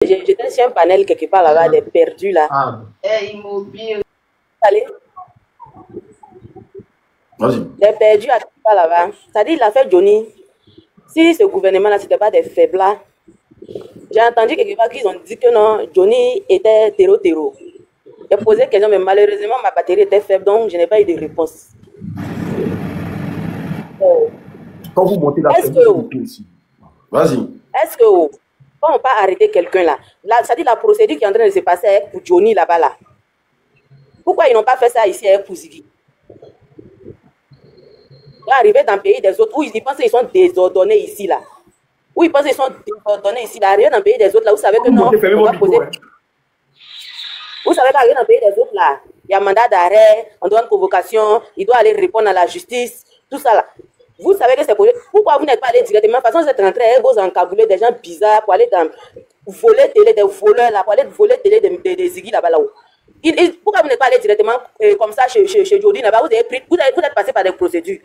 j'étais sur un panel quelque part là-bas, des perdus là. Ah, Immobile. Allez, vas-y. des perdus à quelque part là-bas. C'est-à-dire, il a fait Johnny. Si ce gouvernement-là, c'était pas des faiblards, j'ai entendu quelque part qu'ils ont dit que non, Johnny était terreau. J'ai posé question, mais malheureusement, ma batterie était faible, donc je n'ai pas eu de réponse. Quand vous montez la Est-ce scène, que, vous montez aussi. Vas-y. est-ce que, quand on peut arrêter quelqu'un là, c'est-à-dire la procédure qui est en train de se passer avec pour Johnny là-bas là, pourquoi ils n'ont pas fait ça ici avec Pouzigui? Ils sont arrivés dans le pays des autres où ils pensent qu'ils sont désordonnés ici là. Où ils pensent qu'ils sont désordonnés ici là. Arrivés dans le pays des autres là, vous savez que Vous non, montez, fermez on votre va poser. micro, hein. Vous savez qu'arriver dans le pays des autres là, il y a mandat d'arrêt, on doit une convocation, il doit aller répondre à la justice, tout ça là. Vous savez que c'est pour... Pourquoi vous n'êtes pas allé directement? De toute façon, vous êtes rentré à vous encabouler des gens bizarres pour aller dans... voler télé, des voleurs là, pour aller voler télé des Ziggy là-bas là-haut. Pourquoi vous n'êtes pas allé directement comme ça chez Jody là-bas? Vous êtes passé par des procédures.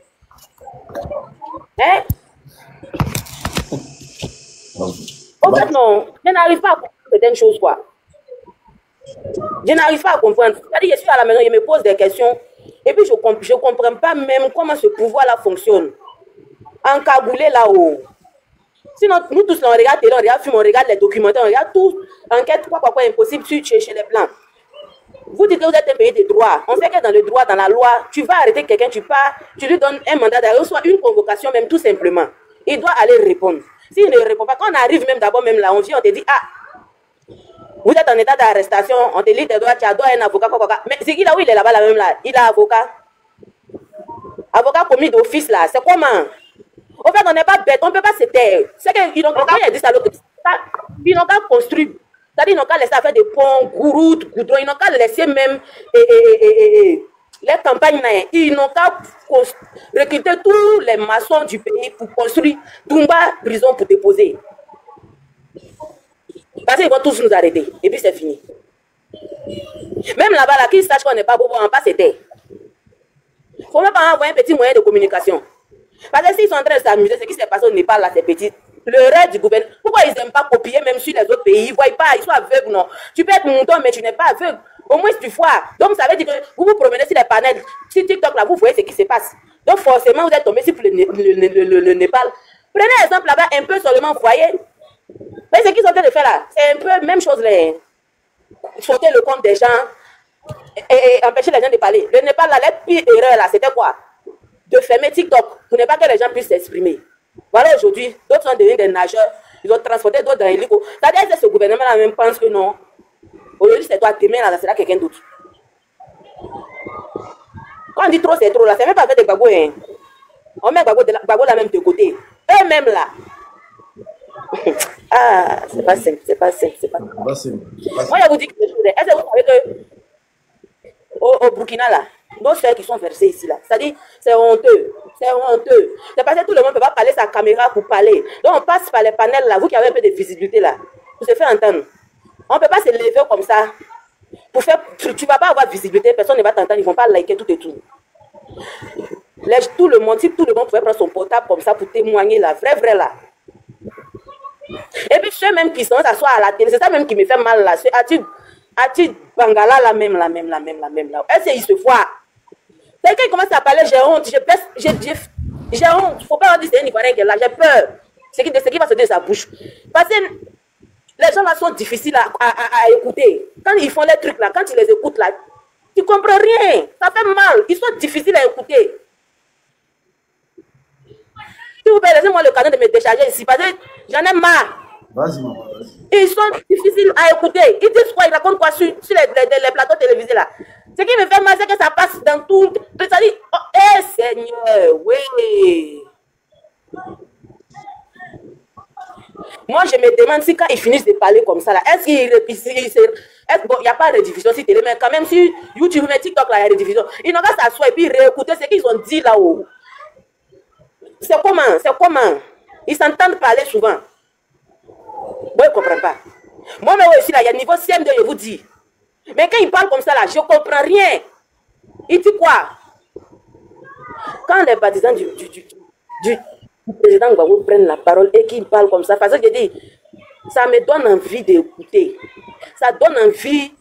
Hein? En fait, non, je n'arrive pas à comprendre certaines choses, quoi. Je n'arrive pas à comprendre. C'est-à-dire, je suis à la maison, je me pose des questions, et puis je ne comprends pas même comment ce pouvoir-là fonctionne. Encagoulé là-haut. Sinon, nous tous, on regarde télé, on regarde film, on regarde les documentaires, on regarde tout, enquête, quoi, impossible chez les Blancs. Vous dites que vous êtes un pays de droit. On sait que dans le droit, dans la loi, tu vas arrêter quelqu'un, tu pars, tu lui donnes un mandat d'arrêt, soit une convocation même, tout simplement. Il doit aller répondre. S'il ne répond pas, quand on arrive même d'abord, même là, on vient, on te dit, ah, vous êtes en état d'arrestation, on te lit tes droits, tu as droit à un avocat, quoi. Mais c'est qui là où il est là-bas, là même là, il a avocat. Avocat commis d'office là, c'est comment? En fait, on n'est pas bête, on ne peut pas se taire. C'est qu'ils n'ont pas ils n'ont qu'à construire. C'est-à-dire, ils n'ont qu'à laisser faire des ponts, routes, goudrons, ils n'ont qu'à laisser même les campagnes, ils n'ont qu'à recruter tous les maçons du pays pour construire Dumba prison pour déposer. Parce qu'ils vont tous nous arrêter. Et puis c'est fini. Même là-bas, là, qu'ils sachent qu'on n'est pas beau, on ne va pas se taire. Il ne faut même pas envoyer un petit moyen de communication. Parce que s'ils sont en train de s'amuser, ce qui s'est passé au Népal, là, c'est petit. Le reste du gouvernement, pourquoi ils n'aiment pas copier même sur les autres pays? Ils ne voient pas, ils sont aveugles, non. Tu peux être mouton, mais tu n'es pas aveugle. Au moins, tu vois. Donc, ça veut dire que vous vous promenez sur les panels, sur TikTok, là, vous voyez ce qui se passe. Donc, forcément, vous êtes tombé sur le Népal. Prenez l'exemple là-bas, un peu seulement, vous voyez. Mais ce qu'ils sont en train de faire là, c'est un peu la même chose, là. Sauter le compte des gens et empêcher les gens de parler. Le Népal, là, la pire erreur, là, c'était quoi? De fermer TikTok pour ne pas que les gens puissent s'exprimer. Voilà, aujourd'hui, d'autres sont devenus des nageurs, ils ont transporté d'autres dans l'hélico. C'est-à-dire que ce gouvernement-là même pense que non. Aujourd'hui, c'est toi, demain, là, ça sera quelqu'un d'autre. Quand on dit trop, c'est trop, là, c'est même pas avec des babous, hein. On met babou là même de côté. Eux-mêmes, là. Ah, c'est pas simple, c'est pas simple, c'est pas simple. Moi, je vous dis quelque chose. Est-ce que vous savez que au Burkina, là, nos soeurs qui sont versées ici, là, c'est-à-dire, c'est honteux. C'est honteux. C'est parce que tout le monde ne peut pas parler sa caméra pour parler. Donc, on passe par les panels, là, vous qui avez un peu de visibilité, là, pour se faire entendre. On ne peut pas se lever comme ça. Pour faire, tu ne vas pas avoir visibilité, personne ne va t'entendre, ils ne vont pas liker tout et tout. Tout le monde, si tout le monde pouvait prendre son portable comme ça pour témoigner, là, vrai, là. Et puis, ceux même qui sont s'asseoir à la télé, c'est ça même qui me fait mal, là. Ceux Ati Bangala, la même, là. Est-ce qu'il se voit? C'est qu'il commence à parler, j'ai honte, j'ai honte. Il ne faut pas dire c'est un Ivoirien qui est là, j'ai peur. Ce qui va se dire de sa bouche. Parce que les gens là sont difficiles à écouter. Quand ils font les trucs là, quand tu les écoutes là, tu ne comprends rien. Ça fait mal. Ils sont difficiles à écouter. S'il vous plaît, laissez-moi le cadeau de me décharger ici parce que j'en ai marre. Vas-y, maman, vas-y. Ils sont difficiles à écouter. Ils disent quoi? Ils racontent quoi sur les plateaux télévisés là? Ce qui me fait mal, c'est que ça passe dans tout. C'est-à-dire, oh, Seigneur, oui. Moi, je me demande si quand ils finissent de parler comme ça, là, est-ce qu'il bon, il n'y a pas de rediffusion sur télé, mais quand même, sur YouTube, mais TikTok, là, il y a rediffusion. Ils n'ont qu'à s'asseoir et puis réécouter ce qu'ils ont dit là-haut. C'est comment? Ils s'entendent parler souvent. Moi, je ne comprends pas. Moi, mais aussi, là, il y a niveau CM2, je vous dis. Mais quand ils parlent comme ça, là, je ne comprends rien. Il dit quoi? Quand les partisans du président Gbagbo prennent la parole et qu'ils parlent comme ça, parce que je dis, ça me donne envie d'écouter. Ça donne envie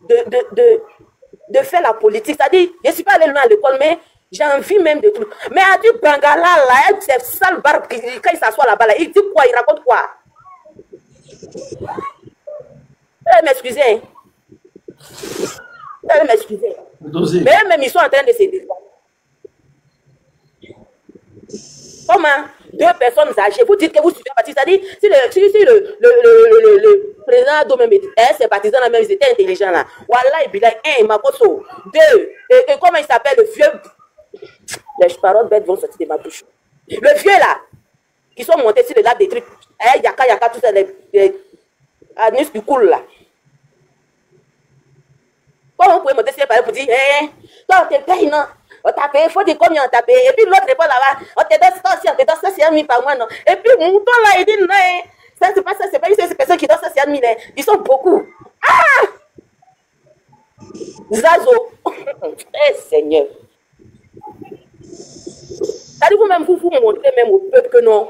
de faire la politique. C'est-à-dire, je ne suis pas allé loin à l'école, mais j'ai envie même de tout. Mais à du Bangala, là, c'est sale barbe, quand il s'assoit là-bas, là, il dit quoi? Il raconte quoi? M'excuser. Hein. M'excuser. Mais même ils sont en train de se défendre. Comment deux personnes âgées, vous dites que vous suivez un parti, c'est-à-dire si le président Domem est sympathisant, même ils étaient intelligents là. Voilà, il a un, Makoso. Deux, et comment il s'appelle le vieux? Les paroles bêtes vont sortir de ma bouche. Le vieux là, qui sont montés sur le lac des trucs, Yaka, tout ça, les anus du cool là. Comment vous pouvez monter sur le palais pour dire, toi, t'es payé, non? On t'a payé, il faut dire combien on t'a payé. Et puis l'autre répond là-bas, on te donne ça, on te donne ça, c'est 1 000 par mois, non? Et puis Mouton là, il dit, non, ça c'est pas ça, c'est pas une seule personne qui donne ça, c'est 1 000, ils sont beaucoup. Ah! Zazo. Eh Seigneur. C'est-à-dire vous-même, vous montrez même au peuple que non,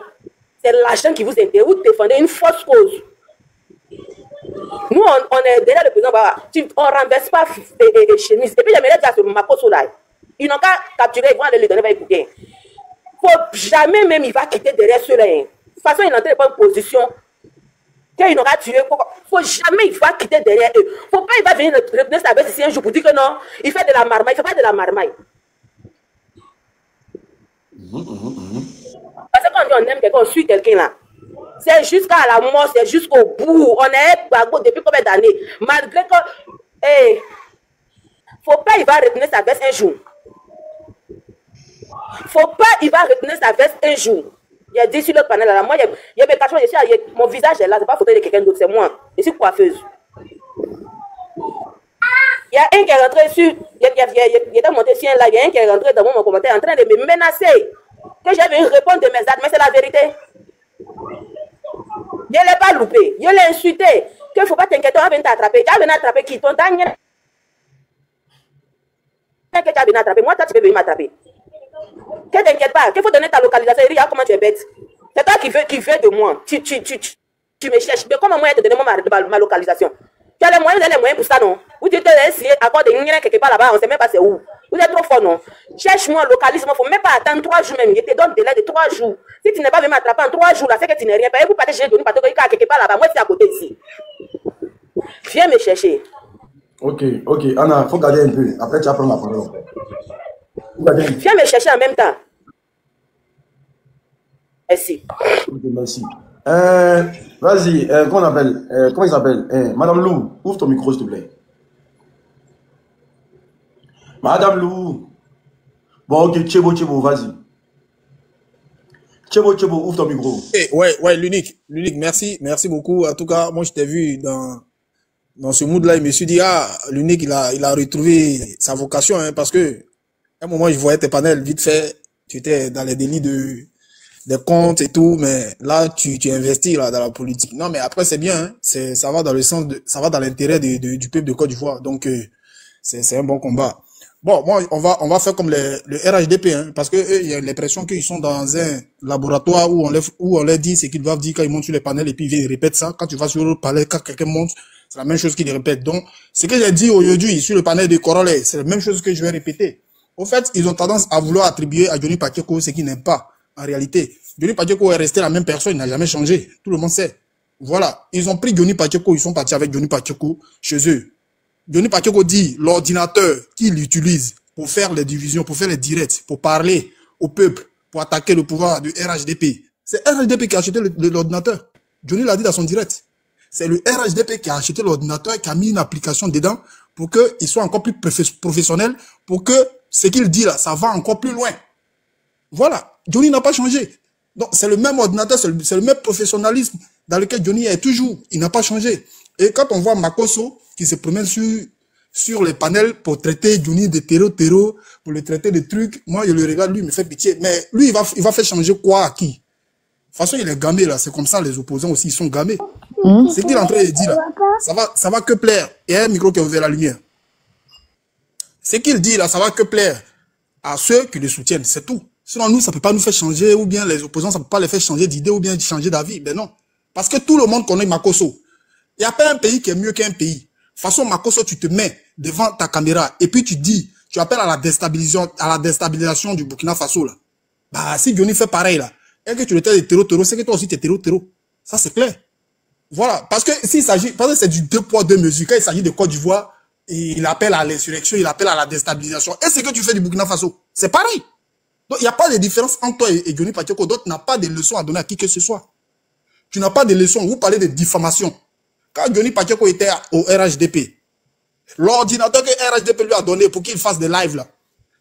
c'est l'argent qui vous intéresse, vous défendez une fausse cause. Nous, on est derrière le président, on ne renverse pas les chemises. Et puis, j'aimerais dire à ce Makoso là, ils n'ont qu'à capturer, ils vont aller le donner, va écouter. Faut jamais même, il va quitter derrière ceux-là. De toute façon, il n'entrait pas en position. Quand il n'aura tué, faut jamais, il va quitter derrière eux. Faut pas, il va venir retenir sa veste ici un jour pour dire que non, il fait de la marmaille. Il ne fait pas de la marmaille. Parce que quand on aime quelqu'un, on suit quelqu'un là. C'est jusqu'à la mort, c'est jusqu'au bout. On est bagot depuis combien d'années? Malgré que. Faut pas, il va retenir sa veste un jour. Faut pas, il va retenir sa veste un jour. Il y a dit sur le panel là. Moi, il y a mes cachements, mon visage est là, c'est pas photo de quelqu'un d'autre, c'est moi. Je suis coiffeuse. Il y a un qui est rentré sur. Il était monté sur un live, il y a un qui est rentré dans mon commentaire en train de me menacer. Que j'avais une réponse de mes actes, mais c'est la vérité. Je ne l'ai pas loupé. Je l'ai insulté. Qu'il ne faut pas t'inquiéter, on va venir t'attraper. Tu vas venir attraper qui? Ton dernier. Que tu vas venir attraper. Moi, toi, tu peux venir m'attraper. Ne t'inquiète pas. Qu'il faut donner ta localisation. Regarde comment tu es bête. C'est toi qui veux de moi. Tu me cherches. Mais comment moi, je te donne ma localisation? Tu as les moyens pour ça, non? Ou tu te laisses accorder quelque part là-bas, on ne sait même pas c'est où. Vous êtes trop fort, non? Cherche-moi, localise-moi. Il ne faut même pas attendre 3 jours même. Je te donne délai de 3 jours. Si tu n'es pas venu m'attraper en 3 jours, là, c'est que tu n'es rien payé. Vous partez chez Johnny parce que quelque part là-bas. Moi, c'est à côté ici. Viens me chercher. Ok. Anna, il faut garder un peu. Après, tu vas prendre la parole. Viens me chercher en même temps. Merci. Ok, merci. Vas-y, comment on appelle comment il s'appelle Madame Lou, ouvre ton micro, s'il te plaît. Madame Lou. Bon, ok, Tchebo, vas-y. Tchebo, ouvre ton micro. Ouais, l'unique, merci beaucoup. En tout cas, moi, je t'ai vu dans ce mood-là, je me suis dit, l'unique, il a retrouvé sa vocation, hein, parce que, à un moment, je voyais tes panels vite fait, tu étais dans les délits des comptes et tout, mais là, tu investis, là, dans la politique. Non, mais après, c'est bien, hein, ça va dans le sens ça va dans l'intérêt du peuple de Côte d'Ivoire. Donc, c'est un bon combat. Bon, moi, on va faire comme le RHDP, hein, parce que eux, il y a l'impression qu'ils sont dans un laboratoire où on leur dit ce qu'ils doivent dire quand ils montent sur les panels et puis ils répètent ça. Quand tu vas sur le panel, quand quelqu'un monte, c'est la même chose qu'ils répètent. Donc, ce que j'ai dit aujourd'hui sur le panel de Corolle, c'est la même chose que je vais répéter. Au fait, ils ont tendance à vouloir attribuer à Johnny Pacheco ce qu'ils n'aiment pas. En réalité, Johnny Pacheco est resté la même personne, il n'a jamais changé. Tout le monde sait. Voilà. Ils ont pris Johnny Pacheco, ils sont partis avec Johnny Pacheco chez eux. Johnny Pacheco dit l'ordinateur qu'il utilise pour faire les divisions, pour faire les directs, pour parler au peuple, pour attaquer le pouvoir du RHDP. C'est RHDP qui a acheté l'ordinateur. Johnny l'a dit dans son direct. C'est le RHDP qui a acheté l'ordinateur, qui a mis une application dedans pour qu'il soit encore plus professionnel, pour que ce qu'il dit là, ça va encore plus loin. Voilà. Johnny n'a pas changé. Donc, c'est le même ordinateur, c'est le même professionnalisme dans lequel Johnny est toujours. Il n'a pas changé. Et quand on voit Makoso qui se promène sur les panels pour traiter Johnny de terreau, pour le traiter de trucs, moi, je le regarde, lui, il me fait pitié. Mais lui, il va faire changer quoi à qui? De toute façon, il est gamé, là. C'est comme ça, les opposants aussi, ils sont gamés. Ce qu'il est en train de dire, là, ça va que plaire. Et un micro qui a ouvert la lumière. Ce qu'il dit, là, ça va que plaire à ceux qui le soutiennent, c'est tout. Sinon, nous, ça peut pas nous faire changer, ou bien les opposants, ça peut pas les faire changer d'idée, ou bien changer d'avis. Ben non. Parce que tout le monde connaît Makosso. Il n'y a pas un pays qui est mieux qu'un pays. De toute façon, Makosso, tu te mets devant ta caméra et puis tu dis, tu appelles à la déstabilisation du Burkina Faso, là. Bah, si Johnny fait pareil, là, et que tu le traites de terreau, c'est que toi aussi, tu es terreau. Ça, c'est clair. Voilà. Parce que s'il s'agit, parce que c'est du 2 poids 2 mesures. Quand il s'agit de Côte d'Ivoire, il appelle à l'insurrection, il appelle à la déstabilisation. Et c'est que tu fais du Burkina Faso. C'est pareil. Donc, il n'y a pas de différence entre toi et Johnny Pacheco. Donc, tu n'as pas de leçons à donner à qui que ce soit. Tu n'as pas de leçons. Vous parlez de diffamation. Quand Johnny Pacheco était au RHDP, l'ordinateur que RHDP lui a donné pour qu'il fasse des lives là,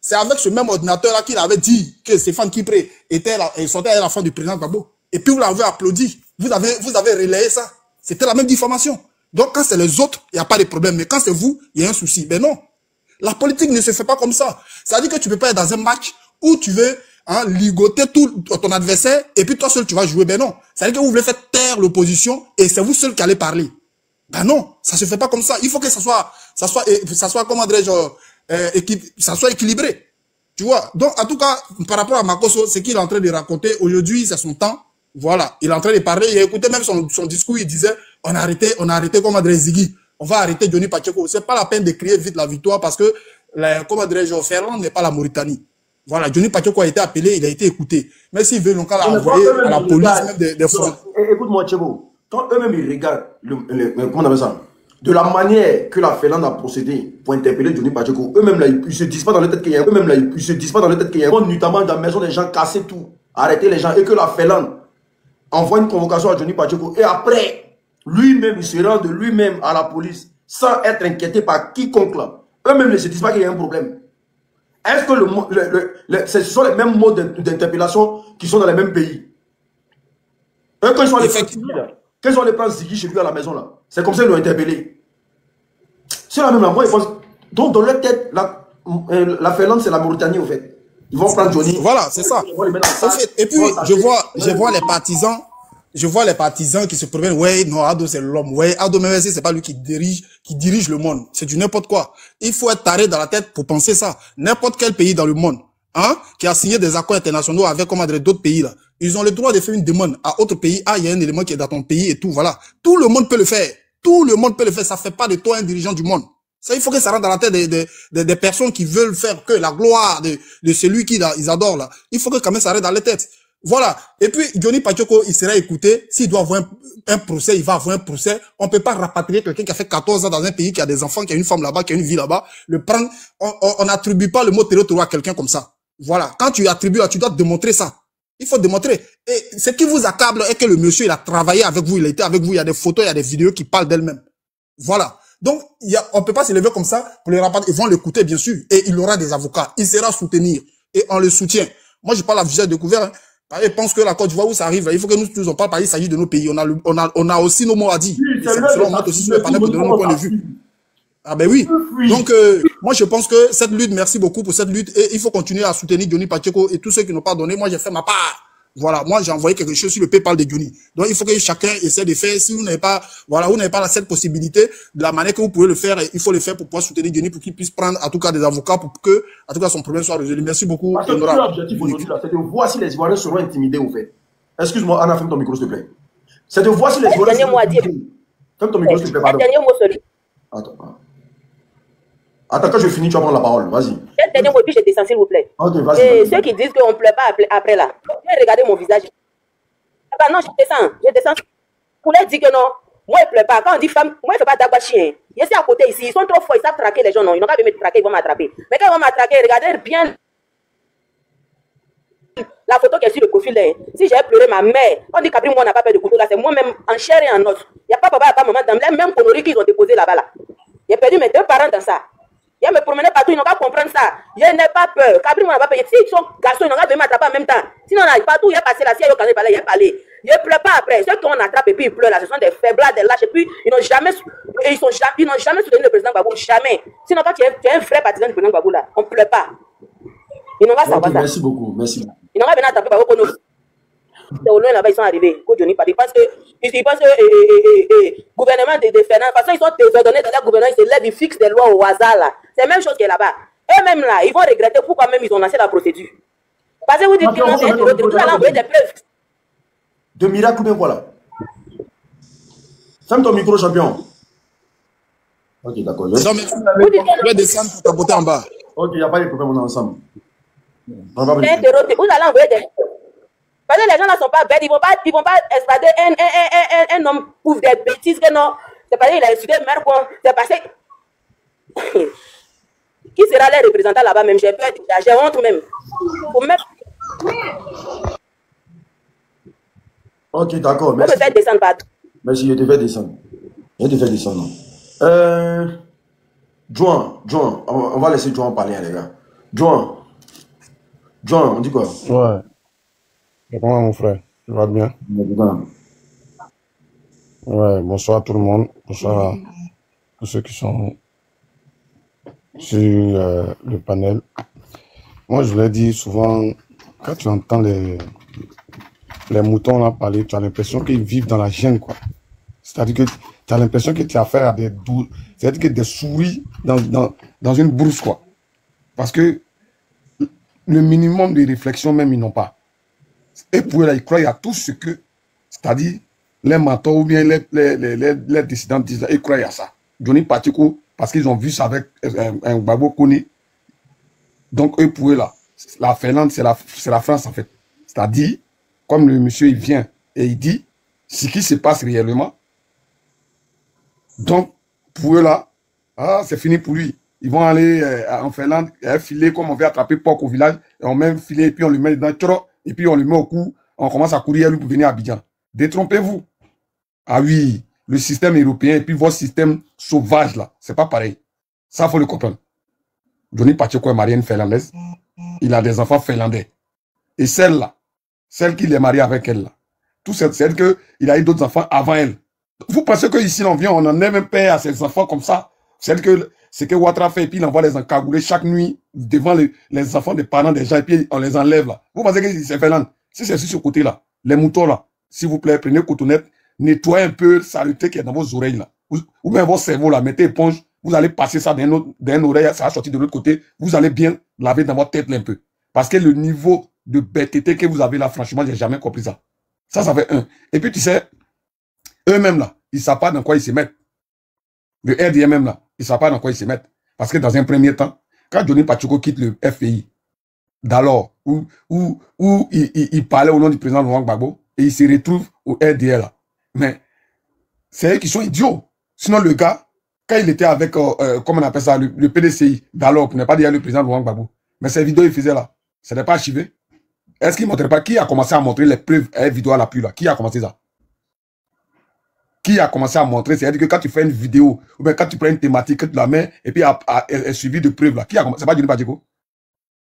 c'est avec ce même ordinateur-là qu'il avait dit que Stéphane Kipré était là, et sortait à la fin du président Gbagbo. Et puis vous l'avez applaudi. Vous avez relayé ça. C'était la même diffamation. Donc quand c'est les autres, il n'y a pas de problème. Mais quand c'est vous, il y a un souci. Mais non. La politique ne se fait pas comme ça. Ça veut dire que tu ne peux pas être dans un match où tu veux ligoter tout ton adversaire et puis toi seul tu vas jouer. Ben non. Ça veut dire que vous voulez faire taire l'opposition et c'est vous seul qui allez parler. Ben non, ça se fait pas comme ça. Il faut que ça soit comment dirais-je, ça soit équilibré. Tu vois. Donc, en tout cas, par rapport à Makosso, ce qu'il est en train de raconter aujourd'hui, c'est son temps. Voilà. Il est en train de parler. Il a écouté même son discours. Il disait, on a arrêté, comment dirais-je, Ziggy. On va arrêter Johnny Pacheco. C'est pas la peine de crier vite la victoire parce que, comment dirais-je, Ferland n'est pas la Mauritanie. Voilà. Johnny Pacheco a été appelé, il a été écouté. Mais s'il veut, donc, envoyer à la police, même des fonds. Écoute-moi, Tchebo. Quand eux-mêmes ils regardent, comment on appelle ça, de la manière que la Finlande a procédé pour interpeller Johnny Pacheco, eux-mêmes là, ils se disent pas dans leur tête qu'il y a, eux-mêmes là, ils se disent pas dans leur tête qu'il y a, notamment dans la maison des gens, casser tout, arrêter les gens, et que la Finlande envoie une convocation à Johnny Pacheco, et après, lui-même, il se rend de lui-même à la police, sans être inquiété par quiconque là. Eux-mêmes ne se disent pas qu'il y a un problème. Est-ce que ce sont les mêmes modes d'interpellation qui sont dans les mêmes pays? Eux, quand ils sont allés quels sont les plans Ziggy chez lui à la maison là? C'est comme ça qu'ils l'ont interpellé. C'est la même là. Moi, ils pensent. Donc, dans leur tête, la Finlande, c'est la Mauritanie, au fait. Ils vont prendre Johnny. Voilà, c'est ça. Et puis, je vois les partisans. Je vois les partisans qui se promènent. Ouais, non, Ado, c'est l'homme. Ouais, Ado, même si c'est pas lui qui dirige le monde. C'est du n'importe quoi. Il faut être taré dans la tête pour penser ça. N'importe quel pays dans le monde, qui a signé des accords internationaux avec, comment dire, d'autres pays là. Ils ont le droit de faire une demande à autre pays. Ah, il y a un élément qui est dans ton pays et tout, voilà. Tout le monde peut le faire. Tout le monde peut le faire. Ça fait pas de toi un dirigeant du monde. Ça, il faut que ça rentre dans la tête des personnes qui veulent faire que la gloire de celui qu'ils adorent là. Il faut que quand même ça rentre dans les têtes. Voilà. Et puis, Johnny Pacheco, il sera écouté. S'il doit avoir un procès, il va avoir un procès. On peut pas rapatrier quelqu'un qui a fait 14 ans dans un pays, qui a des enfants, qui a une femme là-bas, qui a une vie là-bas. Le prendre, on n'attribue pas le mot terreau à quelqu'un comme ça. Voilà. Quand tu attribues là, tu dois démontrer ça. Il faut démontrer. Et ce qui vous accable est que le monsieur, il a travaillé avec vous, il a été avec vous, il y a des photos, il y a des vidéos qui parlent d'elle-même. Voilà. Donc, on peut pas se lever comme ça pour les rapatrier. Ils vont l'écouter, bien sûr. Et il aura des avocats. Il sera soutenir. Et on le soutient. Moi, je parle à visage découvert, Je pense que la Côte d'Ivoire, où ça arrive, il faut que nous tous on parle, parce qu'il s'agit de nos pays. On a aussi nos mots à dire. Oui, on monte aussi sur les panneaux pour donner nos points de vue. Ah ben oui. Donc, moi, je pense que cette lutte, merci beaucoup pour cette lutte. Et il faut continuer à soutenir Johnny Pacheco et tous ceux qui n'ont pas donné. Moi, j'ai fait ma part. Voilà. Moi, j'ai envoyé quelque chose sur le PayPal de Johnny. Donc, il faut que chacun essaie de faire. Si vous n'avez pas, voilà, vous n'avez pas cette possibilité, de la manière que vous pouvez le faire, il faut le faire pour pouvoir soutenir Johnny, pour qu'il puisse prendre, en tout cas, des avocats pour que, en tout cas, son problème soit résolu. Merci beaucoup. Parce que l'objectif aujourd'hui, là, c'est de voir si les Ivoiriens seront intimidés, au fait. Excuse-moi, Anna, ferme ton micro, s'il te plaît. C'est de voir si les Ivoiriens seront intimidés. Ferme ton micro, s'il te plaît, pardon. Dernier mot, celui. Attends, quand je finis, tu vas prendre la parole. Vas-y. Un dernier mot, puis je descends, s'il vous plaît. Ok, vas-y. Et ceux qui disent qu'on ne pleure pas après là, viens regarder mon visage. Ah bah non, je descends. Pour leur dire que non, moi, je ne pleure pas. Quand on dit femme, moi, je ne fais pas d'agbachi. Je suis à côté ici. Ils sont trop forts, ils savent traquer les gens. Non, ils n'ont pas besoin de me traquer, ils vont m'attraper. Mais quand ils vont m'attraquer, regardez bien la photo qui est sur le profil là. Si j'ai pleuré ma mère, on dit qu'après moi, on n'a pas peur de couteau là. C'est moi-même en chair et en os. Il n'y a pas papa, il n'y a pas maman. Dans les mêmes conneries qu'ils ont déposées là-bas là. J'ai perdu mes 2 parents dans ça. Je me promenais partout, ils n'ont pas comprendre ça. Je n'ai pas peur. Cabri, moi, n'a pas payé. Si ils sont garçons, ils n'ont pas besoin de m'attraper en même temps. Sinon, on a partout, il a passé là. Si il y a quand il a parlé. Je ne pleure pas après. Ceux qu'on attrape et puis ils pleurent là, ce sont des faiblades, des lâches. Et puis, ils n'ont jamais soutenu le président Gbagbo. Jamais. Sinon, quand tu es un vrai partisan du président Gbagbo là, on ne pleure pas. Ils n'ont pas savoir ça. Merci beaucoup. Merci. Ils n'ont pas besoin d'attraper Gbagbo. C'est au loin là-bas, ils sont arrivés. Johnny Pacheco. Parce que le gouvernement de Fernand, de toute façon, ils sont désordonnés dans leur gouvernement, ils se lèvent, ils fixent des lois au hasard là. C'est la même chose qui est là-bas. Eux-mêmes là, ils vont regretter pourquoi même ils ont lancé la procédure. Parce que vous dites qu'ils ont envoyé des preuves. De miracle ou bien quoi là? Ferme ton micro, champion. Ok, d'accord. Vous dites que Je vais descendre pour tapoter en bas. Ok, il n'y a pas de problème, on est ensemble. On va vous allez envoyer des... Parce que les gens là sont pas bêtes, ils vont pas exploiter un homme pour des bêtises que non. C'est parce qu'il a étudié merde quoi. C'est parce que... Qui sera les représentants là-bas même? J'ai peur, j'ai honte même. Faut même... Ok, d'accord. Merci. On peut faire descendre partout. Merci, je te fais descendre. Je te fais descendre. Juan, on va laisser Juan parler, les gars. Juan, on dit quoi? Ouais. Comment mon frère? Tu vas bien? Ouais, bonsoir à tout le monde. Bonsoir à tous ceux qui sont sur le panel. Moi, je l'ai dit souvent, quand tu entends les moutons là parler, tu as l'impression qu'ils vivent dans la jungle, quoi. C'est-à-dire que tu as l'impression que tu as affaire à c'est-à-dire que des souris dans une brousse, quoi. Parce que le minimum de réflexion même, ils n'ont pas. Et pour eux, là, ils croient à tout ce que, c'est-à-dire, les mentors ou bien les dissidents disent, ils croient à ça. Johnny Pacheco, parce qu'ils ont vu ça avec un Gbagbo Kone. Donc, eux, pour eux, là, la Finlande, c'est la France, en fait. C'est-à-dire, comme le monsieur, il vient et il dit ce qui se passe réellement. Donc, pour eux, là, c'est fini pour lui. Ils vont aller en Finlande, filer comme on veut attraper porc au village, et on met un filet, et puis on le met dans et puis on le met au cou, on commence à courir à lui pour venir à Abidjan. Détrompez-vous. Ah oui, le système européen et puis votre système sauvage, là, c'est pas pareil. Ça, faut le comprendre. Johnny Pacheco est marié à une Finlandaise. Il a des enfants finlandais. Et celle-là, celle qu'il est marié avec elle, là, tout c'est qu'il a eu d'autres enfants avant elle. Vous pensez qu'ici, on vient, on en est même père à ses enfants comme ça? C'est que Ouattara fait, et puis il envoie les encagouler chaque nuit devant les enfants des parents des gens, et puis on les enlève là. Vous pensez que c'est Finlande? Si c'est sur ce côté-là, les moutons là, s'il vous plaît, prenez cotonette, nettoyez un peu la saleté qui est dans vos oreilles là. Ou même votre cerveau là, mettez éponge, vous allez passer ça d'un oreille, ça va sortir de l'autre côté, vous allez bien laver dans votre tête là un peu. Parce que le niveau de bêteté que vous avez là, franchement, j'ai jamais compris ça. Ça fait un. Et puis tu sais, eux-mêmes là, ils ne savent pas dans quoi ils se mettent. Le RDMM là, ils ne savent pas dans quoi ils se mettent. Parce que dans un premier temps, quand Johnny Pacheco quitte le FPI, d'alors, où il parlait au nom du président Laurent Gbagbo, et il se retrouve au RDL là. Mais c'est eux qui sont idiots. Sinon, le gars, quand il était avec, comment on appelle ça, le PDCI, d'alors, pour ne pas dire le président Laurent Gbagbo, mais ces vidéos il faisait là, ce n'est pas archivé. Est-ce qu'il ne montrait pas? Qui a commencé à montrer les preuves vidéo à l'appui là? Qui a commencé ça? Qui a commencé à montrer? C'est-à-dire que quand tu fais une vidéo, ou bien quand tu prends une thématique, que tu la mets, et puis est suivi de preuves là. Qui a commencé? C'est pas Johnny Pacheco?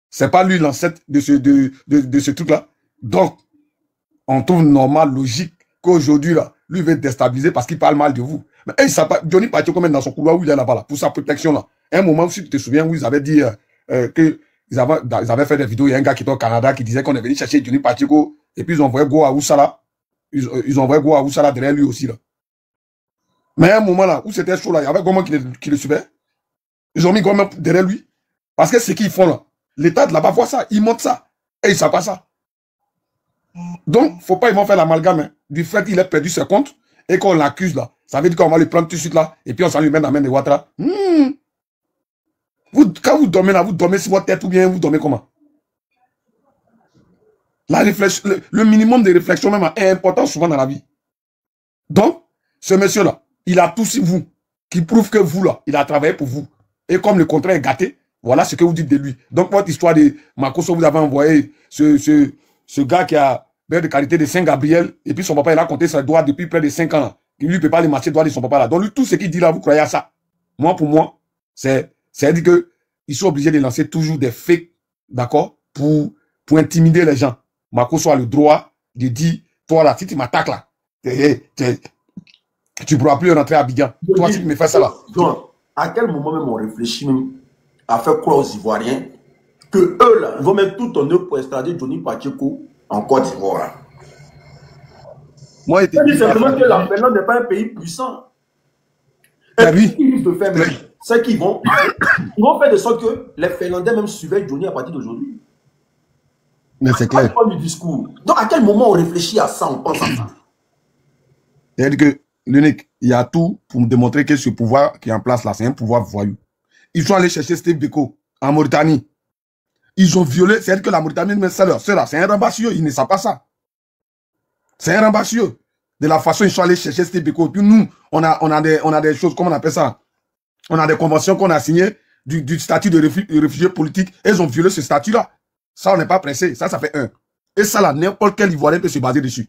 C'est pas lui l'ancêtre de ce truc-là. Donc, on trouve normal, logique, qu'aujourd'hui là, lui veut déstabiliser parce qu'il parle mal de vous. Mais Johnny Pacheco, même dans son couloir où il est là-bas, là, pour sa protection là. Un moment, si tu te souviens, où ils avaient dit qu'ils avaient fait des vidéos, il y a un gars qui était au Canada qui disait qu'on est venu chercher Johnny Pacheco, et puis ils ont envoyé Go à Oussala. Ils ont envoyé Go à Oussala derrière lui aussi là. Mais à un moment là, où c'était chaud là, il y avait Goman qui le suivait. Ils ont mis Goman derrière lui. Parce que ce qu'ils font là, l'État de là-bas voit ça, ils montent ça. Et ils ne savent pas ça. Donc, il ne faut pas, ils vont faire l'amalgame hein, du fait qu'il ait perdu ses comptes et qu'on l'accuse là. Ça veut dire qu'on va le prendre tout de suite là, et puis on s'en lui met dans la main de Ouattara. Quand vous dormez là, vous dormez sur votre tête ou bien vous dormez comment? La réflexion, le minimum de réflexion même est important souvent dans la vie. Donc, ce monsieur-là, il a tout sur vous, qui prouve que vous, là, il a travaillé pour vous. Et comme le contrat est gâté, voilà ce que vous dites de lui. Donc, votre histoire de Makosso, vous avez envoyé ce gars qui a beurre de qualité de Saint-Gabriel, et puis son papa, il a compté ses doigts depuis près de 5 ans. Il ne peut pas les marcher doigts de son papa là. Donc, lui, tout ce qu'il dit là, vous croyez à ça. Moi, pour moi, c'est-à-dire qu'ils sont obligés de lancer toujours des fakes, d'accord, pour intimider les gens. Makosso a le droit de dire, toi là, si tu m'attaques là, tu ne pourras plus rentrer à Abidjan. Toi, si tu me fais ça là. Donc, à quel moment même on réfléchit même à faire croire aux Ivoiriens que eux là, ils vont mettre tout en œuvre pour extrader Johnny Pacheco en Côte d'Ivoire? Moi, je dis simplement que la Finlande n'est pas un pays puissant. Et oui. ce qu'ils risquent de faire, c'est qu'ils vont faire de sorte que les Finlandais même suivent Johnny à partir d'aujourd'hui. Mais c'est clair. Du discours. Donc, à quel moment on réfléchit à ça, on pense à ça? C'est-à-dire que, l'unique, il y a tout pour me démontrer que ce pouvoir qui est en place là, c'est un pouvoir voyou. Ils sont allés chercher Steve Biko en Mauritanie. Ils ont violé, c'est-à-dire que la Mauritanie, c'est un rabassieux, ils ne savent pas ça. C'est un rabassieux. De la façon ils sont allés chercher Steve Biko. Puis nous, on a des choses, comment on appelle ça? On a des conventions qu'on a signées du statut de réfugié politique. Et ils ont violé ce statut-là. Ça, on n'est pas pressé. Ça fait un. Et ça, là, n'importe quel Ivoirien peut se baser dessus.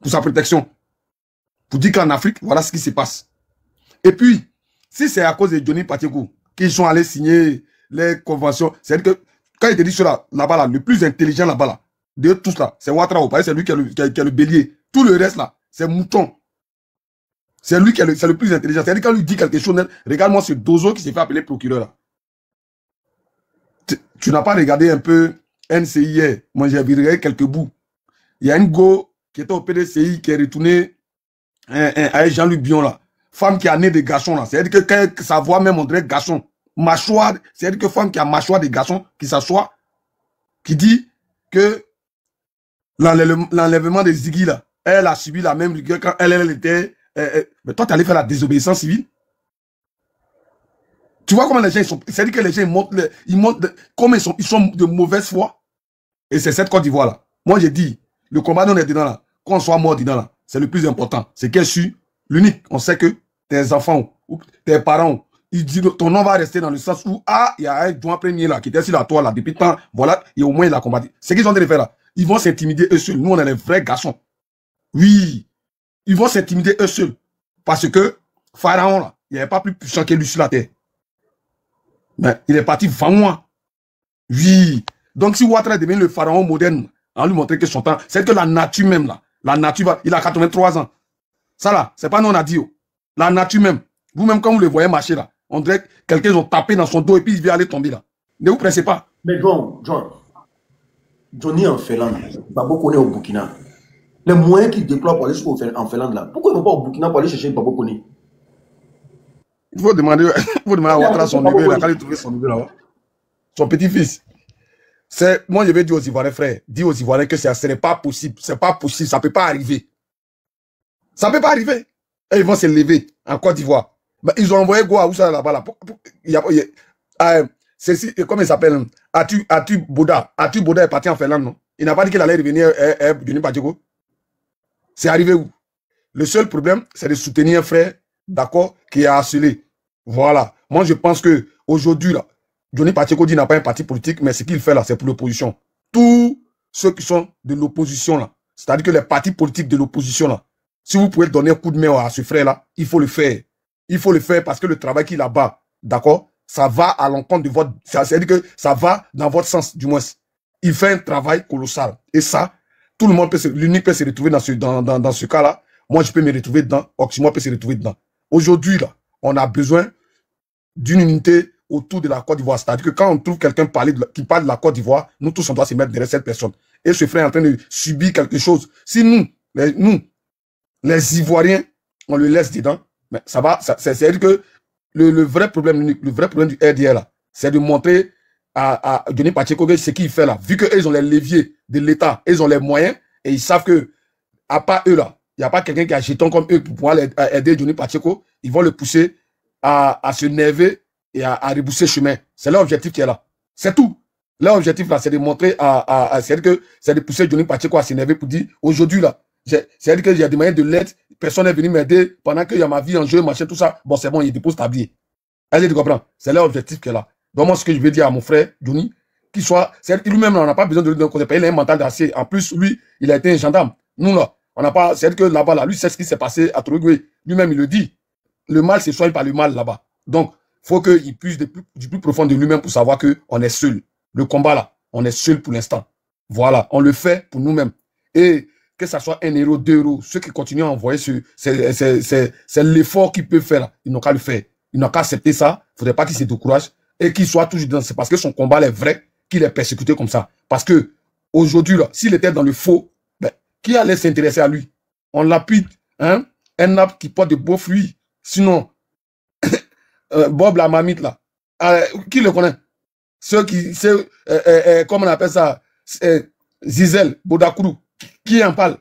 Pour sa protection. Pour dire qu'en Afrique, voilà ce qui se passe. Et puis, si c'est à cause de Johnny Pacheco qu'ils sont allés signer les conventions, c'est-à-dire que quand il te dit cela, là-bas, là, le plus intelligent là-bas, là, de tous là, c'est Ouattara, c'est lui qui est le bélier. Tout le reste là, c'est mouton. C'est lui qui est le plus intelligent. C'est-à-dire quand lui dit quelque chose, regarde-moi ce dozo qui s'est fait appeler procureur là. Tu n'as pas regardé un peu NCI hier. Moi, j'ai vu quelques bouts. Il y a une go qui était au PDCI qui est retourné avec Jean-Luc Bion là. Femme qui a né des garçons là. C'est-à-dire que quand sa voix même on dirait garçon. Mâchoire, c'est-à-dire que femme qui a mâchoire des garçons qui s'assoit, qui dit que l'enlèvement de Ziggy là, elle a subi la même rigueur quand elle était... mais toi, tu allais faire la désobéissance civile. Tu vois comment les gens ils sont... C'est-à-dire que les gens ils montrent comment ils sont de mauvaise foi. Et c'est cette Côte d'Ivoire là. Moi, j'ai dit, le combat nous on est dedans là, qu'on soit mort dedans là, c'est le plus important. C'est qu'elle suit l'unique. On sait que tes enfants ou tes parents, ils disent ton nom va rester dans le sens où, ah, il y a un joint premier là, qui était sur la toile là, depuis tant, voilà, et au moins il a combattu. C'est ce qu'ils ont de faire là. Ils vont s'intimider eux seuls. Nous, on est les vrais garçons. Oui. Ils vont s'intimider eux seuls. Parce que Pharaon là, il n'est pas plus puissant que lui sur la terre. Mais il est parti 20 mois. Oui. Donc si Ouattara devient le pharaon moderne, on lui montrer que son temps, c'est que la nature même là, la nature va, il a 83 ans. Ça là, c'est pas nous on a dit. Oh. La nature même. Vous-même quand vous le voyez marcher là, on dirait que quelqu'un ont tapé dans son dos et puis il vient aller tomber là. Ne vous pressez pas. Mais Johnny en Finlande, Babo Koné au Burkina. Les moyens qu'il déploie pour aller en Finlande là, pourquoi ils ne vont pas au Burkina pour aller chercher Babo Koné? Il faut demander à Ouattara son neveu là, quand il trouve son neveu là. Son petit-fils. Moi, je vais dire aux Ivoiriens, frère, dis aux Ivoiriens que ce n'est pas possible. C'est pas possible, ça ne peut pas arriver. Ça ne peut pas arriver. Et ils vont se lever en Côte d'Ivoire. Ils ont envoyé Goa où ça là-bas là. Comment il s'appelle? Atu Boda. Atu Boda est parti en Finlande, non? Il n'a pas dit qu'il allait revenir à Johnny Pacheco. C'est arrivé où? Le seul problème, c'est de soutenir un frère, d'accord, qui est harcelé. Voilà. Moi, je pense que aujourd'hui là, Johnny Pacheco dit qu'il n'a pas un parti politique, mais ce qu'il fait là, c'est pour l'opposition. Tous ceux qui sont de l'opposition là, c'est-à-dire que les partis politiques de l'opposition là, si vous pouvez donner un coup de main à ce frère là, il faut le faire. Il faut le faire parce que le travail qu'il a bas, d'accord, ça va à l'encontre de votre... C'est-à-dire que ça va dans votre sens, du moins. Il fait un travail colossal. Et ça, tout le monde peut l'unique peut se retrouver dans ce cas-là. Moi, je peux me retrouver dedans. Oxymo peut se retrouver dedans. Aujourd'hui, là, on a besoin d'une unité autour de la Côte d'Ivoire. C'est-à-dire que quand on trouve quelqu'un qui parle de la Côte d'Ivoire, nous tous, on doit se mettre derrière cette personne. Et ce frère est en train de subir quelque chose. Si nous, les Ivoiriens, on le laisse dedans, mais ça va, c'est-à-dire que le vrai problème du RDR là, c'est de montrer à Johnny Pacheco ce qu'il fait là. Vu qu'ils ont les leviers de l'État, ils ont les moyens, et ils savent que, à part eux là, il n'y a pas quelqu'un qui a jeton comme eux pour pouvoir aider Johnny Pacheco, ils vont le pousser à se nerver et à rebousser chemin. C'est leur objectif qui est là. C'est tout. Leur objectif là, c'est de montrer c'est de pousser Johnny Pacheco à s'énerver pour dire, aujourd'hui là, c'est-à-dire qu'il y a des moyens de l'aide, personne n'est venu m'aider pendant qu'il y a ma vie en jeu, machin, tout ça. Bon, c'est bon, il dépose ta billet. Allez, tu comprends? C'est leur objectif qui est là. Donc, moi, ce que je veux dire à mon frère, Johnny, qu'il soit, c'est lui-même, on n'a pas besoin de lui donner un conseil. Il a un mental d'acier. En plus, lui, il a été un gendarme. Nous, là, on n'a pas, c'est-à-dire que là-bas, là, lui, c'est ce qui s'est passé à Torogwe. Lui-même, il le dit. Le mal se soigne par le mal là-bas. Donc, faut qu'il puisse du plus profond de lui-même pour savoir qu'on est seul. Le combat, là, on est seul pour l'instant. Voilà. On le fait pour nous-mêmes. Et, que ça soit 1 euro, 2 euros, ceux qui continuent à envoyer c'est l'effort qu'ils peuvent faire là. Ils n'ont qu'à le faire. Ils n'ont qu'à accepter ça. Il ne faudrait pas qu'ils se découragent et qu'ils soient toujours dans. C'est parce que son combat est vrai qu'il est persécuté comme ça. Parce que aujourd'hui, là, s'il était dans le faux, ben, qui allait s'intéresser à lui? On lapide, hein? Un arbre qui porte de beaux fruits. Sinon, Bob la mamite là, qui le connaît? Comment on appelle ça? Zizel, Bodakourou. Qui en parle?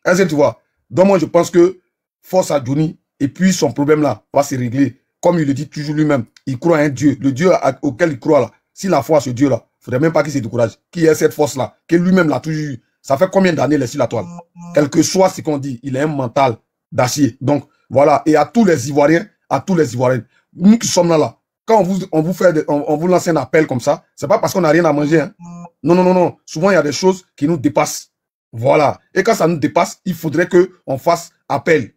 Est-ce que tu vois? Donc moi, je pense que force à Johnny Et puis, son problème-là va se régler. Comme il le dit toujours lui-même, il croit à un Dieu. Le Dieu auquel il croit, là, s'il a foi à ce Dieu-là, il ne faudrait même pas qu'il se décourage. Qu'il ait cette force-là, que lui-même l'a toujours eu. Ça fait combien d'années il est sur la toile? Quel que soit ce qu'on dit, il a un mental d'acier. Donc, voilà. Et à tous les Ivoiriens, nous qui sommes là, quand on vous lance un appel comme ça, c'est pas parce qu'on n'a rien à manger. Hein. Non, non, non, non. Souvent, il y a des choses qui nous dépassent. Voilà. Et quand ça nous dépasse, il faudrait qu'on fasse appel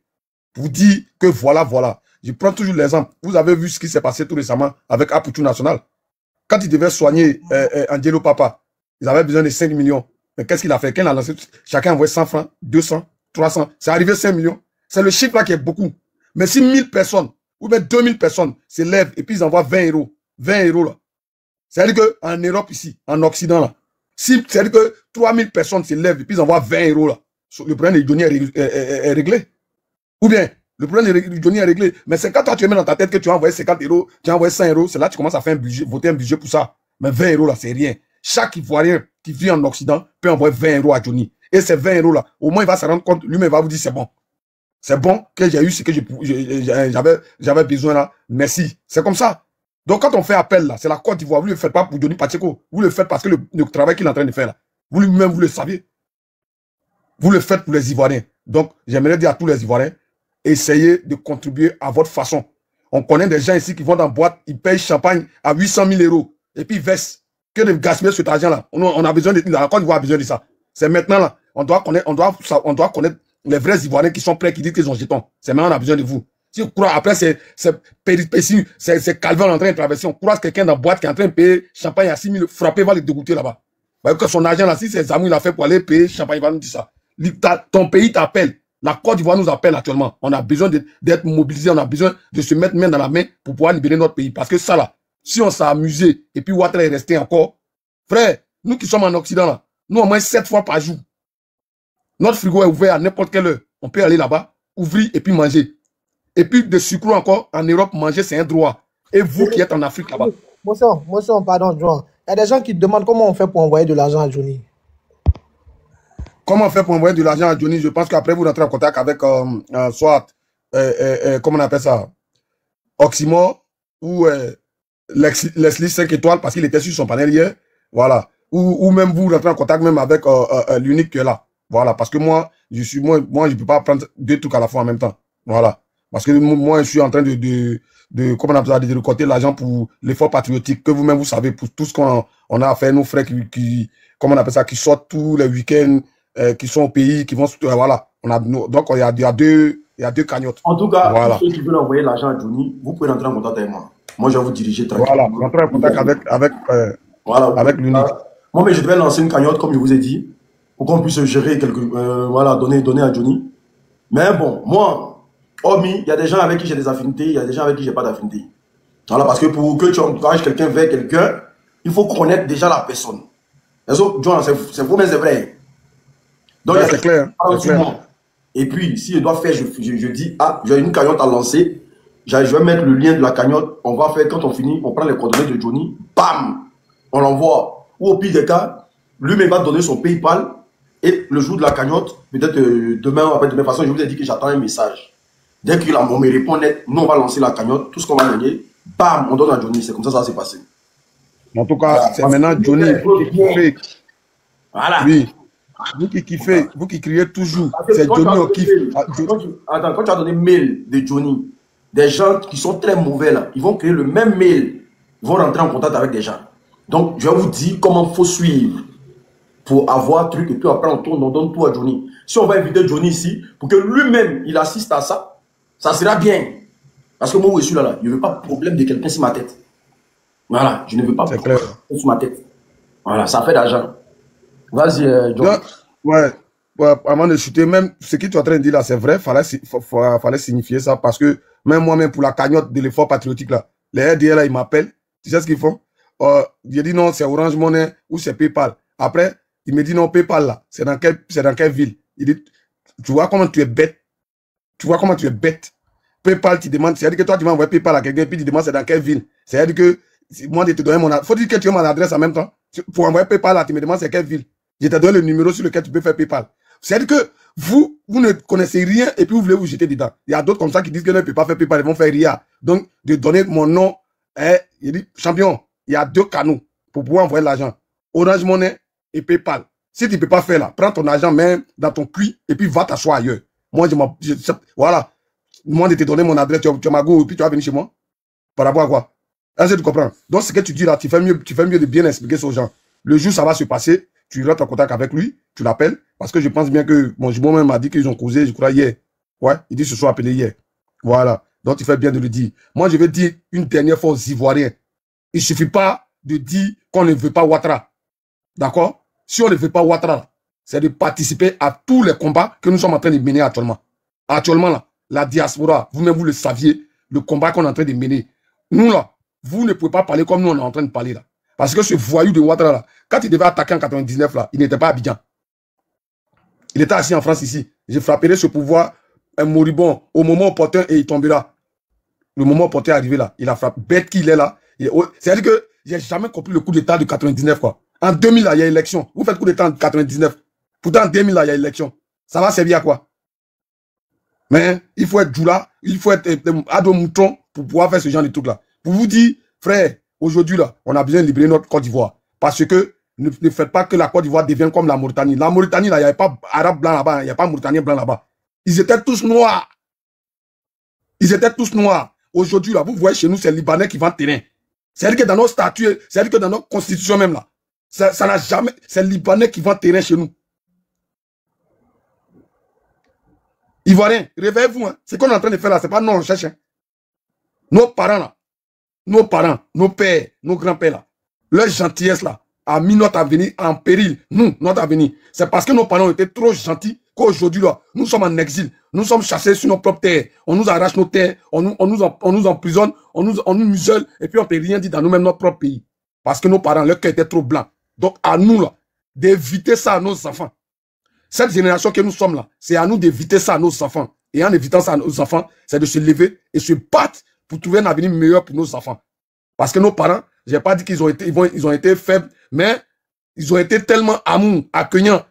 pour dire que voilà, voilà. Je prends toujours l'exemple. Vous avez vu ce qui s'est passé tout récemment avec Aputu National. Quand ils devaient soigner Angelo Papa, ils avaient besoin de 5 millions. Mais qu'est-ce qu'il a fait? Quand il a lancé, chacun a envoyé 100 francs, 200, 300. C'est arrivé 5 millions. C'est le chiffre là qui est beaucoup. Mais si 1000 personnes, ou même 2000 personnes se lèvent et puis ils envoient 20 euros, 20 euros là. C'est-à-dire qu'en Europe ici, en Occident là, c'est-à-dire que 3000 personnes se lèvent et puis ils envoient 20 euros là. Le problème de Johnny est réglé. Ou bien, le problème de Johnny est réglé. Mais c'est quand toi tu mets dans ta tête que tu as envoyé 50 euros, tu as envoyé 100 euros, c'est là que tu commences à faire un budget, voter un budget pour ça. Mais 20 euros là, c'est rien. Chaque Ivoirien qui vit en Occident peut envoyer 20 euros à Johnny. Et ces 20 euros là, au moins il va se rendre compte, lui-même va vous dire c'est bon. C'est bon que j'ai eu ce que j'avais besoin là. Merci. C'est comme ça. Donc quand on fait appel là, c'est la Côte d'Ivoire. Vous ne le faites pas pour Johnny Pacheco. Vous le faites parce que le travail qu'il est en train de faire là, vous-même vous le savez. Vous le faites pour les Ivoiriens. Donc j'aimerais dire à tous les Ivoiriens, essayez de contribuer à votre façon. On connaît des gens ici qui vont dans boîte, ils payent champagne à 800 000 euros et puis ils versent. Que de gaspiller cet argent là. On a besoin de, la Côte d'Ivoire a besoin de ça. C'est maintenant là. On doit connaître les vrais Ivoiriens qui sont prêts, qui disent qu'ils ont jetons. C'est maintenant on a besoin de vous. Si vous croyez, après, c'est péripéties, c'est calvaire en train de traverser. On croise quelqu'un dans la boîte qui est en train de payer champagne à 6 000, frapper, va le dégoûter là-bas. Bah, que son argent là, si c'est Zamou, il a fait pour aller payer champagne, il va nous dire ça. Ton pays t'appelle. La Côte d'Ivoire nous appelle actuellement. On a besoin d'être mobilisés, on a besoin de se mettre main dans la main pour pouvoir libérer notre pays. Parce que ça là, si on s'est amusé et puis Ouattara est resté encore, frère, nous qui sommes en Occident là, nous au moins 7 fois par jour. Notre frigo est ouvert à n'importe quelle heure. On peut aller là-bas, ouvrir et puis manger. Et puis de sucre encore, en Europe, manger c'est un droit. Et vous qui êtes en Afrique là-bas. Motion, pardon, John. Il y a des gens qui demandent comment on fait pour envoyer de l'argent à Johnny. Comment on fait pour envoyer de l'argent à Johnny? Je pense qu'après vous rentrez en contact avec soit, comment on appelle ça, Oxymore ou Leslie 5 étoiles parce qu'il était sur son panel hier. Voilà. Ou même vous rentrez en contact même avec l'unique qui est là. Voilà. Parce que moi, je ne peux pas prendre 2 trucs à la fois en même temps. Voilà. Parce que moi, je suis en train de comment on appelle ça, de récolter l'argent pour l'effort patriotique que vous-même vous savez, pour tout ce qu'on a à faire, nos frères qui comment on appelle ça, qui sortent tous les week-ends, qui sont au pays, qui vont, voilà. Donc, il y a deux cagnottes. En tout cas, voilà. Ceux qui veulent envoyer l'argent à Johnny, vous pouvez rentrer en contact avec moi. Moi, je vais vous diriger tranquillement. Voilà, rentrer en contact avec l'unique. Moi, mais je devais lancer une cagnotte, comme je vous ai dit, pour qu'on puisse gérer voilà, donner à Johnny. Mais bon, moi, hormis, il y a des gens avec qui j'ai des affinités, il y a des gens avec qui j'ai pas d'affinités. Voilà, parce que pour que tu encourages quelqu'un vers quelqu'un, il faut connaître déjà la personne. C'est vous, mais c'est vrai. Donc, c'est clair. Et puis, si je dois faire, je dis, j'ai une cagnotte à lancer, je vais mettre le lien de la cagnotte, on va faire, quand on finit, on prend les coordonnées de Johnny, bam, on l'envoie. Ou au pire des cas, lui-même va donner son PayPal, et le jour de la cagnotte, peut-être demain, après de toute façon, je vous ai dit que j'attends un message. Dès qu'il me répond net, nous on va lancer la cagnotte, tout ce qu'on va gagner, bam, on donne à Johnny, c'est comme ça que ça s'est passé. En tout cas, c'est maintenant Johnny qui fait. Voilà. Oui. Vous qui kiffez, vous qui criez toujours, c'est Johnny au kiff. Attends, quand tu as donné mail de Johnny, des gens qui sont très mauvais là, ils vont créer le même mail, ils vont rentrer en contact avec des gens. Donc, je vais vous dire comment il faut suivre pour avoir un truc et puis après on donne tout à Johnny. Si on va inviter Johnny ici, pour que lui-même il assiste à ça, ça sera bien. Parce que moi, je suis là, je ne veux pas de problème de quelqu'un sur ma tête. Voilà, je ne veux pas de problème sur ma tête. Voilà, ça fait d'argent. Vas-y, John. Ouais, avant de chuter, même ce que tu es en train de dire là, c'est vrai, fallait signifier ça parce que même moi-même pour la cagnotte de l'effort patriotique là, les RDL là, ils m'appellent. Tu sais ce qu'ils font? J'ai dit non, c'est Orange Money ou c'est PayPal. Après, il me dit non, PayPal là, c'est dans quelle ville? Il dit, tu vois comment tu es bête? Tu vois comment tu es bête? PayPal, tu demandes, c'est-à-dire que toi, tu vas envoyer PayPal à quelqu'un, puis tu demandes c'est dans quelle ville? C'est-à-dire que, moi, je te donne mon adresse. Faut dire que tu as mon adresse en même temps. Pour envoyer PayPal là, tu me demandes c'est quelle ville? Je te donne le numéro sur lequel tu peux faire PayPal. C'est-à-dire que vous ne connaissez rien et puis vous voulez vous jeter dedans. Il y a d'autres comme ça qui disent que ne peut pas faire PayPal, ils vont faire RIA. Donc, de donner mon nom, il dit, champion, il y a 2 canaux pour pouvoir envoyer l'argent. Orange Money et PayPal. Si tu ne peux pas faire là, prends ton argent même dans ton cuit et puis va t'asseoir ailleurs. Moi, voilà. Moi, de te donner mon adresse, tu m'as go et puis tu vas venir chez moi. Par rapport à quoi? Est-ce que tu comprends? Donc, ce que tu dis là, tu fais mieux de bien expliquer ça aux gens. Le jour, ça va se passer, tu rentres en contact avec lui, tu l'appelles, parce que je pense bien que, bon, moi-même m'a dit qu'ils ont causé, je crois, hier. Ouais, il dit que ce soit appelé hier. Voilà. Donc, tu fais bien de le dire. Moi, je vais dire une dernière fois aux Ivoiriens. Il ne suffit pas de dire qu'on ne veut pas Ouattara. D'accord? Si on ne veut pas Ouattara, c'est de participer à tous les combats que nous sommes en train de mener actuellement. Actuellement, là, la diaspora, vous-même, vous le saviez, le combat qu'on est en train de mener. Nous, là, vous ne pouvez pas parler comme nous, on est en train de parler, là. Parce que ce voyou de Ouattara, là, quand il devait attaquer en 99, là, il n'était pas à Abidjan. Il était assis en France, ici. Je frapperai ce pouvoir, un moribond, au moment opportun, et il tombera. Le moment opportun est arrivé, là. Il a frappé. Bête qu'il est, là. C'est-à-dire que j'ai jamais compris le coup d'état de 99, quoi. En 2000, là, il y a élection. Vous faites coup d'état en 99. Pourtant, en 2000, là, il y a élection. Ça va servir à quoi? Mais il faut être Djoula, il faut être Ado Mouton pour pouvoir faire ce genre de trucs-là. Pour vous dire, frère, aujourd'hui, là, on a besoin de libérer notre Côte d'Ivoire. Parce que ne faites pas que la Côte d'Ivoire devienne comme la Mauritanie. La Mauritanie, là, il n'y avait pas arabe blanc là-bas, il n'y a pas mauritanien blanc là-bas. Ils étaient tous noirs. Ils étaient tous noirs. Aujourd'hui, là, vous voyez chez nous, c'est les Libanais qui vendent terrain. C'est-à-dire que dans nos statuts, c'est-à-dire que dans notre constitution même, là, ça n'a jamais... C'est les Libanais qui vendent terrain chez nous. Ivoiriens, réveillez-vous. Hein. Ce qu'on est en train de faire là, c'est pas non, on cherche. Hein. Nos parents là, nos parents, nos pères, nos grands-pères là, leur gentillesse là, a mis notre avenir en péril. Nous, notre avenir. C'est parce que nos parents ont été trop gentils qu'aujourd'hui là, nous sommes en exil. Nous sommes chassés sur nos propres terres. On nous arrache nos terres, on nous emprisonne, on nous muselle, et puis on ne peut rien dire dans nous-mêmes notre propre pays. Parce que nos parents, leur cœur était trop blanc. Donc à nous là, d'éviter ça à nos enfants. Cette génération que nous sommes là, c'est à nous d'éviter ça à nos enfants. Et en évitant ça à nos enfants, c'est de se lever et se battre pour trouver un avenir meilleur pour nos enfants. Parce que nos parents, je n'ai pas dit qu'ils ont été faibles, mais ils ont été tellement amour, accueillants,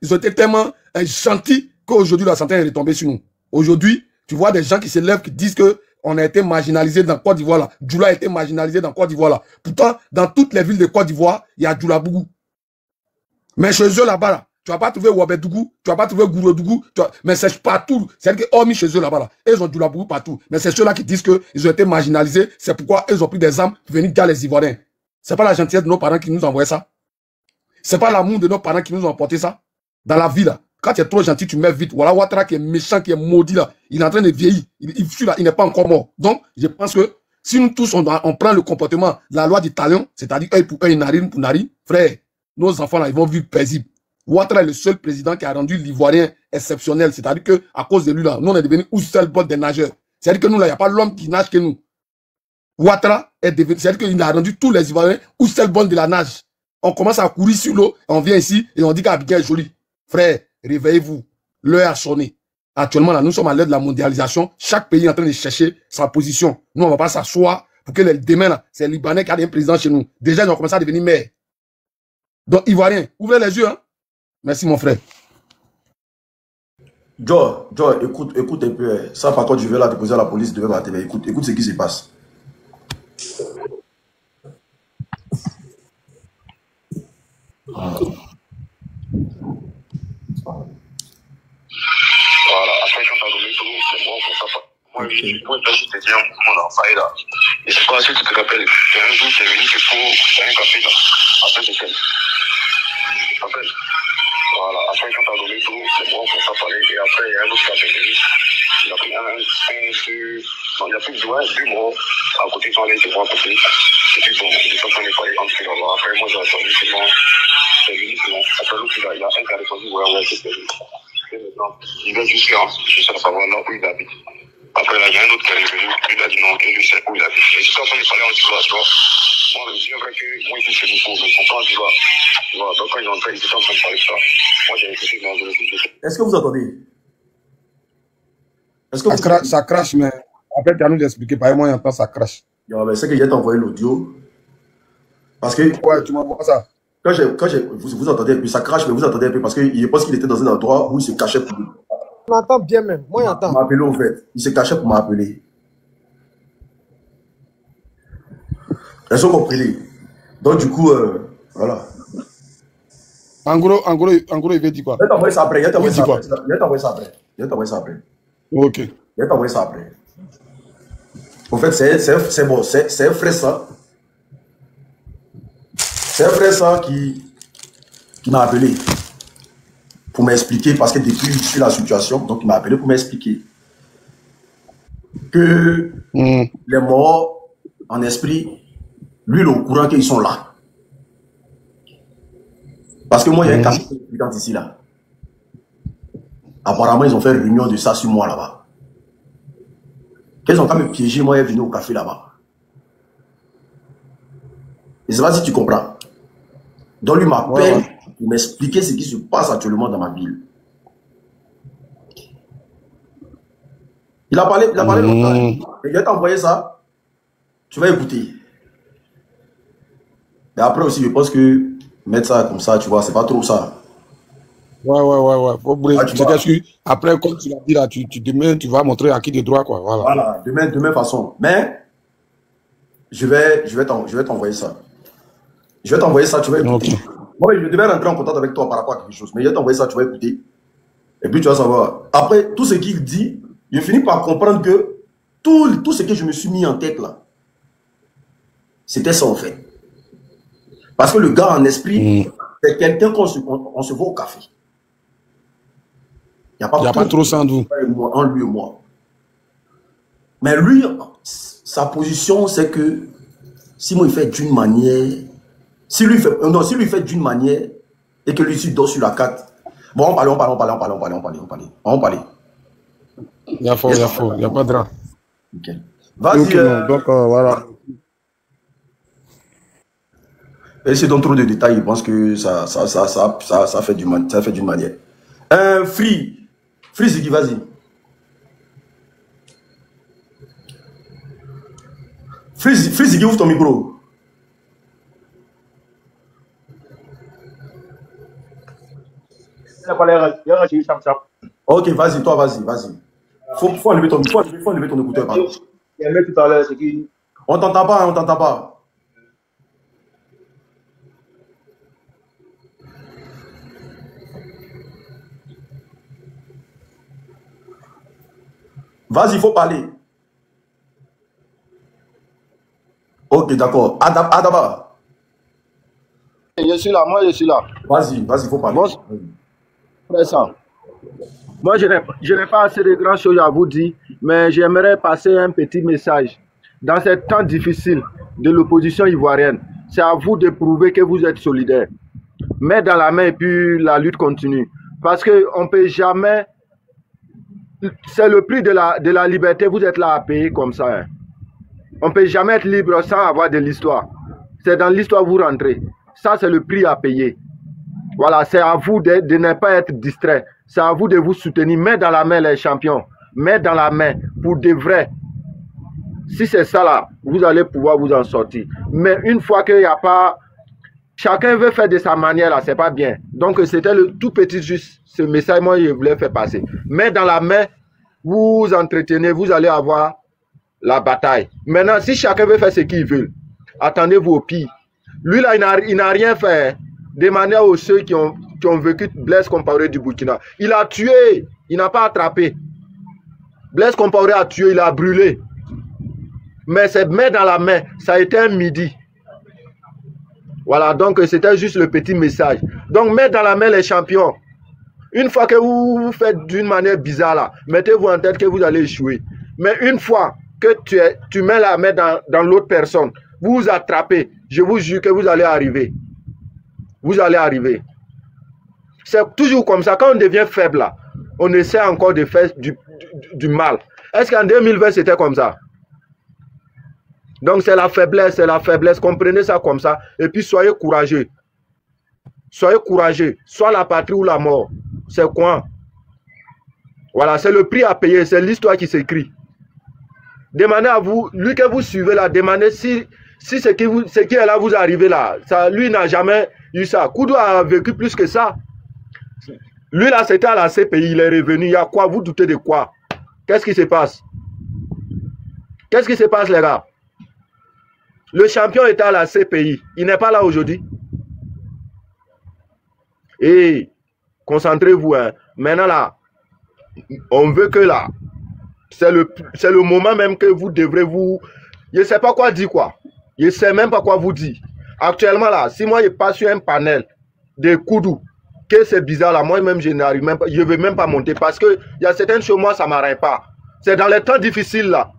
ils ont été tellement gentils qu'aujourd'hui la santé est retombée sur nous. Aujourd'hui, tu vois des gens qui se lèvent, qui disent que on a été marginalisé dans Côte d'Ivoire là. Djoula a été marginalisé dans Côte d'Ivoire là. Pourtant, dans toutes les villes de Côte d'Ivoire, il y a Djoula Bougou. Mais chez eux là-bas là, tu vas pas trouver Ouabédougou, tu vas pas trouver Gourodougou, mais c'est partout. C'est-à-dire que hormis chez eux là-bas, là, ils ont Djoula Bougou partout. Mais c'est ceux-là qui disent qu'ils ont été marginalisés, c'est pourquoi ils ont pris des armes pour venir dire les Ivoiriens. C'est pas la gentillesse de nos parents qui nous ont envoyé ça. C'est pas l'amour de nos parents qui nous ont apporté ça. Dans la vie là, quand tu es trop gentil, tu mets vite. Voilà Ouattara qui est méchant, qui est maudit là, il est en train de vieillir. Il n'est pas encore mort. Donc, je pense que si nous tous, on prend le comportement de la loi du talion, c'est-à-dire œil pour œil, narine pour narine, frère, nos enfants là, ils vont vivre paisibles. Ouattara est le seul président qui a rendu l'Ivoirien exceptionnel. C'est-à-dire que à cause de lui, là, nous, on est devenu ou seul bord des nageurs. C'est-à-dire que nous, là, il n'y a pas l'homme qui nage que nous. Ouattara est devenu, c'est-à-dire qu'il a rendu tous les Ivoiriens ou seul bord de la nage. On commence à courir sur l'eau, on vient ici et on dit qu'Abidjan est joli. Frère, réveillez-vous. L'heure a sonné. Actuellement, là, nous sommes à l'heure de la mondialisation. Chaque pays est en train de chercher sa position. Nous, on ne va pas s'asseoir pour que demain, là, c'est les Libanais qui a un président chez nous. Déjà, ils ont commencé à devenir maires. Donc, Ivoiriens, ouvrez les yeux, hein. Merci, mon frère. Joe, écoute un peu. Ça, par contre, je vais la déposer à la police demain matin. Écoute ce qui se passe. Voilà, après, quand t'as donné tout, c'est bon pour ça. Moi, je te dis un mouvement dans faille là. Et c'est pas si tu te rappelles, un jour, t'es venu, c'est pour un café là. Après, c'est quel? Tu te rappelles? Voilà, après quand t'as donné tout, c'est bon pour ça parler. Et après, il y a un autre café. Il a pris il a pris deux mots à côté de son allée, c'est pour un côté. Et puis bon, il est en train de parler entre eux là-bas. Après, moi, j'ai attendu, c'est bon. C'est lui, c'est bon. Après, l'autre, il a un qui a répondu, ouais, c'est lui. Et maintenant, il va jusqu'à savoir là où il habite. Après, là, il y a un autre qui est venu, il a dit non, lui, c'est où il habite. Et c'est quand on est parlé en Djoula, tu vois. Moi, je me dis vrai que moi, ici, c'est du faux, je comprends Djoula. Donc, quand ils ont fait, ils étaient en train de parler de ça. Moi, j'ai écouté dans le site. Est-ce que vous entendez? Ça crache, mais après, tu as nous d'expliquer. Par moi, j'entends ça crache. C'est que j'ai envoyé l'audio. Parce que. Ouais, tu m'envoies ça. vous entendez un peu, ça crache, mais vous entendez un peu parce que je pense qu'il était dans un endroit où il se cachait pour nous. On entend bien même. Moi, j'entends. Il m'a appelé, en fait. Il se cachait pour m'appeler. Elles sont comprises. Donc, du coup, voilà. En gros, il veut dire quoi? Je vais t'envoyer ça après. Je vais t'envoyer ça après. Ok. Je vais t'envoyer ça après. En fait, c'est bon. C'est un frère ça. C'est un frère ça qui m'a appelé pour m'expliquer, parce que depuis je suis la situation, donc il m'a appelé pour m'expliquer que les morts en esprit, lui, il est au courant qu'ils sont là. Parce que moi, il y a un café ici, là. Apparemment, ils ont fait une réunion de ça sur moi, là-bas. Qu'ils ont quand même piégé, moi, il est venu au café, là-bas. Je ne sais pas si tu comprends. Donc, lui m'appelle pour m'expliquer ce qui se passe actuellement dans ma ville. Il a parlé longtemps. Je vais t'envoyer ça. Tu vas écouter. Mais après aussi, je pense que mettre ça comme ça, tu vois, c'est pas trop ça. Ouais. Après, comme tu l'as dit là, demain, tu vas montrer à qui de droit, quoi. Voilà, demain façon. Mais, je vais t'envoyer ça. Je vais t'envoyer ça, tu vas écouter. Okay. Moi, je devais rentrer en contact avec toi par rapport à quelque chose. Mais je vais t'envoyer ça, tu vas écouter. Et puis, tu vas savoir. Après, tout ce qu'il dit, je finis par comprendre que tout ce que je me suis mis en tête là, c'était ça en fait. Parce que le gars en esprit, c'est quelqu'un qu'on se voit au café. Il n'y a pas trop sans doute. En lui et moi. Mais lui, sa position, c'est que si moi il fait d'une manière, si lui fait d'une manière et que lui il dort sur la carte, bon, on parle. Il n'y a pas de drap. Ok. Vas-y. Donc, voilà. Et c'est dans trop de détails, je pense que ça fait d'une manière. Free Ziggy, vas-y. Free Ziggy, ouvre ton micro. Ok, vas-y, toi, vas-y. Faut enlever ton écouteur, pardon. On t'entend pas. Vas-y, il faut parler. Ok, d'accord. Adaba. Je suis là. Vas-y, il faut parler. Moi, je n'ai pas assez de grandes choses à vous dire, mais j'aimerais passer un petit message. Dans ces temps difficiles de l'opposition ivoirienne, c'est à vous de prouver que vous êtes solidaires. Main dans la main et puis la lutte continue. Parce qu'on ne peut jamais... C'est le prix de la liberté, vous êtes là à payer comme ça. Hein. On ne peut jamais être libre sans avoir de l'histoire. C'est dans l'histoire que vous rentrez. Ça, c'est le prix à payer. Voilà, c'est à vous de ne pas être distrait. C'est à vous de vous soutenir. Main dans la main, les champions. Main dans la main, pour de vrai. Si c'est ça là, vous allez pouvoir vous en sortir. Mais une fois qu'il n'y a pas... Chacun veut faire de sa manière là, c'est pas bien. Donc c'était le tout petit juste ce message moi je voulais faire passer. Mais dans la main, vous entretenez, vous allez avoir la bataille. Maintenant, si chacun veut faire ce qu'il veut, attendez-vous au pire. Lui là, il n'a rien fait. Demandez aux ceux qui ont vécu Blaise Compaoré du Burkina. Il a tué, il n'a pas attrapé. Blaise Compaoré a tué, il a brûlé. Mais c'est main dans la main, ça a été un midi. Voilà, donc c'était juste le petit message. Donc, mettez dans la main les champions. Une fois que vous faites d'une manière bizarre là, mettez-vous en tête que vous allez échouer. Mais une fois que tu mets la main dans l'autre personne, vous vous attrapez, je vous jure que vous allez arriver. Vous allez arriver. C'est toujours comme ça. Quand on devient faible là, on essaie encore de faire du mal. Est-ce qu'en 2020 c'était comme ça? Donc c'est la faiblesse, comprenez ça comme ça. Et puis soyez courageux. Soyez courageux, soit la patrie ou la mort. C'est quoi? Voilà, c'est le prix à payer, c'est l'histoire qui s'écrit. Demandez à vous, lui que vous suivez là, demandez si ce qui est là vous arrivez là. Ça, lui n'a jamais eu ça. Koudou a vécu plus que ça. Lui, là, c'était à la CPI, il est revenu. Il y a quoi? Vous doutez de quoi? Qu'est-ce qui se passe? Qu'est-ce qui se passe, les gars? Le champion était à la CPI. Il n'est pas là aujourd'hui. Et concentrez-vous. Hein. Maintenant, là, on veut que là, c'est le moment même que vous devrez vous... Je ne sais pas quoi dire, quoi. Je ne sais même pas quoi vous dire. Actuellement, là, si moi, je passe sur un panel de Koudou, que c'est bizarre, là, moi-même, je n'arrive même pas, je ne veux même pas monter parce qu'il y a certaines choses, moi, ça ne m'arrête pas. C'est dans les temps difficiles, là,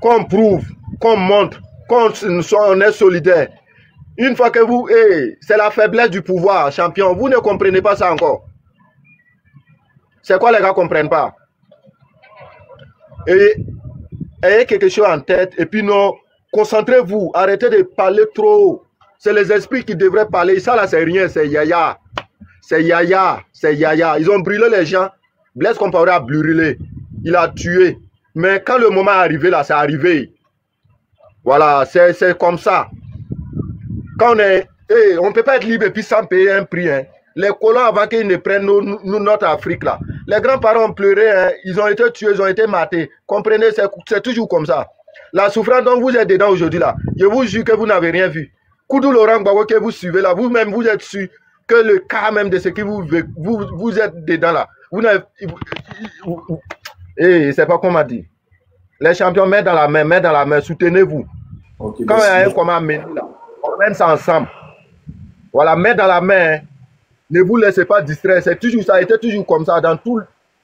qu'on prouve, qu'on montre, qu'on est solidaire. Une fois que vous... c'est la faiblesse du pouvoir, champion. Vous ne comprenez pas ça encore. C'est quoi les gars ne comprennent pas? Et ayez quelque chose en tête. Et puis non, concentrez-vous. Arrêtez de parler trop. C'est les esprits qui devraient parler. Ça là, c'est rien. C'est Yaya. C'est Yaya. C'est Yaya. Ils ont brûlé les gens. Blaise Compaoré a brûlé. Il a tué. Mais quand le moment est arrivé, là, c'est arrivé. Voilà, c'est comme ça. Quand on est... on ne peut pas être libre et puis sans payer un prix. Hein. Les colons, avant qu'ils ne prennent notre Afrique, là. Les grands-parents ont pleuré, hein. Ils ont été tués, ils ont été matés. Comprenez, c'est toujours comme ça. La souffrance dont vous êtes dedans aujourd'hui, là, je vous jure que vous n'avez rien vu. Koudou Laurent Gbagbo que vous suivez, là, vous-même, vous êtes sûr que le cas même de ce que vous êtes dedans, là, vous n'avez... c'est pas qu'on m'a dit. Les champions, main dans la main, soutenez-vous. Okay, quand il y a un combat mené, là, on mène ça ensemble. Voilà, main dans la main, hein. Ne vous laissez pas distraire. C'est toujours, ça a été toujours comme ça.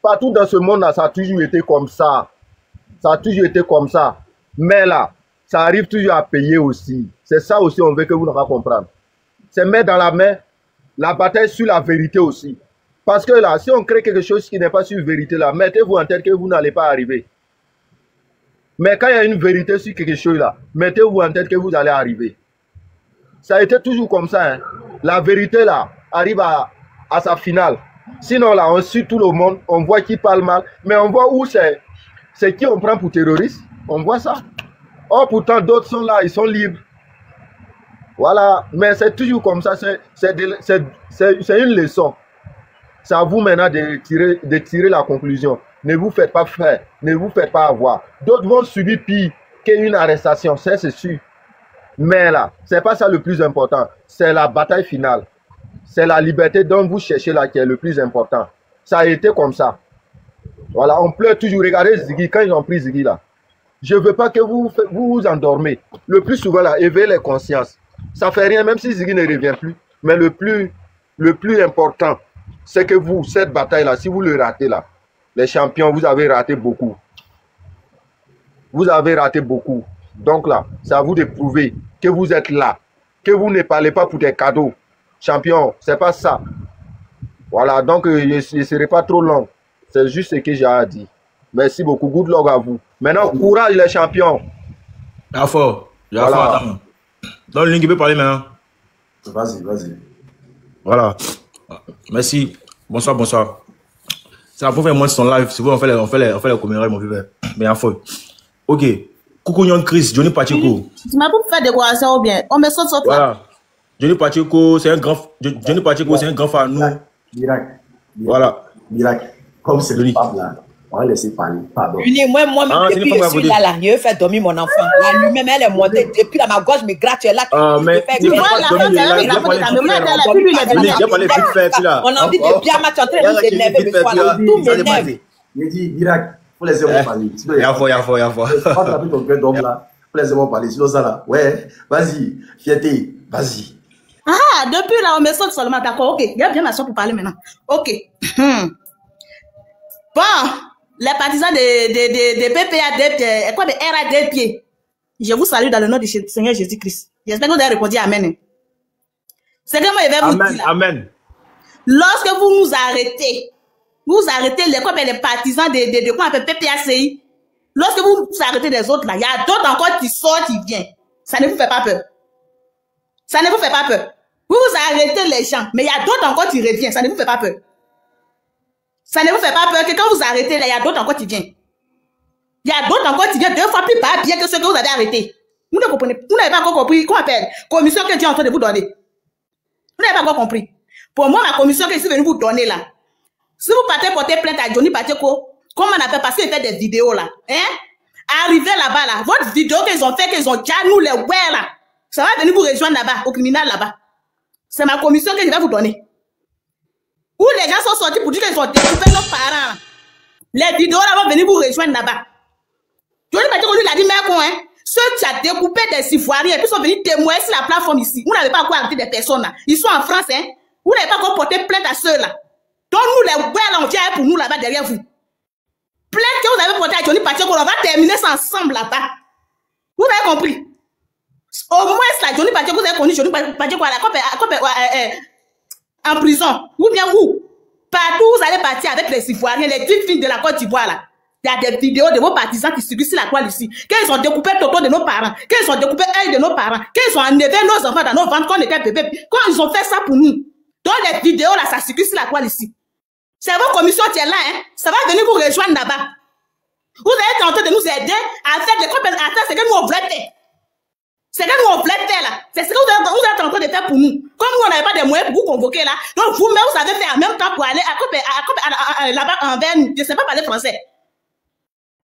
Partout dans ce monde-là, ça a toujours été comme ça. Ça a toujours été comme ça. Mais là, ça arrive toujours à payer aussi. C'est ça aussi, on veut que vous n'allez pas comprendre. C'est mettre dans la main la bataille sur la vérité aussi. Parce que là, si on crée quelque chose qui n'est pas sur la vérité, là, mettez-vous en tête que vous n'allez pas arriver. Mais quand il y a une vérité sur quelque chose là, mettez-vous en tête que vous allez arriver. Ça a été toujours comme ça. Hein. La vérité là, arrive à sa finale. Sinon là, on suit tout le monde, on voit qui parle mal, mais on voit où c'est qui on prend pour terroriste. On voit ça. Oh, pourtant d'autres sont là, ils sont libres. Voilà, mais c'est toujours comme ça, c'est une leçon. C'est à vous maintenant de tirer la conclusion. Ne vous faites pas faire, ne vous faites pas avoir. D'autres vont subir pire qu'une arrestation, c'est sûr. Mais là, c'est pas ça le plus important, c'est la bataille finale. C'est la liberté dont vous cherchez là qui est le plus important. Ça a été comme ça. Voilà, on pleure toujours. Regardez Ziggy, quand ils ont pris Ziggy là. Je ne veux pas que vous endormez. Le plus souvent là, éveillez les consciences. Ça ne fait rien, même si Ziggy ne revient plus. Mais le plus important, c'est que vous, cette bataille là, si vous le ratez là, les champions, vous avez raté beaucoup. Vous avez raté beaucoup. Donc là, c'est à vous de prouver que vous êtes là. Que vous ne parlez pas pour des cadeaux. Champion, c'est pas ça. Voilà, donc je ne serai pas trop long. C'est juste ce que j'ai à dire. Merci beaucoup. Good luck à vous. Maintenant, courage les champions. Fort. Voilà. Donc, le link peut parler maintenant. Vas-y. Voilà. Merci. Bonsoir. C'est la première fois que son live. C'est bon, on fait les commémorations, mon vieux. Mais à fond. Ok. Coucou Nyon Chris, Johnny Pacheco. Tu m'as pas fait décoration ou bien? On me saute voilà. Là. Johnny Pacheco, c'est un grand fan nous. Miracle. Voilà. Miracle. Comme c'est le pape là, on va laisser parler. Pardon. Moi-même, depuis que je suis là, je vais faire dormir mon enfant. Là, lui-même, elle est montée. Depuis là, ma gorge me gratte. Elle est là. Mais tu vois, on a envie de bien match entrer. Nous s'énerver le soir. Tout m'énerve. Il dit, Miracle, faut les hommes parler. Il y a fort. Pas taper ton cœur d'homme là. Faut les hommes parler. Sinon, ça là. Ouais, vas-y. Fierté, vas-y. Ah, depuis là, on me saute seulement. D'accord, ok. Il y a bien ma soeur pour parler maintenant. Ok. Bon, les partisans de PPA, quoi, de RADP, je vous salue dans le nom du Seigneur Jésus-Christ. J'espère que vous avez répondu Amen. C'est que moi, je vais vous dire. Amen. Lorsque vous nous arrêtez les partisans de quoi on appelle PPACI, lorsque vous arrêtez les autres là, il y a d'autres encore qui sortent, qui viennent. Ça ne vous fait pas peur. Ça ne vous fait pas peur. Vous arrêtez les gens, mais il y a d'autres encore qui reviennent. Ça ne vous fait pas peur. Ça ne vous fait pas peur que quand vous arrêtez là, il y a d'autres encore qui viennent. Il y a d'autres encore qui viennent 2 fois plus pas bien que ceux que vous avez arrêtés. Vous ne comprenez, vous n'avez pas encore compris qu'on appelle commission que Dieu est en train de vous donner. Vous n'avez pas encore compris. Pour moi, ma commission que je suis venu vous donner là, si vous partez porter plainte à Johnny Pacheco, comment on appelle, parce qu'il fait des vidéos là, hein? Arrivez là-bas là, votre vidéo qu'ils ont fait, qu'ils ont déjà nous les ouais là, ça va venir vous rejoindre là-bas, au criminel là-bas. C'est ma commission que je vais vous donner. Où les gens sont sortis pour dire qu'ils ont découpé nos parents. Les vidéos là vont venir vous rejoindre là-bas. Johnny Pacheco lui l'a dit, mais quoi, hein? Ceux qui ont découpé des Ivoiriens et puis sont venus témoigner sur la plateforme ici. Vous n'avez pas encore arrêté des personnes là. Ils sont en France, hein? Vous n'avez pas encore porté plainte à ceux-là. Donc nous les ouais là, on vient pour nous là-bas derrière vous. Plainte que vous avez porté à Johnny Pacheco, on va terminer ça ensemble là-bas. Vous avez compris? Au moins là, Johnny Pacheco, vous avez connu Johnny Pacheco en prison. Ou bien où? Partout vous allez partir avec les Ivoiriens, les petites filles de la Côte d'Ivoire là. Il y a des vidéos de vos partisans qui subissent la toile ici. Qu'ils ont découpé le toto de nos parents. Qu'ils ont découpé l'œil de nos parents. Qu'ils ont enlevé nos enfants dans nos ventres quand on était bébés. Quand ils ont fait ça pour nous. Donc les vidéos là, ça circule sur la toile ici. C'est vos commissions qui est là, hein. Ça va venir vous rejoindre là-bas. Vous allez tenter de nous aider à faire des compétences. À faire ce que nous on voulait faire. C'est que nous on voulait faire là. C'est ce que vous êtes en train de faire pour nous. Comme nous on n'avait pas de moyens pour vous convoquer là. Donc vous-même vous avez fait en même temps pour aller là-bas envers, je ne sais pas parler français.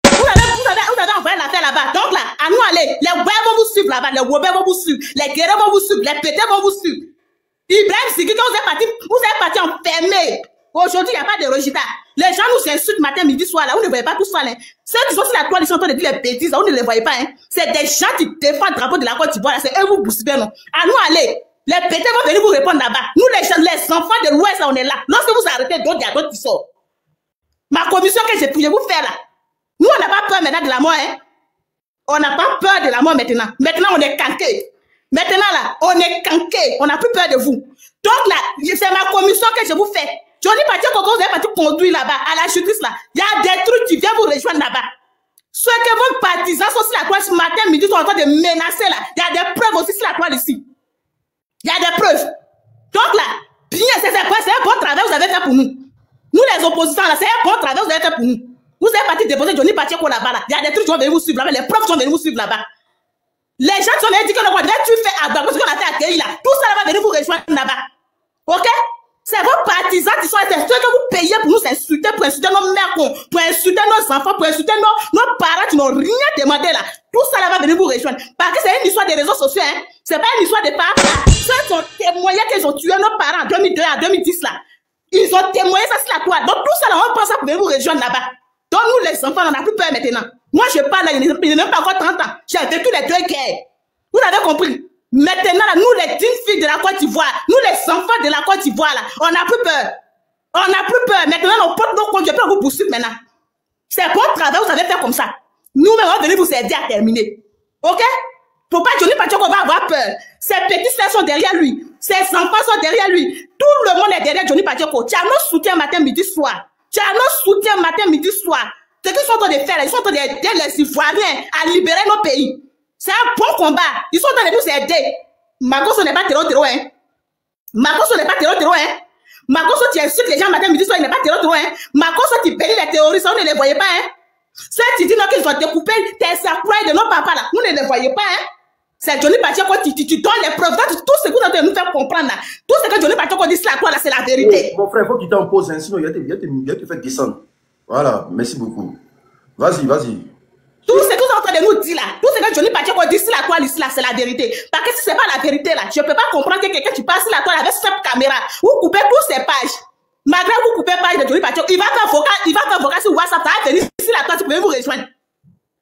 Vous avez envoyé l'affaire là-bas. Donc là, à nous aller. Les Web vont vous suivre là-bas. Les Wobé vont vous suivre. Les Guérés vont vous suivre. Les Pétés vont vous suivre. Ibrahim Sigui, quand vous êtes parti enfermé. Aujourd'hui, il n'y a pas de résultat. Les gens nous insultent matin, midi, soir là. Vous ne voyez pas tout ça. Hein. Ceux qui sont sur la toile, ils sont en train de dire les bêtises. Là, vous ne les voyez pas. Hein. C'est des gens qui défendent le drapeau de la Côte d'Ivoire. C'est eux vous bousculez. Non. À nous aller. Les Pétés vont venir vous répondre là-bas. Nous, les enfants de l'Ouest, on est là. Lorsque vous arrêtez d'autres, il y a d'autres qui sortent. Ma commission que je vais vous faire là. Nous, on n'a pas peur maintenant de la mort, hein. On n'a pas peur de la mort maintenant. Maintenant, on est canqué. Maintenant, là, on est canqué. On n'a plus peur de vous. Donc, là, c'est ma commission que je vous fais. Johnny Pacheco, quand vous avez parti conduire là-bas, à la justice, là, il y a des trucs qui viennent vous rejoindre là-bas. Ceux que vos partisans sont sur la toile ce matin, midi, sont en train de menacer, là. Il y a des preuves aussi sur la toile ici. Il y a des preuves. Donc, là, bien, c'est un bon travail que vous avez fait pour nous. Nous, les opposants, là, c'est un bon travail que vous avez fait pour nous. Vous avez parti déposer Johnny Pacheco là-bas. Là. Il y a des trucs qui vont venir vous suivre là-bas. Les preuves vont venir vous suivre là-bas. Les gens qui ont dit que tu fais à Gbagbo, ce qu'on a fait à Kéhi là. Tout ça va venir vous rejoindre là-bas. Ok? C'est vos partisans qui sont ceux que vous payez pour nous insulter, pour insulter nos mères, pour insulter nos enfants, pour insulter nos parents qui n'ont rien demandé là. Tout ça là va venir vous rejoindre. Parce que c'est une histoire des réseaux sociaux. Hein? C'est pas une histoire de parents. Ceux qui ont témoigné qu'ils ont tué nos parents en 2002 à 2010 là. Ils ont témoigné ça sur la toile. Donc tout ça là, on pense à pour venir vous rejoindre là-bas. Donc nous les enfants, on n'a plus peur maintenant. Moi je parle là, il n'est même pas encore 30 ans. J'ai vécu les deux guerres. Vous avez compris? Maintenant là, nous les dignes filles de la Côte d'Ivoire, nous les enfants de la Côte d'Ivoire là, on n'a plus peur. On n'a plus peur. Maintenant on porte nos comptes, je peux vous poursuivre maintenant. C'est bon travail, vous avez fait comme ça. Nous-mêmes on va venir vous aider à terminer. Ok? Faut pas Johnny Pacheco va avoir peur. Ses petits frères sont derrière lui. Ses enfants sont derrière lui. Tout le monde est derrière Johnny Pacheco. Tu as nos soutiens matin, midi, soir. Tu as nos soutiens matin, midi, soir. Ce qu'ils sont en train de faire, ils sont en train d'aider les Ivoiriens à libérer nos pays. C'est un bon combat. Ils sont en train de nous aider. Magoso n'est pas terreau, hein. Magoso n'est pas terreau, hein. Magoso, tu insultes les gens matin, midi, soir, il n'est pas terreau, hein. Magoso, tu bénis les terroristes, on ne les voyait pas, hein. Ceux qui disent qu'ils ont découpé tes sacrés de nos papas, là, vous ne les voyez pas, hein. C'est Johnny Pacheco, tu donnes les preuves. Tout ce que vous avez nous faire comprendre, là. Tout ce que Johnny Pacheco dit, c'est là, c'est la vérité. Mon frère, il faut qu'il t'en pose, hein, sinon il va te faire descendre. Voilà, merci beaucoup. Vas-y, vas-y. Tout ce que vous êtes en train de nous dire là, tout ce que Johnny Pacheco dit sur la toile ici là, c'est la vérité. Parce que si c'est pas la vérité là, je peux pas comprendre que quelqu'un qui passe sur la toile avec cette caméra, vous coupez toutes ces pages. Malgré que vous coupez page de Johnny Pacheco, il va faire vocal sur WhatsApp, ça va venir sur la toile, vous pouvez vous rejoindre.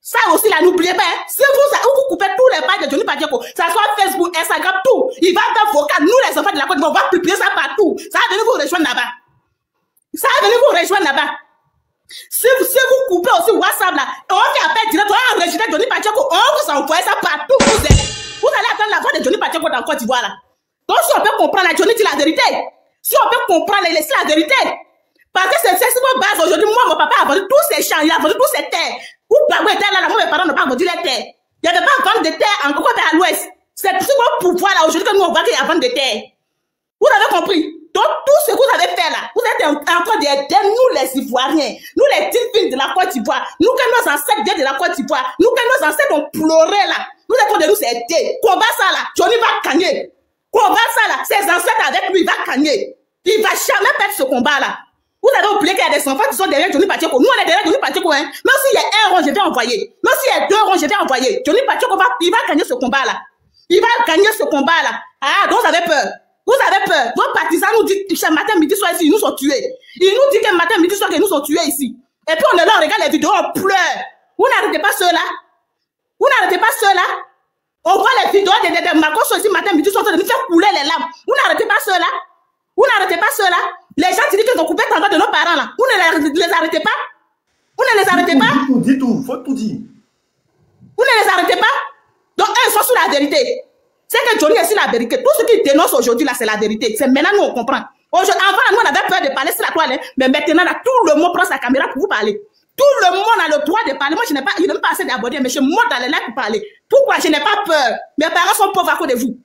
Ça aussi là, n'oubliez pas, hein. Si vous coupez tous les pages de Johnny Pacheco, ça soit Facebook, Instagram, tout, il va faire vocal. Nous les enfants de la Côte d'Ivoire, on va publier ça partout. Ça va venir vous rejoindre là-bas. Ça va venir vous rejoindre là-bas. Si vous coupez aussi WhatsApp là, on fait appel direct, on va enregistrer Johnny Pacheco, on vous envoie ça partout. Vous allez attendre la voix de Johnny Pacheco dans Côte d'Ivoire là. Donc si on peut comprendre, la Johnny dit la vérité. Si on peut comprendre, il laisse la vérité. Parce que c'est vos bases aujourd'hui. Moi, mon papa a vendu tous ses champs, il a vendu tous ses terres. Où Gbagbo était là, moi, mes parents n'ont pas vendu les terres. Il n'y avait pas vente de terre encore à l'ouest. C'est sur votre pouvoir là aujourd'hui que nous on voit qu'il y a vente de terre. Vous avez compris? Donc tout ce que vous avez fait là, vous êtes en train d'aider nous les Ivoiriens, nous les petites filles de la Côte d'Ivoire, nous que nos ancêtres viennent de la Côte d'Ivoire, nous que nos ancêtres ont pleuré là, nous êtes en train de nous aider. Combat ça là, Johnny va gagner. Combat ça là, ses ancêtres avec lui, il va gagner. Il va jamais perdre ce combat-là. Vous avez oublié qu'il y a des enfants qui sont derrière Johnny Pacheco. Nous, on est derrière Johnny Pacheco. Hein. Même s'il y a 1 rond, je vais envoyer. Même s'il y a 2 ronds, je vais envoyer. Johnny Pacheco, il va gagner ce combat-là. Il va gagner ce combat-là. Ah, donc vous avez peur. Vous avez peur. Vos partisans nous disent que ce matin, midi, soir ici, ils nous ont tués. Ils nous disent que matin, midi, soir, ils nous ont tués ici. Et puis on est là, on regarde les vidéos, on pleure. Vous n'arrêtez pas ceux-là. Vous n'arrêtez pas ceux-là. On voit les vidéos de Marcos ici, matin, midi, soir, de nous faire couler les larmes. Vous n'arrêtez pas ceux-là. Vous n'arrêtez pas ceux-là. Les gens qui disent qu'ils ont coupé le de nos parents là. Vous ne les arrêtez pas. Vous ne les arrêtez pas. Dis tout, faut tout dire. Vous ne les arrêtez pas. Donc, ils sont sur la vérité. C'est que Johnny est sur la vérité. Tout ce qu'il dénonce aujourd'hui là, c'est la vérité. C'est maintenant nous on comprend. Avant, nous on avait peur de parler sur la toile, mais maintenant là, tout le monde prend sa caméra pour vous parler. Tout le monde a le droit de parler. Moi, je n'ai pas assez d'aborder, mais je monte dans les lives pour parler. Pourquoi? Je n'ai pas peur. Mes parents sont pauvres à cause de vous.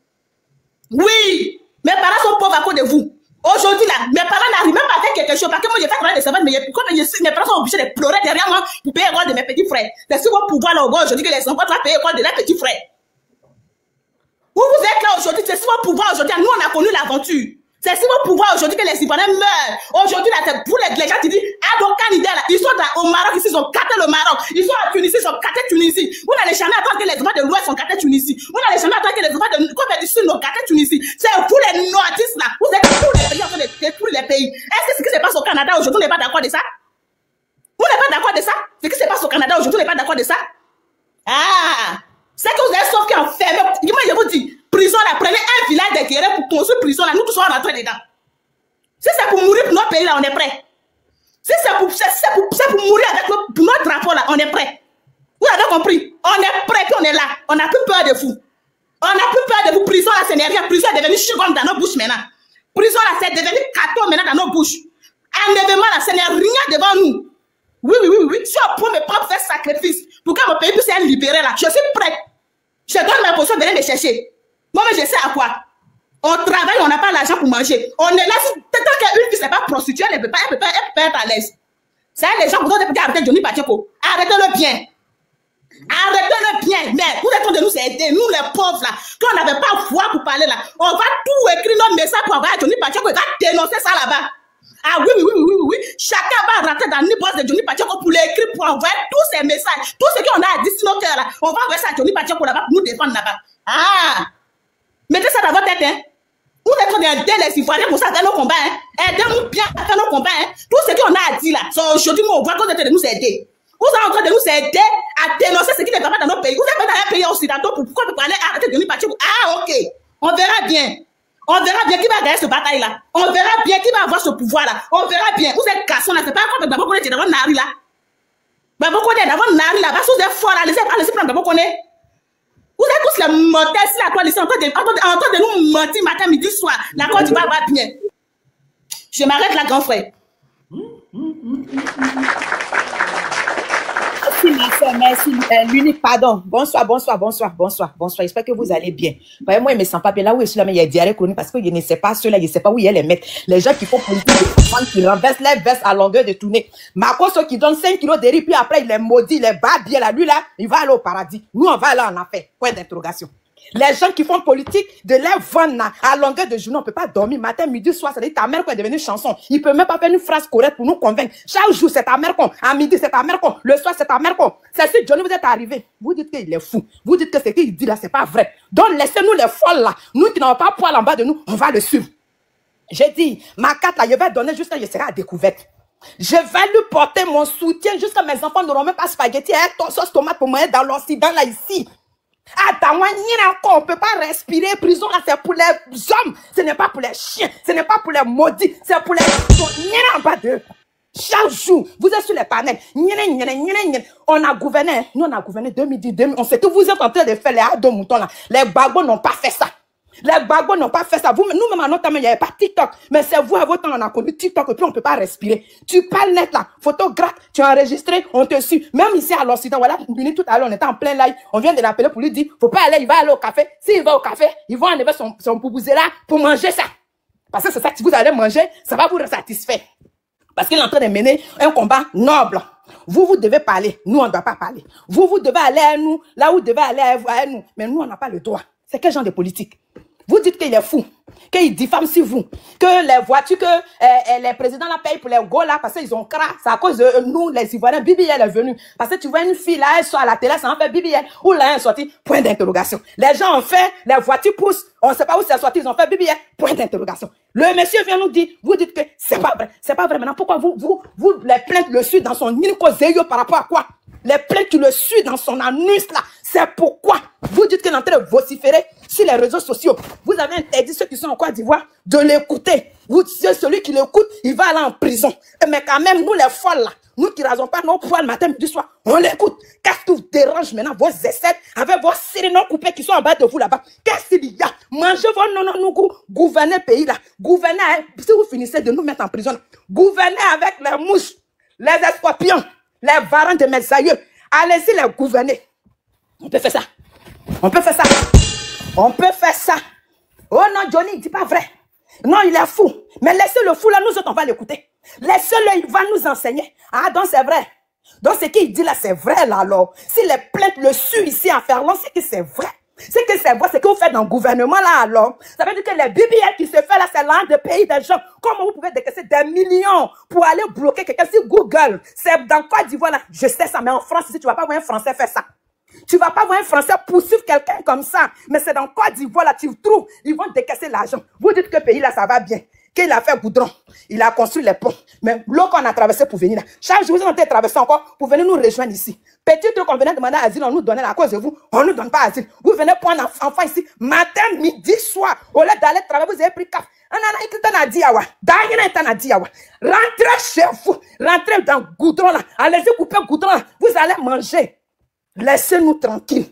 Oui, mes parents sont pauvres à cause de vous. Aujourd'hui, là, mes parents n'arrivent même pas à faire quelque chose parce que moi, j'ai fait travailler des servantes, mais mes parents sont obligés de pleurer derrière moi pour payer l'école de mes petits frères. C'est sur votre pouvoir là aujourd'hui que les enfants doivent payer l'école de leurs petits frères. Vous êtes là aujourd'hui, c'est sur votre pouvoir aujourd'hui. Nous, on a connu l'aventure. C'est sur votre pouvoir aujourd'hui que les Ivoiriens meurent. Aujourd'hui, là, pour les gens qui disent, ah, donc, candidat, là, ils sont au Maroc, ici, ils ont catté le Maroc. Ils sont à Tunisie, ils ont catté Tunisie. Vous n'allez jamais attendre que les enfants de l'Ouest ont catté Tunisie. Vous n'allez jamais attendre que les enfants du Sud ont catté Tunisie. C'est vous les nordistes, là. Vous êtes tous les pays en train de détruire les pays. Est-ce que ce qui se passe au Canada aujourd'hui, on n'est pas d'accord de ça? Vous n'êtes pas d'accord de ça? Ce qui se passe au Canada aujourd'hui, on n'est pas d'accord de ça? Ah! C'est que vous avez sauf qu'enfermé. Moi, je vous dis, prison là, prenez un village de guerriers pour construire prison là, nous tous on va rentrer dedans. Si c'est pour mourir pour notre pays là, on est prêt. Si c'est pour mourir avec pour notre drapeau là, on est prêt. Vous avez compris? On est prêt, puis on est là. On n'a plus peur de vous. On n'a plus peur de vous. Prison là, ce n'est rien. Prison est devenue chewing dans nos bouches maintenant. Prison là, c'est devenu carton maintenant dans nos bouches. Enlèvement là, ce n'est rien devant nous. Oui. Si on peut me prendre faire sacrifice pour que mon pays puisse être libéré là, je suis prête. Je donne ma position de venir me chercher. Moi, mais je sais à quoi. On travaille, on n'a pas l'argent pour manger. On est là, tant qu'une fille n'est pas prostituée, elle peut pas être à l'aise. C'est les gens, vous avez dit arrêtez Johnny Pacheco. Arrêtez-le bien. Arrêtez-le bien. Mais vous êtes en train de nous aider, nous les pauvres là. Quand on n'avait pas voix pour parler là, on va tout écrire nos messages pour avoir Johnny Pacheco et va dénoncer ça là-bas. Ah oui. Chacun va rentrer dans le boss de Johnny Pacheco pour l'écrire, pour envoyer tous ces messages. Tout ce qu'on a à dire sur nos cœurs là, on va envoyer ça à Johnny Pacheco là-bas pour nous défendre là-bas. Ah! Mettez ça dans votre tête, hein. Vous êtes en train d'aider les Ivoiriens pour ça dans nos combats, hein. Aidez-nous bien à faire nos combats, hein. Tout ce qu'on a à dire là, aujourd'hui, on voit qu'on est en train de nous aider. Vous êtes en train de nous aider à dénoncer ce qui n'est pas dans nos pays. Vous êtes dans un pays occidental pourquoi vous parlez arrêter Johnny Pacheco. Ah, ok. On verra bien. On verra bien qui va gagner cette bataille-là. On verra bien qui va avoir ce pouvoir-là. On verra bien. Vous êtes cassons là. C'est pas comme d'abord qu'on est devant Nari là. D'abord qu'on est devant Nari là. Parce que vous êtes forts là. Laissez prendre d'abord qu'on est. Vous êtes tous les mortels si la coalition en train de nous mentir matin, midi, soir. La Côte d'Ivoire va bien. Je m'arrête là, grand frère. Merci. L'unique, pardon. Bonsoir. J'espère que vous allez bien. Moi, je me sens pas bien. Là où je suis là, mais il y a diarrhée chronique parce que je ne sais pas ceux-là, je ne sais pas où ils les mettent. Les gens qui font politique, qui renversent les vestes à longueur de tournée. Marco, ceux qui donnent 5 kilos de riz, puis après, il les maudit, il les bat bien là. Lui, là, il va aller au paradis. Nous, on va aller en enfer. Point d'interrogation. Les gens qui font politique, de leur vendre à longueur de journée, on ne peut pas dormir matin, midi, soir. C'est-à-dire ta mère qui est devenue chanson. Il ne peut même pas faire une phrase correcte pour nous convaincre. Chaque jour, c'est ta mère con. À midi, c'est ta mère con. Le soir, c'est ta mère con. C'est si Johnny, vous êtes arrivé. Vous dites qu'il est fou. Vous dites que ce qu'il dit là, c'est pas vrai. Donc, laissez-nous les folles là. Nous qui n'avons pas poil en bas de nous, on va le suivre. J'ai dit, ma carte là, je vais donner jusqu'à ce que je serai à découverte. Je vais lui porter mon soutien jusqu'à mes enfants n'auront même pas spaghetti et sauce tomate pour manger dans l'Occident là, ici. Attends, on ne peut pas respirer. Prison là, c'est pour les hommes. Ce n'est pas pour les chiens. Ce n'est pas pour les maudits. C'est pour les en bas d'eux. Chaque jour, vous êtes sur les panels. On a gouverné. Nous, on a gouverné 2010. On sait que vous êtes en train de faire les hados moutons là. Les bagos n'ont pas fait ça. Les bagos n'ont pas fait ça. Nous-même, à notre temps, il n'y avait pas TikTok. Mais c'est vous, à votre temps, on a connu TikTok et puis on ne peut pas respirer. Tu parles net là, photographe, tu as enregistré, on te suit. Même ici à l'Occident, voilà, tout à l'heure, on était en plein live. On vient de l'appeler pour lui dire, faut pas aller, il va aller au café. S'il va au café, il va enlever son boubouzé là pour manger ça. Parce que c'est ça que si vous allez manger, ça va vous satisfaire. Parce qu'il est en train de mener un combat noble. Vous devez parler. Nous, on ne doit pas parler. Vous devez aller à nous, là où vous devez aller à nous. Mais nous, on n'a pas le droit. C'est quel genre de politique? Vous dites qu'il est fou, qu'il diffame sur vous, que les voitures que les présidents la payent pour les go là parce qu'ils ont craint. C'est à cause de nous, les Ivoiriens. BBL est venu. Parce que tu vois une fille là, elle sort à la télé, ça en fait BBL. Où là, elle est sortie, point d'interrogation. Les gens ont fait, les voitures poussent, on ne sait pas où c'est sorti, ils ont fait BBL, point d'interrogation. Le monsieur vient nous dire, vous dites que c'est pas vrai. C'est pas vrai. Maintenant, pourquoi vous les plaintes le suivent dans son mini-coséio par rapport à quoi? Les plaintes qui le suivent dans son anus là, c'est pourquoi vous dites qu'il est en train de vociférer sur les réseaux sociaux. Vous avez interdit ceux qui sont en Côte d'Ivoire de l'écouter. Vous dites celui qui l'écoute, il va aller en prison. Mais quand même, nous les folles là, nous qui rasons pas nos poils matin, midi, soir, on l'écoute. Qu'est-ce qui vous dérange maintenant, vos essais avec vos sirénons coupés qui sont en bas de vous là-bas? Qu'est-ce qu'il y a? Mangez vos non-non-nous, gouvernez le pays là. Gouvernez, si vous finissez de nous mettre en prison, gouvernez avec les mouches, les escorpions, les varans de mes aïeux. Allez-y les gouverner. On peut faire ça. On peut faire ça. On peut faire ça. Oh non, Johnny, il dit pas vrai. Non, il est fou. Mais laissez le fou là, nous autres, on va l'écouter. Laissez-le, il va nous enseigner. Ah, donc c'est vrai. Donc ce qu'il dit là, c'est vrai là alors. Si les plaintes le suent ici en Ferland, c'est que c'est vrai. C'est que c'est vrai, c'est que vous faites dans le gouvernement là alors. Ça veut dire que les BBL qui se fait là, c'est l'un des pays des gens. Comment vous pouvez décaisser des millions pour aller bloquer quelqu'un sur Google? C'est dans Côte d'Ivoire là. Je sais ça, mais en France, ici, tu vas pas voir un Français faire ça. Tu vas pas voir un Français poursuivre quelqu'un comme ça. Mais c'est dans Côte d'Ivoire là, tu trouves, ils vont décaisser l'argent. Vous dites que le pays là, ça va bien. Qu'il a fait goudron, il a construit les ponts. Mais l'eau qu'on a traversé pour venir là, chaque jour, vous êtes en train de traverser encore pour venir nous rejoindre ici. Petit truc, on venait demander asile, on nous donnait à cause de vous. On ne nous donne pas asile. Vous venez prendre un enfant ici, matin, midi, soir. Au lieu d'aller travailler, vous avez pris cap. Rentrez chez vous. Rentrez dans le goudron là. Allez-y couper le goudron là. Vous allez manger. Laissez-nous tranquilles.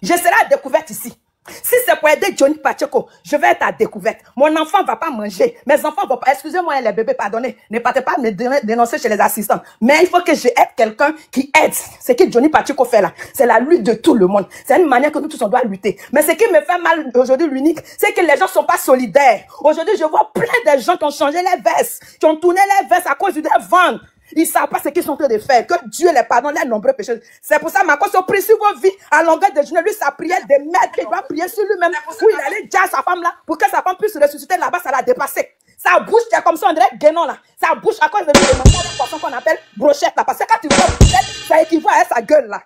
Je serai à découverte ici. Si c'est pour aider Johnny Pacheco, je vais être à découverte. Mon enfant ne va pas manger. Mes enfants vont pas. Excusez-moi les bébés, pardonnez. Ne partez pas me dénoncer chez les assistants. Mais il faut que je aide quelqu'un qui aide. Ce que Johnny Pacheco fait là, c'est la lutte de tout le monde. C'est une manière que nous tous on doit lutter. Mais ce qui me fait mal aujourd'hui, l'unique, c'est que les gens ne sont pas solidaires. Aujourd'hui, je vois plein de gens qui ont changé les vestes, qui ont tourné les vestes à cause du vent. Ils ne savent pas ce qu'ils sont en train de faire. Que Dieu les pardonne les nombreux péchés. C'est pour ça, Marcos prie sur vos vies à longueur de journée. Lui, sa prière de maître, il doit prier sur lui-même. Où il allait dire à sa femme là, pour que sa femme puisse ressusciter là-bas, ça l'a dépassé. Sa bouche, c'est comme ça, on dirait guénon là. Sa bouche, à cause de le poisson qu'on appelle brochette là. Parce que quand tu vois brochette, ça équivaut à sa gueule là.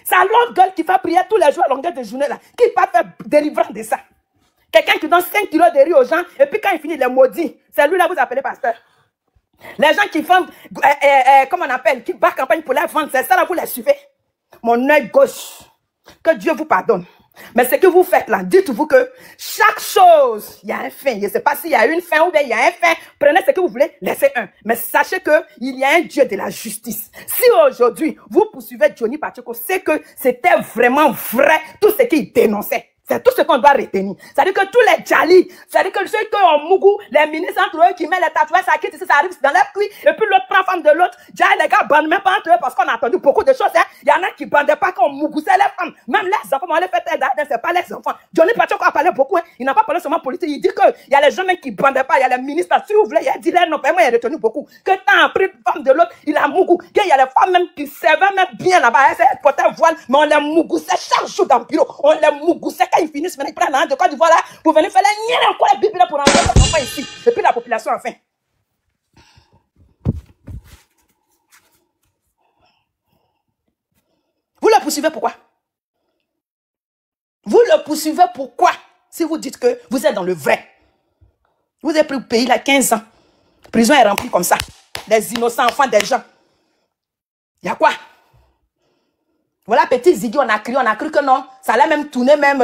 Sa longue gueule qui fait prier tous les jours à longueur de journée là. Qui va faire délivrance de ça? Quelqu'un qui donne 5 kilos de riz aux gens, et puis quand il finit, il est maudit. C'est lui là, vous appelez pasteur. Les gens qui font, comment on appelle, qui battent campagne pour la vente, c'est ça là, vous les suivez. Mon œil gauche, que Dieu vous pardonne. Mais ce que vous faites là, dites-vous que chaque chose, il y a un fin. Je ne sais pas s'il y a une fin ou bien il y a un fin. Prenez ce que vous voulez, laissez un. Mais sachez qu'il y a un Dieu de la justice. Si aujourd'hui, vous poursuivez Johnny Pacheco, c'est que c'était vraiment vrai tout ce qu'il dénonçait. C'est tout ce qu'on doit retenir. C'est-à-dire que tous les Djali, c'est-à-dire que ceux qui ont Mougou, les ministres entre eux qui mettent les tatouages, ça quitte ici, ça arrive dans leur cuit, et puis l'autre prend femme de l'autre. Djali, les gars, bandent même pas entre eux parce qu'on a entendu beaucoup de choses. Hein. Il y en a qui bandaient pas quand Mougou, c'est les femmes. Même les enfants, on les fait aider, c'est pas les enfants. Johnny Pacheco a parlé beaucoup, hein. Il n'a pas parlé seulement politique. Il dit qu'il y a les gens même qui bandaient pas, il y a les ministres, si vous voulez, il a dit là, non, moi, il a retenu beaucoup. Que t'as pris une femme de l'autre, il a Mougou. Qu'il y a les femmes même qui servaient même bien là-bas, elles portaient voile, mais on les Mougou, c'est chaque jour dans le bureau. On les Mougou, c'est quand ils finissent, maintenant ils prennent de Côte d'Ivoire là pour venir faire les niens encore la Bible là pour rentrer les enfants ici. Et puis la population enfin. Vous le poursuivez pourquoi? Vous le poursuivez pourquoi? Si vous dites que vous êtes dans le vrai. Vous avez pris le pays là 15 ans. La prison est remplie comme ça. Les innocents enfants des gens. Il y a quoi? Voilà, petit Ziggy, on a cru que non. Ça allait même tourner même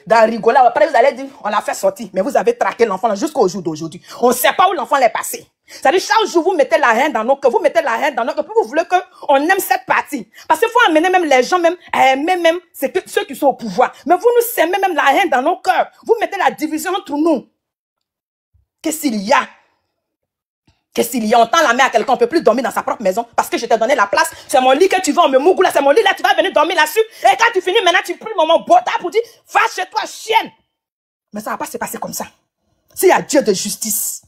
dans rigoler. Après, vous allez dire, on l'a fait sortir. Mais vous avez traqué l'enfant jusqu'au jour d'aujourd'hui. On ne sait pas où l'enfant l'est passé. C'est-à-dire, chaque jour, vous mettez la haine dans nos cœurs. Vous mettez la haine dans nos cœurs. Puis vous voulez qu'on aime cette partie. Parce qu'il faut amener même les gens même à aimer même ceux qui sont au pouvoir. Mais vous nous semez même la haine dans nos cœurs. Vous mettez la division entre nous. Qu'est-ce qu'il y a? Qu'est-ce qu'il y a? On tend la main à quelqu'un, on ne peut plus dormir dans sa propre maison parce que je t'ai donné la place. C'est mon lit que tu veux, on me mougou là, c'est mon lit là, tu vas venir dormir là-dessus. Et quand tu finis, maintenant tu pries mon bota pour dire, va chez toi, chienne. Mais ça ne va pas se passer comme ça. S'il y a Dieu de justice.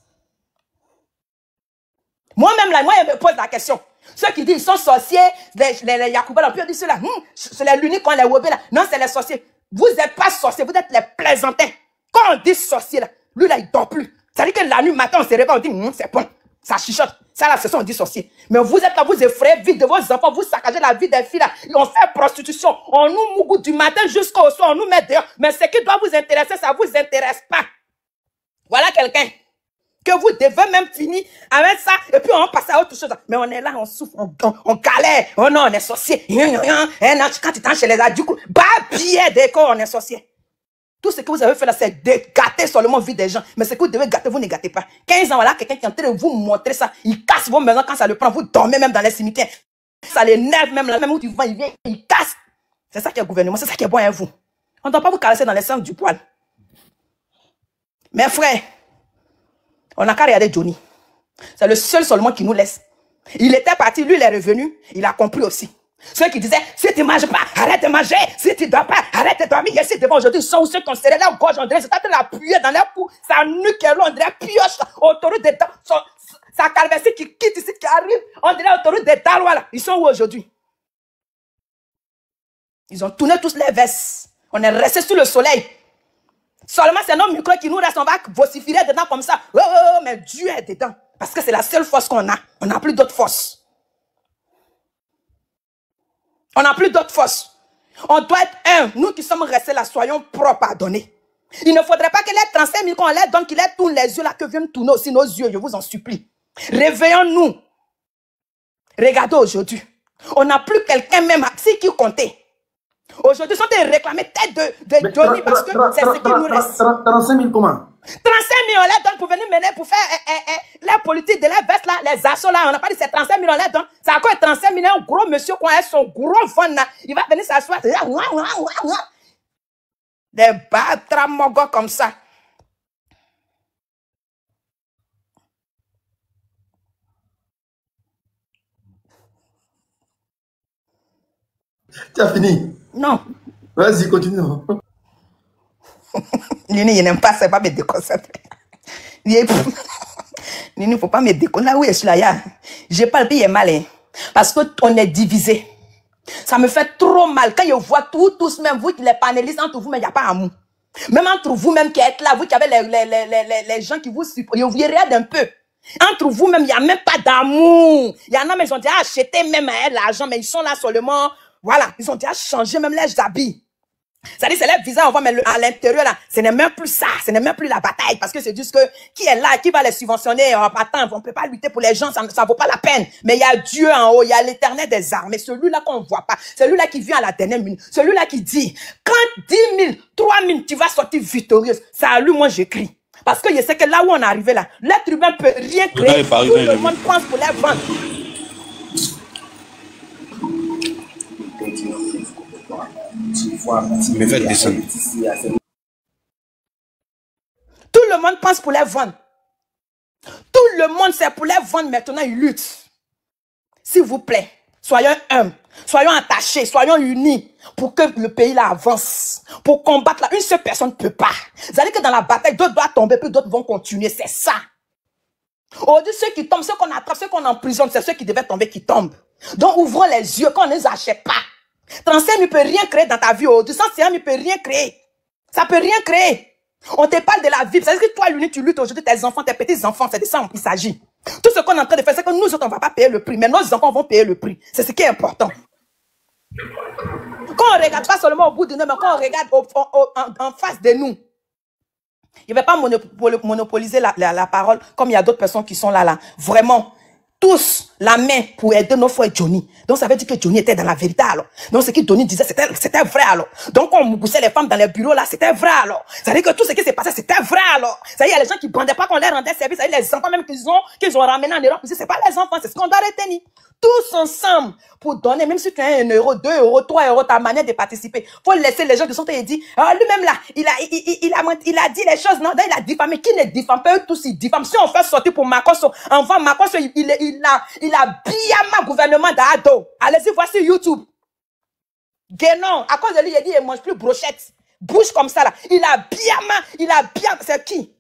Moi-même là, moi, je me pose la question. Ceux qui disent ils sont sorciers, les Yacouba, on peut dire cela. C'est l'unique qu'on les wobé là. Non, c'est les sorciers. Vous n'êtes pas sorciers, vous êtes les plaisantait. Quand on dit sorcier, là, lui, là, il dort plus. Ça veut dire que la nuit, matin, on se réveille, on dit, c'est bon. Ça chuchote. Ça, là, ce sont on dit sorcier. Mais vous êtes là, vous effrayez vite de vos enfants, vous saccagez la vie des filles, là. On fait prostitution. On nous mougou du matin jusqu'au soir, on nous met dehors. Mais ce qui doit vous intéresser, ça vous intéresse pas. Voilà quelqu'un que vous devez même finir avec ça, et puis on passe à autre chose. Mais on est là, on souffre, on galère. Oh non, on est sorcier. Quand tu t'en chez les adultes, bah, bien d'école, on est sorcier. Tout ce que vous avez fait là, c'est de gâter seulement la vie des gens. Mais ce que vous devez gâter, vous ne gâtez pas. 15 ans, voilà, quelqu'un qui est en train de vous montrer ça, il casse vos maisons quand ça le prend, vous dormez même dans les cimetières. Ça l'énerve même là, même où tu vas, il vient, il casse. C'est ça qui est le gouvernement, c'est ça qui est bon à vous. On ne doit pas vous caresser dans les sens du poil. Mes frères, on n'a qu'à regarder Johnny. C'est le seul seulement qui nous laisse. Il était parti, lui il est revenu, il a compris aussi. Ceux qui disaient, si tu ne manges pas, arrête de manger. Si tu ne dors pas, arrête de dormir. Ici devant aujourd'hui, ils sont ceux qui ont serré leur gorge, on dirait, c'est en train de la puer dans leur cou. Sa nuque est longue, on dirait pioche autour des dents. Sa calvitie qui quitte ici, qui arrive, on dirait autour des dalois là. Ils sont où aujourd'hui? Ils ont tourné tous les vestes. On est resté sous le soleil. Seulement c'est nos micros qui nous restent, on va vociférer dedans comme ça. Oh, oh, oh, mais Dieu est dedans. Parce que c'est la seule force qu'on a. On n'a plus d'autre force. On n'a plus d'autre force. On doit être un. Nous qui sommes restés là, soyons propres à donner. Il ne faudrait pas que les 35 000 qu'on les donne, qu'ils les tournent les yeux là, que viennent tourner aussi nos yeux, je vous en supplie. Réveillons-nous. Regardez aujourd'hui. On n'a plus quelqu'un même si qui comptait. Aujourd'hui, ils sont en train de réclamer tête de Johnny parce que c'est ce qui nous reste. 35 000 comment? 35 000 on les donne pour venir mener, pour faire la politique de la veste là, les assauts là. On n'a pas dit c'est 35 000 on les donne. C'est encore 35 000, un gros monsieur qui a son gros van là. Il va venir s'asseoir. Des batramogos comme ça. Tu as fini? Non. Vas-y, continue. Nini, il n'aime pas ça, il va me déconcentrer. Nini, il ne faut pas me déconcentrer. Là où je suis là, je parle, puis il est mal. Hein. Parce qu'on est divisé. Ça me fait trop mal. Quand je vois tous, même vous, les panélistes, entre vous, mais il n'y a pas amour. Même entre vous-même qui êtes là, vous qui avez les gens qui vous supportent, vous regardez un peu. Entre vous-même, il n'y a même pas d'amour. Il y en a, mais ils ont déjà acheté même l'argent, mais ils sont là seulement. Voilà, ils ont déjà changé même les habits. C'est-à-dire, c'est leur visage, on voit, mais à l'intérieur, là, ce n'est même plus ça, ce n'est même plus la bataille, parce que c'est juste que, qui est là, qui va les subventionner, attends, on ne peut pas lutter pour les gens, ça ne vaut pas la peine. Mais il y a Dieu en haut, il y a l'Éternel des armées, celui-là qu'on ne voit pas, celui-là qui vient à la dernière minute, celui-là qui dit, quand 10 000, 3 000, tu vas sortir victorieuse, c'est à lui, moi, j'écris. Parce que je sais que là où on est arrivé là, l'être humain ne peut rien créer, tout le monde pense pour les vendre. Me faites descendre. Tout le monde pense pour les vendre. Tout le monde c'est pour les vendre. Maintenant ils luttent. S'il vous plaît, soyons humbles, soyons attachés, soyons unis pour que le pays là avance. Pour combattre là, une seule personne ne peut pas. Vous allez que dans la bataille, d'autres doivent tomber, puis d'autres vont continuer. C'est ça. Aujourd'hui, ceux qui tombent, ceux qu'on attrape, ceux qu'on emprisonne, c'est ceux qui devaient tomber qui tombent. Donc ouvrons les yeux qu'on ne les achète pas. 35 000 ne peut rien créer dans ta vie. 250 000 ne peut rien créer. Ça ne peut rien créer. On te parle de la vie. C'est-à-dire que toi, l'uni, tu luttes aujourd'hui, tes enfants, tes petits-enfants. C'est de ça qu'il s'agit. Tout ce qu'on est en train de faire, c'est que nous autres, on ne va pas payer le prix. Mais nos enfants vont payer le prix. C'est ce qui est important. Quand on ne regarde pas seulement au bout de nous, mais quand on regarde en face de nous, il ne va pas monopoliser la parole comme il y a d'autres personnes qui sont là. Vraiment. Tous la main pour aider nos frères Johnny. Donc ça veut dire que Johnny était dans la vérité alors. Donc ce que Johnny disait, c'était vrai alors. Donc on moussait les femmes dans les bureaux là, c'était vrai alors. Ça veut dire que tout ce qui s'est passé, c'était vrai alors. Ça veut dire il y a les gens qui ne bandaient pas qu'on leur rendait service. Ça veut dire les enfants même qu'ils ont ramenés en Europe. C'est pas les enfants, c'est ce qu'on doit retenir. Tous ensemble pour donner, même si tu as 1 euro, 2 euros, 3 euros, ta manière de participer. Faut laisser les gens qui sont et dit, lui-même là, il a dit les choses, non, il a diffamé. Qui ne diffame pas? Eux tous, ils diffament. Si on fait sortir pour Makosso, enfin Makosso, il a bien ma gouvernement d'ado. Allez-y, voici YouTube. Guénon, à cause de lui, il a dit, il mange plus brochette. Bouche comme ça là. Il a bien, c'est qui?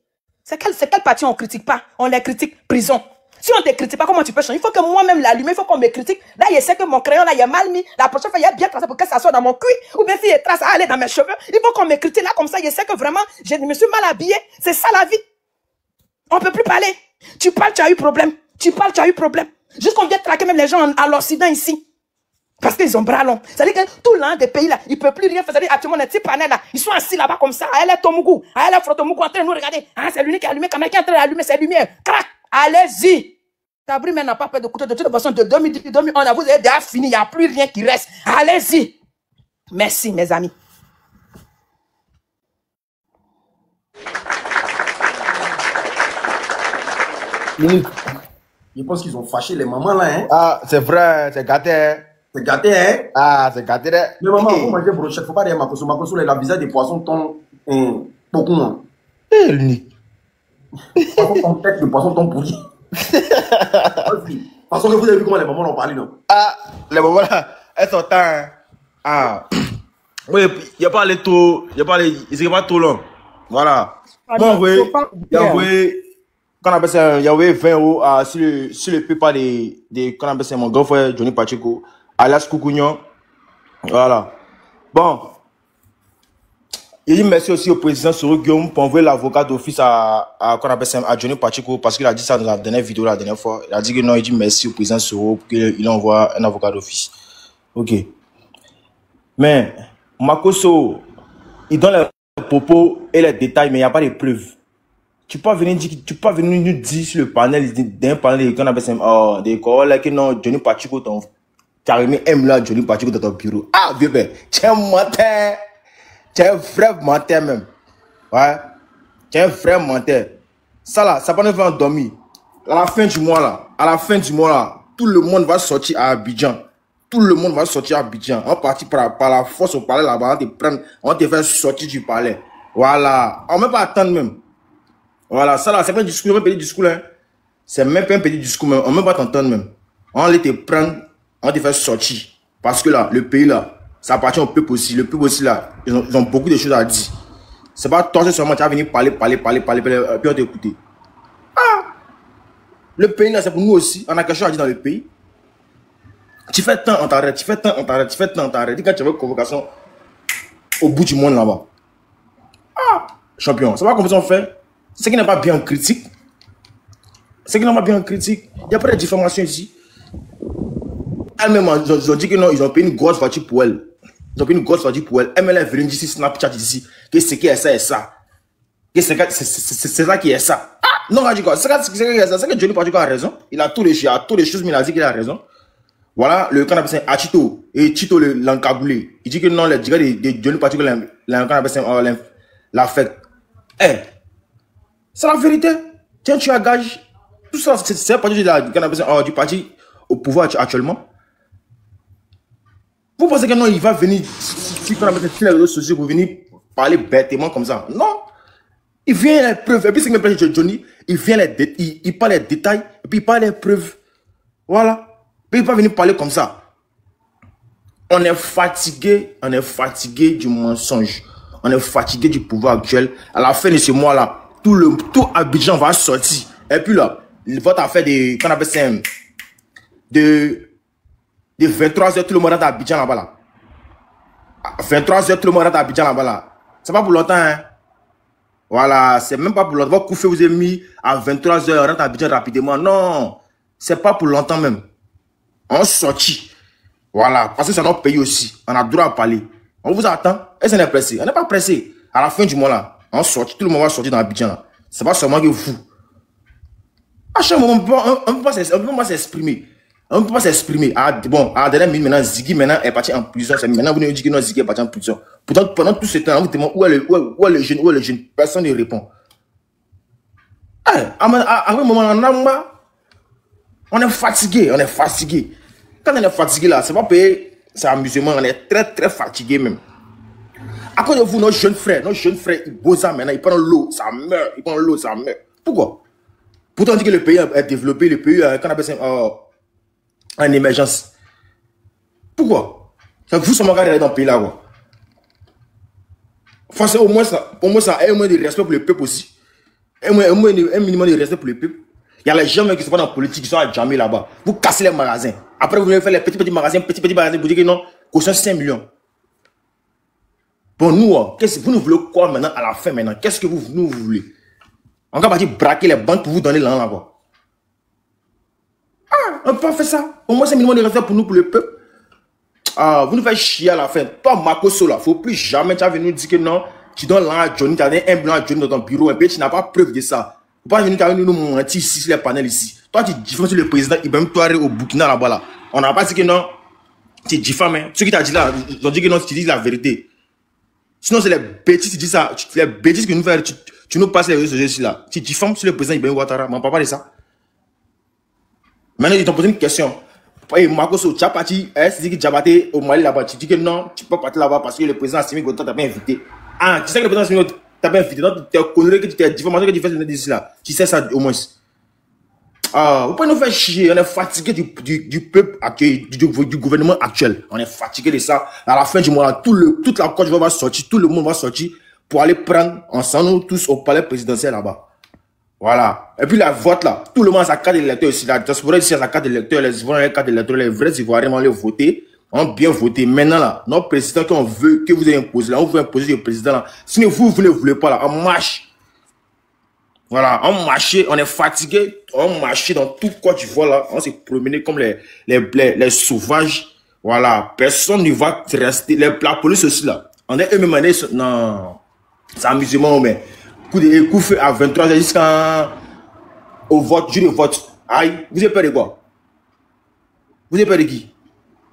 C'est quel parti on critique pas? On les critique, prison. Si on ne te critique pas, comment tu peux changer? Il faut que moi-même l'allumer, il faut qu'on me critique. Là, je sais que mon crayon, là, il est mal mis. La prochaine fois, il est bien tracé pour que ça soit dans mon cuir. Ou bien s'il est tracé, aller dans mes cheveux. Il faut qu'on me critique là, comme ça, je sais que vraiment, je me suis mal habillé. C'est ça la vie. On ne peut plus parler. Tu parles, tu as eu problème. Tu parles, tu as eu problème. Jusqu'on vient traquer même les gens à l'Occident ici. Parce qu'ils ont bras longs. C'est-à-dire que tout l'un des pays là, ils ne peuvent plus rien faire. C'est-à-dire actuellement, les petits panels là, ils sont assis là-bas comme ça. Elle est Tomougou. Elle est Frotomougou en train de nous regarder. Ah, c'est l'unique qui a allumé. Quand qui est en train d'allumer ses lumières. Crac! Allez-y! Tabri n'a pas peur de couteau de toute façon. De 2010, 2011, vous avez déjà fini. Il n'y a plus rien qui reste. Allez-y! Merci, mes amis. Je pense qu'ils ont fâché les mamans là, hein. Ah, c'est vrai, c'est gâté. C'est gâté, hein. Ah, c'est gâté. Mais maman, vous mangez brochette, faut pas dire Makoso. Makoso, la visage des poissons ton beaucoup moins. L'unique. Ton tête de poisson ton pourri. Parce que vous avez vu comment les mamans l'ont parlé, non? Ah, les mamans là, elles sont temps. Ah. Oui, il n'y a pas les taux, il n'y a pas les, il pas trop long. Voilà. Moi, oui, il y a quand on appelle ça, il y avait 20 euros sur le PayPal de quand on appelle ça mon grand frère Johnny Pacheco, alias Koukounion. Voilà. Bon. Il dit merci aussi au président Soro Guillaume pour envoyer l'avocat d'office à Johnny Pacheco parce qu'il a dit ça dans la dernière vidéo, la dernière fois. Il a dit que non, il dit merci au président Soro pour qu'il envoie un avocat d'office. Ok. Mais, Makoso, il donne les propos et les détails, mais il n'y a pas de preuves. Tu peux venir nous dire sur le panel, d'un panel qu'on appelle ça, des collègues que non, Johnny Pacheco, ton carrément aime là, Johnny Pacheco dans ton bureau. Ah, vieux père, tu es un menteur. Tu es un vrai menteur même. Ouais. Tu es un vrai menteur. Ça là, ça va nous faire endormir. À la fin du mois là, tout le monde va sortir à Abidjan. Tout le monde va sortir à Abidjan. On partit par la force au palais là-bas, on te fait sortir du palais. Voilà. On ne peut pas attendre même. Voilà, ça là, c'est pas un discours, un petit discours là. C'est même pas un petit discours, même. On ne peut pas t'entendre même. On va te prendre, on te fait sortir. Parce que là, le pays là, ça appartient au peuple aussi. Le peuple aussi là, ils ont beaucoup de choses à dire. C'est pas toi seulement, tu vas venir parler, puis on t'écouter. Ah! Le pays là, c'est pour nous aussi. On a quelque chose à dire dans le pays. Tu fais tant, on t'arrête. Tu fais tant, on t'arrête. Tu fais tant, on t'arrête. Dis quand tu veux une convocation au bout du monde là-bas. Ah! Champion, c'est pas comme ça on fait. Ce qui n'est pas bien en critique. Ce qui n'est pas bien en critique. Il n'y a pas de diffamation ici. Elle-même, ils ont dit que non, ils ont payé une grosse voiture pour elle. Ils ont payé une grosse voiture pour elle. Elle est venue ici, Snapchat ici. Que c'est qui est ça et ça. Que c'est ça qui est ça. Ah! Non, on dit quoi? C'est que Johnny Pacheco a raison. Il a tous les choses, mais il a dit qu'il a raison. Voilà, le canapé c'est Achito et Chito l'encaboulé. Il dit que non, les gars de Johnny Pacheco l'a fait. Eh! C'est la vérité. Tiens, tu as gage. Tout ça, c'est pas du parti au pouvoir actuellement. Vous pensez que non, il va venir sur les réseaux sociaux pour venir parler bêtement comme ça? Non. Il vient les preuves. Et puis, c'est que même Johnny, il parle les détails et puis il parle les preuves. Voilà. Mais il va venir parler comme ça. On est fatigué du mensonge. On est fatigué du pouvoir actuel. À la fin de ce mois-là, tout Abidjan va sortir. Et puis là, votre affaire de, qu'on appelle ça, de 23h, tout le monde est à Abidjan là-bas là. 23h, tout le monde est à Abidjan là-bas là. C'est pas pour longtemps, hein. Voilà, c'est même pas pour longtemps. Votre coup fait vous avez mis à 23h, on rentre à Abidjan rapidement. Non, c'est pas pour longtemps même. On sortit. Voilà, parce que c'est notre pays aussi. On a le droit à parler. On vous attend. Et ça n'est pas pressé. On n'est pas pressé. À la fin du mois là, on sortit. Tout le monde va sortir dans Abidjan. C'est pas seulement que vous. À chaque moment, on ne peut pas s'exprimer. On ne peut pas s'exprimer. Bon, à la dernière minute, maintenant, Ziggy est parti en prison. Maintenant, vous nous dites que non, Ziggy est parti en prison. Pourtant, pendant tout ce temps, on vous demande où est le jeune. Personne ne répond. À un moment, on est fatigué. Quand on est fatigué là, c'est pas payer, c'est amusement. On est très très fatigué même. À cause de vous, nos jeunes frères, ils bossent maintenant, ils prennent l'eau, ça meurt. Pourquoi? Pourtant, on dit que le pays est développé, le pays qu'on appelle ça en émergence. Pourquoi? C'est vous seulement regardez dans le pays là, quoi. Enfin, au moins ça, un moins de respect pour le peuple aussi. Un minimum de respect pour le peuple. Il y a les gens qui sont pas dans la politique, qui sont à Djamé là-bas. Vous cassez les magasins. Après, vous venez faire les petits magasins, vous dites que non, caution 5 millions. Bon, nous, vous nous voulez quoi maintenant, à la fin maintenant? Qu'est-ce que vous voulez? On va partir braquer les banques pour vous donner l'argent là-bas. Ah, on peut pas faire ça. Au moins, c'est un minimum de respect pour nous, pour le peuple. Ah, vous nous faites chier à la fin. Toi, Makoso, là, faut plus jamais tu vas venir nous dire que non, tu donnes l'argent à Johnny, tu as donné 1 million à Johnny dans ton bureau, et puis tu n'as pas preuve de ça. Faut pas venir nous mentir ici sur les panels ici. Toi, tu diffames sur le président Ibrahim Touareg au Burkina là-bas là. On n'a pas dit que non, tu diffames. Hein. Ceux qui t'ont dit là, ils ont dit que non, tu dis la vérité. Sinon, c'est les bêtises, tu dis ça. Les bêtises que nous faisons, tu nous passes les réseaux sociaux ici là. Tu diffames sur le président Ibrahim Ouattara. Mais on ne parle pas de ça. Maintenant, ils t'ont posé une question. Et Makoso, tu as parti, c'est dit que tu as battu au Mali là-bas. Tu dis que non, tu peux pas partir là-bas parce que le président Assimi Goïta t'a pas invité. Ah, tu sais que le président Assimi Goïta t'a pas invité. Donc, tu as connu que tu t'es diffamation que tu fais d'ici là. Tu sais ça au moins. Ah, vous pouvez nous faire chier. On est fatigué du peuple actuel, du gouvernement actuel. On est fatigué de ça. À la fin du mois, toute la Côte d'Ivoire va sortir, tout le monde va sortir pour aller prendre ensemble nous tous au palais présidentiel là-bas. Voilà. Et puis la vote là, tout le monde a sa carte d'électeur ici. La diaspora ici a sa carte d'électeur, les Ivoiriens ont la carte d'électeur, les vrais Ivoiriens vont aller voter, ont bien voté. Maintenant là, notre président qu'on veut, que vous ayez imposé là, on veut imposer le président là. Sinon vous ne voulez pas là, on marche. Voilà, on marche, on est fatigué, on marche dans tout Côte d'Ivoire là, on s'est promené comme les sauvages. Voilà, personne ne va rester, la police aussi là. On est eux-mêmes, non, c'est amusement, mais. Coup fait à 23h jusqu'au vote, jour de vote. Aïe, vous avez peur de quoi? Vous avez peur de qui?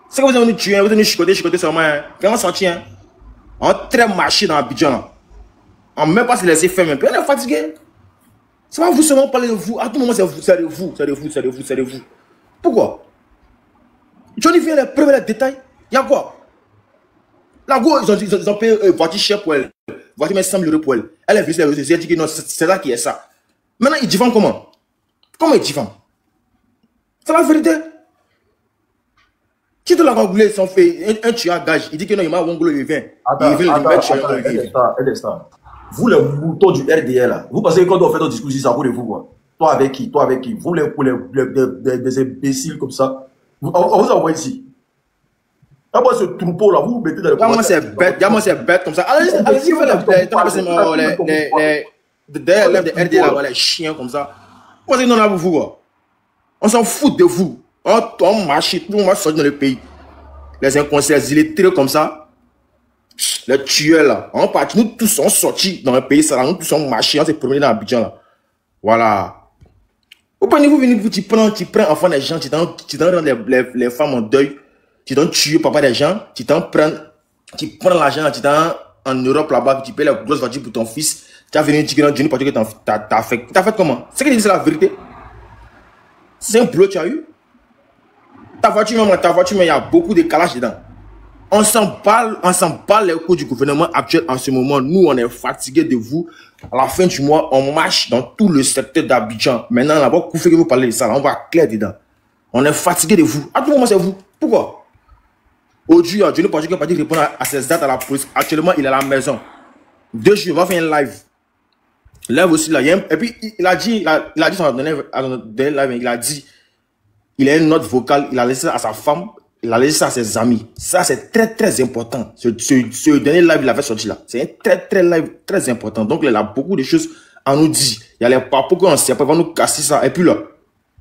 C'est que vous allez nous tuer, vous allez nous chicoter seulement. Quand on sortit, on très marché dans Abidjan là. On ne met pas se laisser faire, mais puis on est fatigué. C'est pas vous seulement parler de vous. À tout moment, c'est de vous. Pourquoi? Johnny vient les preuves, les détails. Il y a quoi? La go, ils ont payé voiture chère pour elle. Voiture mais 100 000 € pour elle. Elle est venue sur les réseaux sociaux, elle dit que non, c'est ça qui est ça. Maintenant, ils diffament comment? Comment ils diffament? C'est la vérité. Qui de la Congolais sont fait un tueur à gage? Il dit que non, il m'a Wongolo, il vient. Vous, les moutons du RDL, là, vous pensez que quand on fait notre discours ici, ça vaut de vous, quoi? Toi avec qui? Vous, des imbéciles comme ça. On vous envoie ici. D'abord, ce troupeau là, vous mettez dans le moi c'est bête comme ça. Allez-y, les RD là, les chiens comme ça. Moi, c'est non là pour vous, quoi. On s'en fout de vous. On marche, tout le monde sortir dans le pays. Les inconscients, les illettrés comme ça. Les tueurs là. On part, nous tous on sortis dans le pays, ça là, nous tous on marché, on s'est promené dans Abidjan là. Voilà. Vous prenez, vous venez, tu prends enfant des gens, tu donnes les femmes en deuil. Tu donnes tuer papa des gens, tu prends l'argent, tu t'en en Europe là-bas, tu payes la grosse voiture pour ton fils, tu as venu dire que Johnny parce que t'as fait comment? C'est que c'est la vérité. C'est un boulot que tu as eu. Ta voiture, mais il y a beaucoup de calages dedans. On s'en parle les coups du gouvernement actuel en ce moment. Nous, on est fatigués de vous. À la fin du mois, on marche dans tout le secteur d'Abidjan. Maintenant, là-bas, vous faites que vous parlez de ça, là, on va clair dedans. On est fatigués de vous. À tout moment, c'est vous. Pourquoi? Aujourd'hui, Johnny Patrick va dire répondre à ses dates à la police. Actuellement, il est à la maison. 2 jours, il va faire un live. Live aussi, là. Et puis, il a dit dans son dernier live, il a dit, il a une note vocale, il a laissé ça à sa femme, il a laissé ça à ses amis. Ça, c'est très, très important. Ce dernier live, il avait sorti là. C'est un très, très live, très important. Donc, il a beaucoup de choses à nous dire. Il y a les papos qu'on sait pas, il va nous casser ça. Et puis là,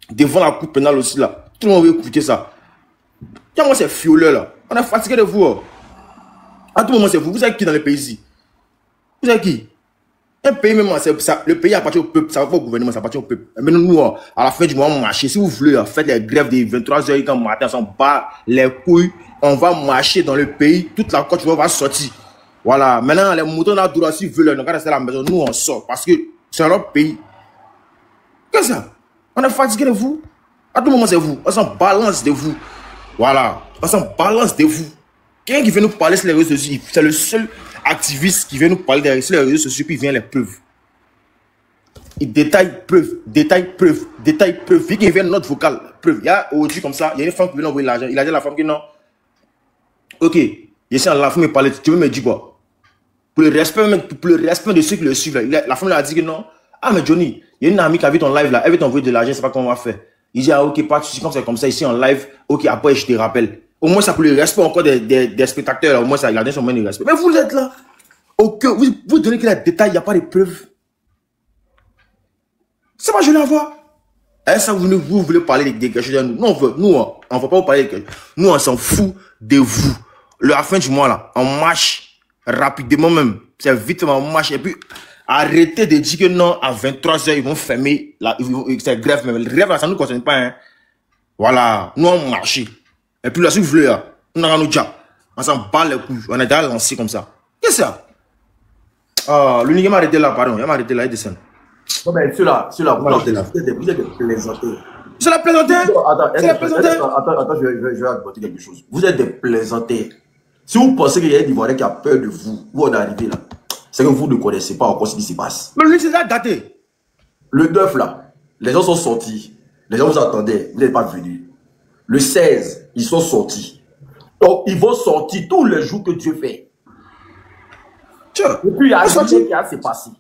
devant la cour pénale aussi là, tout le monde veut écouter ça. Moi, c'est fioleur là. On est fatigué de vous. À tout moment, c'est vous. Vous êtes qui dans le pays ici? Vous êtes qui? Un pays même, le pays appartient au peuple. Ça va pas au gouvernement, ça appartient au peuple. Mais nous, à la fin du mois, on marche. Si vous voulez, faites les grèves des 23h quand matin, on s'en bat les couilles. On va marcher dans le pays. Toute la Côte d'Ivoire va sortir. Voilà. Maintenant, les moutons là, s'ils veulent, on va rester à la maison. Nous, on sort. Parce que c'est notre pays. Qu'est-ce que c'est ça? On est fatigué de vous. À tout moment, c'est vous. On s'en balance de vous. Voilà. On s'en balance de vous. Quelqu'un qui vient nous parler sur les réseaux sociaux, c'est le seul activiste qui vient nous parler sur les réseaux sociaux, puis il vient les preuves. Il détaille preuve. Il vient notre vocal, preuve. Il y a aujourd'hui comme ça, il y a une femme qui vient envoyer l'argent. Il a dit à la femme que non. Ok, je suis à la femme me parler, tu veux me dire quoi? Pour le respect de ceux qui le suivent, la femme lui a dit que non. Ah, mais Johnny, il y a une amie qui a vu ton live là, elle veut t'envoyer de l'argent, je sais pas comment on va faire. Il dit, ah, ok, pas de soucis, comme c'est comme ça, ici en live, ok, après je te rappelle. Au moins, ça pour le respect encore des spectateurs, là. Au moins, ça garde son moyen de respect. Mais vous êtes là. Vous donnez que les détails, il n'y a pas de preuves. C'est pas, je la vois. Et ça, vous voulez parler des quelque chose de nous. Non, on ne veut pas vous parler de quelque chose. Nous, on s'en fout de vous. À la fin du mois, là, on marche rapidement même. C'est vite, on marche. Et puis, arrêtez de dire que non, à 23h, ils vont fermer. C'est grève, mais le grève, là, ça ne nous concerne pas. Hein. Voilà. Nous, on marche. Et puis là, si vous voulez, là, on a nos jobs. On s'en bat les couilles. On est déjà lancé comme ça. Qu'est-ce que c'est ça? Ah, l'unique m'a arrêté là, pardon. Il m'a arrêté là, il descend. Non, mais ceux-là, vous êtes des plaisanteurs. C'est la plaisanterie. Attends, je vais ajouter quelque chose. Vous êtes des plaisanteurs. Si vous pensez qu'il y a un Ivoirien qui a peur de vous, où on est arrivé là, c'est que vous ne connaissez pas encore ce qui se passe. Mais lui, c'est ça daté. Le 9 là, les gens sont sortis. Les gens vous attendaient, vous n'êtes pas venus. Le 16, ils sont sortis. Donc, ils vont sortir tous les jours que Dieu fait. Et puis, il n'y a rien qui a se passé.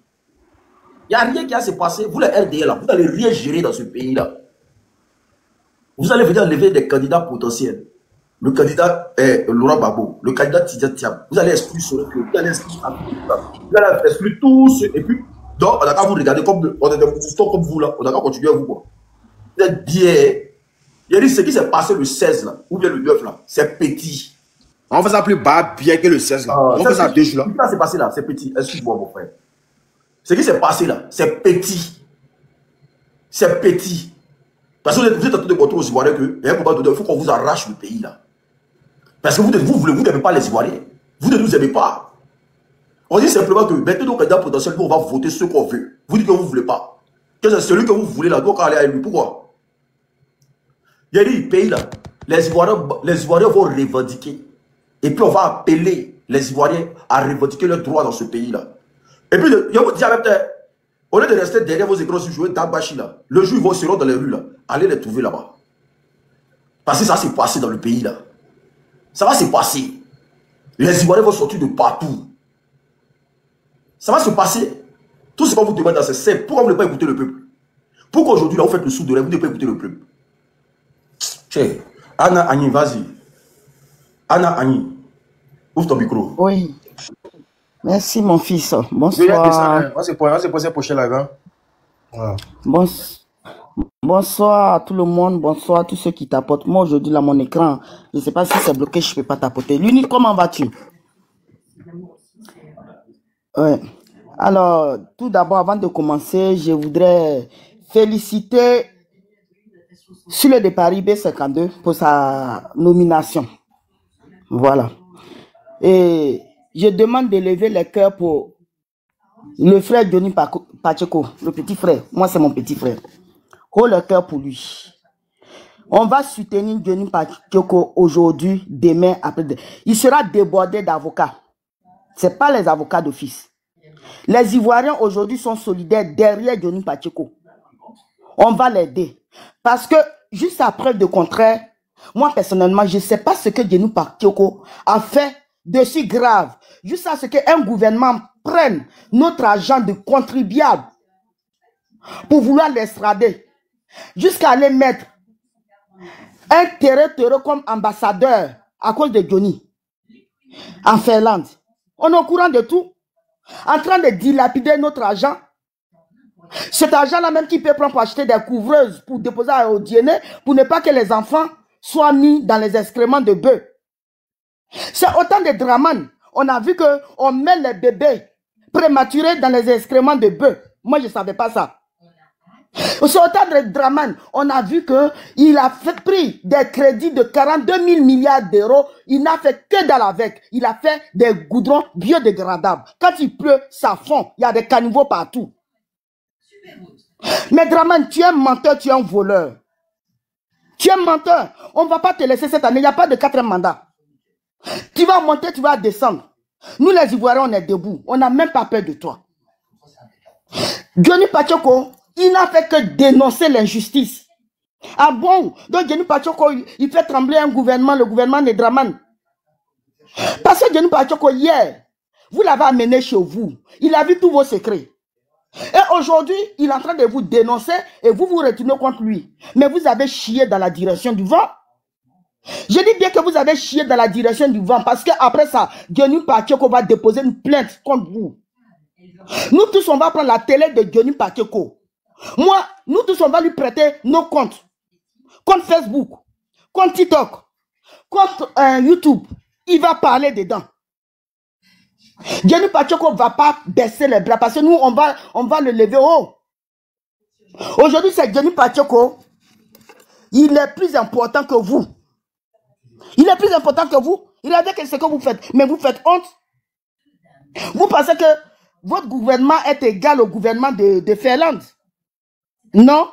Il n'y a rien qui a se passé. Vous, les RDL, là, vous n'allez rien gérer dans ce pays-là. Vous allez venir enlever des candidats potentiels. Le candidat Laurent Gbagbo, le candidat Tidjane Thiam. Vous allez exclure ce vous allez exclure tous. Et puis, donc, on a qu'à vous regarder comme on est des moutons comme vous, là. On a qu'à continuer à vous, quoi. Vous êtes bien. Il y a dit ce qui s'est passé le 16, là, ou bien le 9, là, c'est petit. On fait ça plus bas bien que le 16, là. On fait ça 2 jours, là. Ce qui s'est passé, là, c'est petit. Excuse-moi, mon frère. Ce qui s'est passé, là, c'est petit. C'est petit. Parce que vous êtes en train de montrer aux Ivoiriens que, il faut qu'on vous arrache le pays, là. Parce que vous n'aimez pas les Ivoiriens. Vous ne nous aimez pas. On dit simplement que maintenant, nos candidats potentiels, on va voter ceux qu'on veut. Vous dites que vous ne voulez pas. Que c'est celui que vous voulez, là, donc aller à lui. Pourquoi? Il y a des pays là, les Ivoiriens vont revendiquer. Et puis on va appeler les Ivoiriens à revendiquer leurs droits dans ce pays-là. Et puis, je vous dis en même temps, au lieu de rester derrière vos écrans sur jouer Dabashi là, le jour où ils seront dans les rues là, allez les trouver là-bas. Parce que ça s'est passé dans le pays là. Ça va se passer. Les Ivoiriens vont sortir de partout. Ça va se passer. Tout ce qu'on vous demande, c'est pourquoi vous ne voulez pas écouter le peuple? Pourquoi aujourd'hui là, vous faites le sou de rêve, vous ne pouvez pas écouter le peuple? Tiens, Anna Agni, vas-y. Anna Agni, ouvre ton micro. Oui. Merci, mon fils. Bonsoir. On s'est posé prochain live. Voilà. Bonsoir à tout le monde. Bonsoir à tous ceux qui tapotent. Moi, aujourd'hui, là, mon écran, je ne sais pas si c'est bloqué, je ne peux pas tapoter. L'unique, comment vas-tu? Ouais. Alors, tout d'abord, avant de commencer, je voudrais féliciter sur le départ B52 pour sa nomination. Voilà. Et je demande de lever les cœurs pour le frère Johnny Pacheco, le petit frère. Moi, c'est mon petit frère. Oh, le cœur pour lui. On va soutenir Johnny Pacheco aujourd'hui, demain, après. Il sera débordé d'avocats. Ce n'est pas les avocats d'office. Les Ivoiriens aujourd'hui sont solidaires derrière Johnny Pacheco. On va l'aider. Parce que, juste à preuve de contraire, moi personnellement, je ne sais pas ce que Johnny Pacheco a fait de si grave. Juste à ce qu'un gouvernement prenne notre argent de contribuable pour vouloir l'extrader. Jusqu'à aller mettre un terreur comme ambassadeur à cause de Johnny en Finlande. On est au courant de tout. En train de dilapider notre argent. Cet argent-là même qui peut prendre pour acheter des couvreuses pour déposer au dîner pour ne pas que les enfants soient mis dans les excréments de bœufs. C'est autant de drames. On a vu qu'on met les bébés prématurés dans les excréments de bœufs. Moi, je ne savais pas ça. C'est autant de drames. On a vu qu'il a pris des crédits de 42 000 milliards d'euros. Il n'a fait que dalle avec. Il a fait des goudrons biodégradables. Quand il pleut, ça fond. Il y a des caniveaux partout. Mais Draman, tu es un menteur, tu es un voleur. Tu es un menteur. On ne va pas te laisser cette année. Il n'y a pas de 4e mandat. Tu vas monter, tu vas descendre. Nous, les Ivoiriens, on est debout. On n'a même pas peur de toi. Johnny Pacheco, il n'a fait que dénoncer l'injustice. Ah bon? Donc Johnny Pacheco, il fait trembler un gouvernement, le gouvernement de Draman. Parce que Johnny Pacheco, hier, vous l'avez amené chez vous. Il a vu tous vos secrets. Et aujourd'hui, il est en train de vous dénoncer et vous vous retournez contre lui. Mais vous avez chié dans la direction du vent. Je dis bien que vous avez chié dans la direction du vent parce qu'après ça, Diony Pacheco va déposer une plainte contre vous. Nous tous, on va prendre la télé de Diony Pacheco. Moi, nous tous, on va lui prêter nos comptes. Compte Facebook, compte TikTok, compte YouTube. Il va parler dedans. Diony Pacheco ne va pas baisser les bras parce que nous, on va le lever haut. Aujourd'hui, c'est Diony Pacheco. Il est plus important que vous. Il est plus important que vous. Regardez ce que vous faites. Mais vous faites honte. Vous pensez que votre gouvernement est égal au gouvernement de Finlande? Non.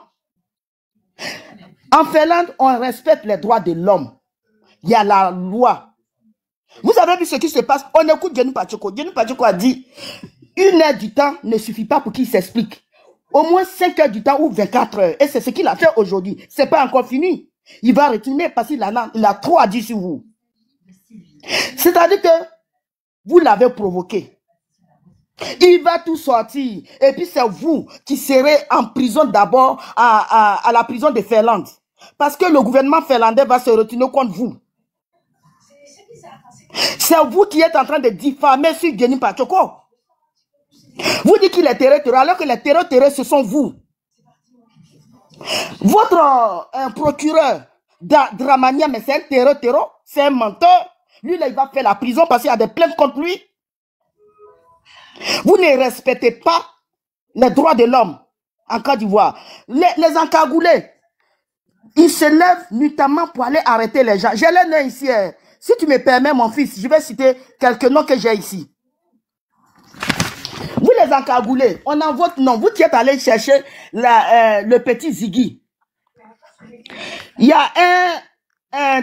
En Finlande, on respecte les droits de l'homme. Il y a la loi. Vous avez vu ce qui se passe? On écoute Diony Pacheco. Diony Pacheco a dit 1 heure du temps ne suffit pas pour qu'il s'explique. Au moins 5 heures du temps ou 24 heures. Et c'est ce qu'il a fait aujourd'hui. Ce n'est pas encore fini. Il va retourner parce qu'il a trop à dire sur vous. C'est-à-dire que vous l'avez provoqué. Il va tout sortir. Et puis c'est vous qui serez en prison d'abord à la prison de Finlande. Parce que le gouvernement finlandais va se retourner contre vous. C'est vous qui êtes en train de diffamer sur Diony Pacheco. Vous dites qu'il est terroriste alors que les terroristes, ce sont vous. Votre procureur Dramania, mais c'est un terror, c'est un menteur. Lui, là, il va faire la prison parce qu'il y a des plaintes contre lui. Vous ne respectez pas les droits de l'homme en Côte d'Ivoire. Les encagoulés, ils se lèvent notamment pour aller arrêter les gens. J'ai les noms ici. Si tu me permets, mon fils, je vais citer quelques noms que j'ai ici. Vous les encagoulés, on a votre nom. Vous qui êtes allé chercher le petit Ziggy. Il y a un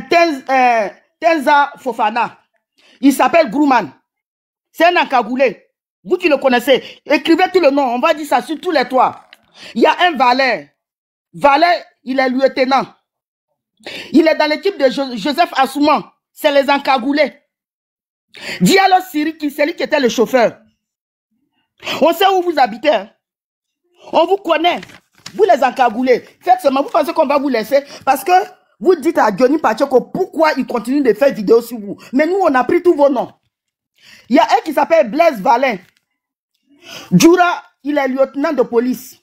Tenza Fofana. Il s'appelle Grumman. C'est un encagoulé. Vous qui le connaissez, écrivez tout le nom. On va dire ça sur tous les toits. Il y a un Valère. Valère, il est lieutenant. Il est dans l'équipe de Joseph Assouman. C'est les encagoulés. Diallo Siri, c'est lui qui était le chauffeur. On sait où vous habitez. Hein? On vous connaît. Vous les encagoulés. Faites seulement. Vous pensez qu'on va vous laisser? Parce que vous dites à Diony Pacheco pourquoi il continue de faire vidéo sur vous. Mais nous, on a pris tous vos noms. Il y a un qui s'appelle Blaise Valin. Djoura, il est lieutenant de police.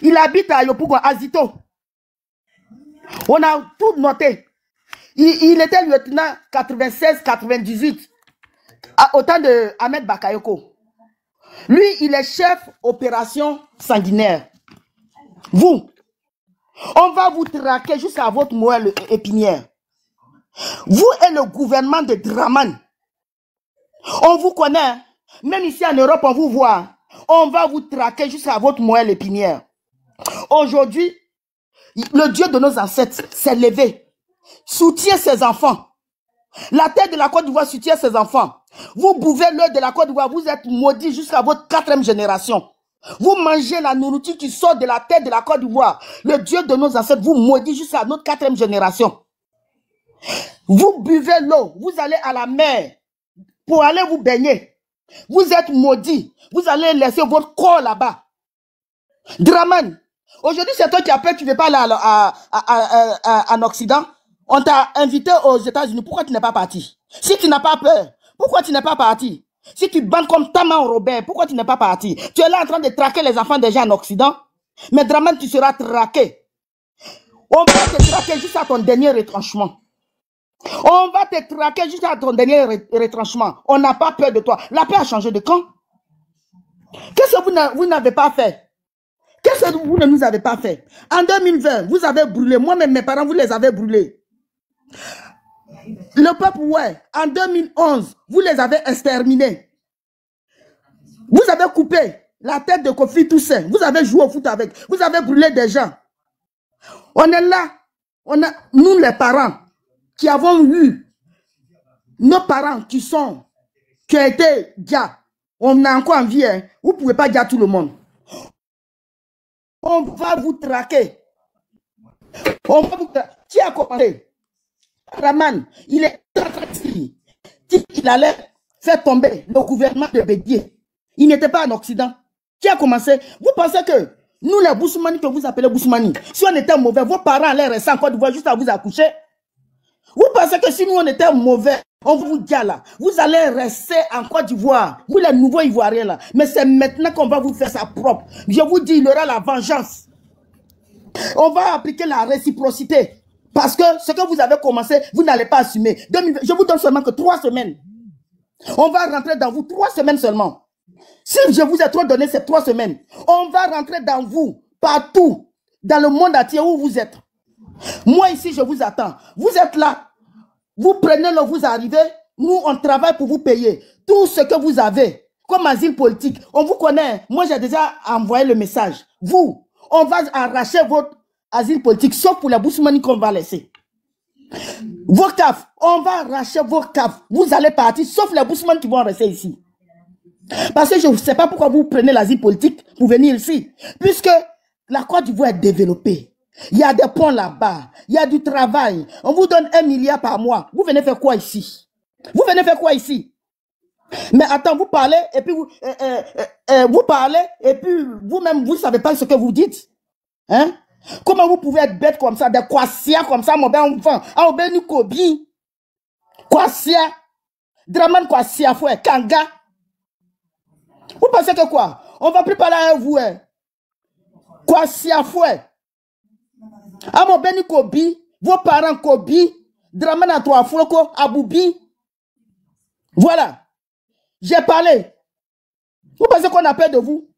Il habite à Yopougon, Azito. On a tout noté. Il était lieutenant 96-98 au temps de Ahmed Bakayoko. Lui, il est chef opération sanguinaire. Vous, on va vous traquer jusqu'à votre moelle épinière. Vous et le gouvernement de Draman. On vous connaît. Même ici en Europe, on vous voit. On va vous traquer jusqu'à votre moelle épinière. Aujourd'hui, le Dieu de nos ancêtres s'est levé. Soutient ses enfants. La terre de la Côte d'Ivoire soutient ses enfants. Vous buvez l'eau de la Côte d'Ivoire, vous êtes maudits jusqu'à votre 4e génération. Vous mangez la nourriture qui sort de la terre de la Côte d'Ivoire. Le Dieu de nos ancêtres vous maudit jusqu'à notre 4e génération. Vous buvez l'eau, vous allez à la mer pour aller vous baigner. Vous êtes maudits. Vous allez laisser votre corps là-bas. Draman, aujourd'hui c'est toi qui appelles, tu ne veux pas aller en Occident. On t'a invité aux États-Unis. Pourquoi tu n'es pas parti? Si tu n'as pas peur, pourquoi tu n'es pas parti? Si tu bandes comme Taman Robert, pourquoi tu n'es pas parti? Tu es là en train de traquer les enfants des gens en Occident. Mais Draman, tu seras traqué. On va te traquer jusqu'à ton dernier retranchement. On va te traquer jusqu'à ton dernier retranchement. On n'a pas peur de toi. La paix a changé de camp. Qu'est-ce que vous n'avez pas fait? Qu'est-ce que vous ne nous avez pas fait? En 2020, vous avez brûlé. Moi-même, mes parents, vous les avez brûlés. Le peuple, ouais. En 2011, vous les avez exterminés. Vous avez coupé la tête de Kofi Toussaint. Vous avez joué au foot avec. Vous avez brûlé des gens. On est là. Nous, les parents, qui avons eu nos parents qui ont été dia. On a encore envie. Hein. Vous ne pouvez pas dire tout le monde. On va vous traquer. On va vous traquer. Qui a commencé? Raman, il est il allait faire tomber le gouvernement de Bédié. Il n'était pas en Occident. Qui a commencé? Vous pensez que nous, les Boussoumani, que vous appelez Boussoumani, si on était mauvais, vos parents allaient rester en Côte d'Ivoire juste à vous accoucher? Vous pensez que si nous, on était mauvais, on vous dit là, vous allez rester en Côte d'Ivoire, vous les nouveaux Ivoiriens là. Mais c'est maintenant qu'on va vous faire ça propre. Je vous dis, il y aura la vengeance. On va appliquer la réciprocité. Parce que ce que vous avez commencé, vous n'allez pas assumer. Je vous donne seulement que 3 semaines. On va rentrer dans vous 3 semaines seulement. Si je vous ai trop donné ces 3 semaines, on va rentrer dans vous, partout, dans le monde entier où vous êtes. Moi ici, je vous attends. Vous êtes là. Vous prenez le, vous arrivez. Nous, on travaille pour vous payer. Tout ce que vous avez, comme asile politique, on vous connaît. Moi, j'ai déjà envoyé le message. Vous, on va arracher votre asile politique, sauf pour la Boussoumani qu'on va laisser. Vos CAF, on va arracher vos CAF. Vous allez partir, sauf les Boussoumani qui vont rester ici. Parce que je ne sais pas pourquoi vous prenez l'asile politique pour venir ici. Puisque la Côte d'Ivoire est développée. Il y a des ponts là-bas. Il y a du travail. On vous donne 1 milliard par mois. Vous venez faire quoi ici? Vous venez faire quoi ici? Mais attends, vous parlez et puis vous parlez et puis vous-même, vous ne savez pas ce que vous dites. Hein? Comment vous pouvez être bête comme ça, des Kwassia comme ça, mon ben enfant? Ah, au ben Kobi. Kwassia. Draman Kwassia, fouet. Kanga. Vous pensez que quoi? On va plus parler à vous, hein? Kwassia, fouet. Ah, mon ben Kobi. Vos parents Kobi. Draman à 3 Floko, Aboubi. Voilà. J'ai parlé. Vous pensez qu'on a peur de vous?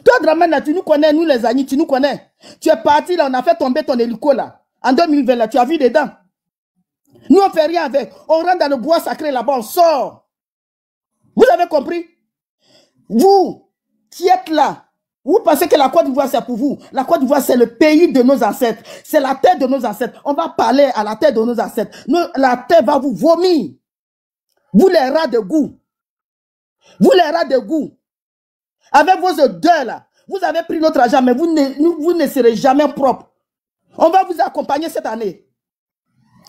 Toi, Dramana, tu nous connais, nous les amis, tu nous connais. Tu es parti là, on a fait tomber ton hélico là. En 2020 là, tu as vu dedans. Nous, on ne fait rien avec. On rentre dans le bois sacré là-bas, on sort. Vous avez compris? Vous, qui êtes là, vous pensez que la Côte d'Ivoire c'est pour vous. La Côte d'Ivoire c'est le pays de nos ancêtres. C'est la terre de nos ancêtres. On va parler à la terre de nos ancêtres. La terre va vous vomir. Vous les rats de goût. Vous les rats de goût. Avec vos odeurs là, vous avez pris notre argent, mais vous ne serez jamais propre. On va vous accompagner cette année.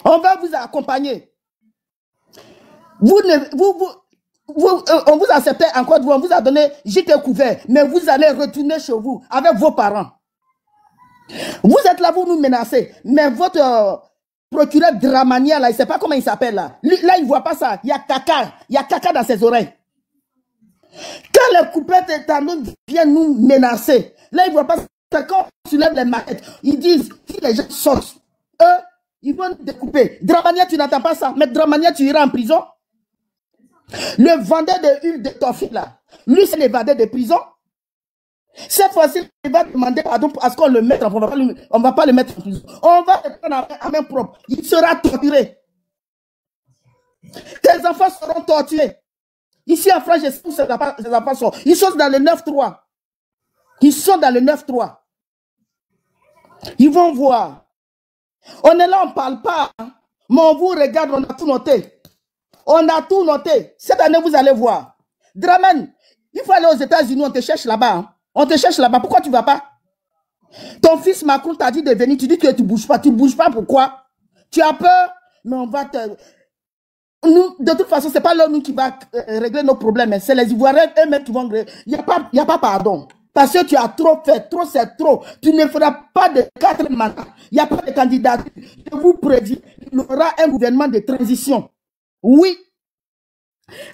On va vous accompagner. On vous acceptait encore, on vous a donné gîte couvert, mais vous allez retourner chez vous avec vos parents. Vous êtes là, vous nous menacez, mais votre procureur Dramania là, il ne sait pas comment il s'appelle là. Là, il ne voit pas ça. Il y a caca dans ses oreilles. Quand les coupettes éternels viennent nous menacer, là, ils ne voient pas ça. Quand on soulève les maquettes, ils disent, si les gens sortent, eux, ils vont découper. Dramania, tu n'entends pas ça. Mais Dramania, tu iras en prison. Le vendeur de huile de ton fils, là, lui, c'est l'évadé de prison. Cette fois-ci, il va demander pardon à ce qu'on le mette en prison. On ne va pas le mettre en prison. On va le prendre en main propre. Il sera torturé. Tes enfants seront torturés. Ici en France, je sais où ces enfants sont. Ils sont dans le 9-3. Ils sont dans le 9-3. Ils vont voir. On est là, on ne parle pas. Hein. Mais on vous regarde, on a tout noté. On a tout noté. Cette année, vous allez voir. Draman, il faut aller aux États-Unis, on te cherche là-bas. Hein. On te cherche là-bas. Pourquoi tu ne vas pas? Ton fils Macron t'a dit de venir. Tu dis que tu ne bouges pas. Tu ne bouges pas, pourquoi? Tu as peur? Mais on va te... Nous, de toute façon, ce n'est pas l'ONU qui va régler nos problèmes. C'est les Ivoiriens eux-mêmes qui vont régler. Il n'y a pas pardon. Parce que tu as trop fait. Trop, c'est trop. Tu ne feras pas de 4 mandats. Il n'y a pas de candidat. Je vous prédis, il y aura un gouvernement de transition. Oui.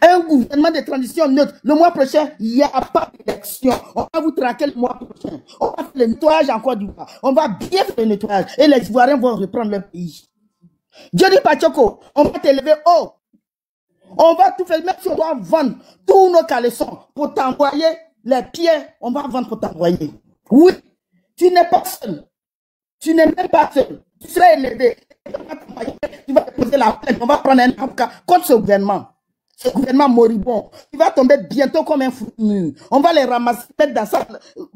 Un gouvernement de transition neutre. Le mois prochain, il n'y a pas d'élection. On va vous traquer le mois prochain. On va faire le nettoyage en Côte d'Ivoire. On va bien faire le nettoyage. Et les Ivoiriens vont reprendre leur pays. Johnny Pachoko, on va t'élever haut. On va tout faire, même si on doit vendre tous nos caleçons pour t'envoyer les pieds, on va vendre pour t'envoyer. Oui, tu n'es pas seul. Tu n'es même pas seul. Tu seras élevé. Tu vas te poser la plainte. On va prendre un avocat contre ce gouvernement. Ce gouvernement moribond. Tu vas tomber bientôt comme un fou. On va les ramasser, mettre dans sa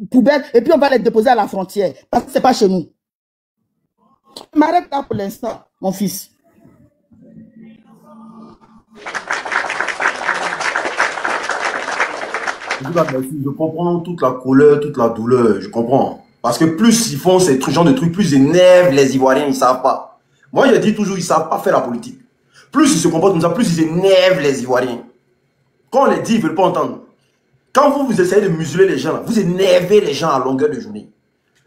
poubelle et puis on va les déposer à la frontière. Parce que ce n'est pas chez nous. Je m'arrête là pour l'instant, mon fils. Je comprends toute la colère, toute la douleur, je comprends. Parce que plus ils font ces genre de trucs, plus ils énervent les Ivoiriens, ils ne savent pas. Moi, je dis toujours, ils ne savent pas faire la politique. Plus ils se comportent comme ça, plus ils énervent les Ivoiriens. Quand on les dit, ils ne veulent pas entendre. Quand vous essayez de museler les gens, là, vous énervez les gens à longueur de journée.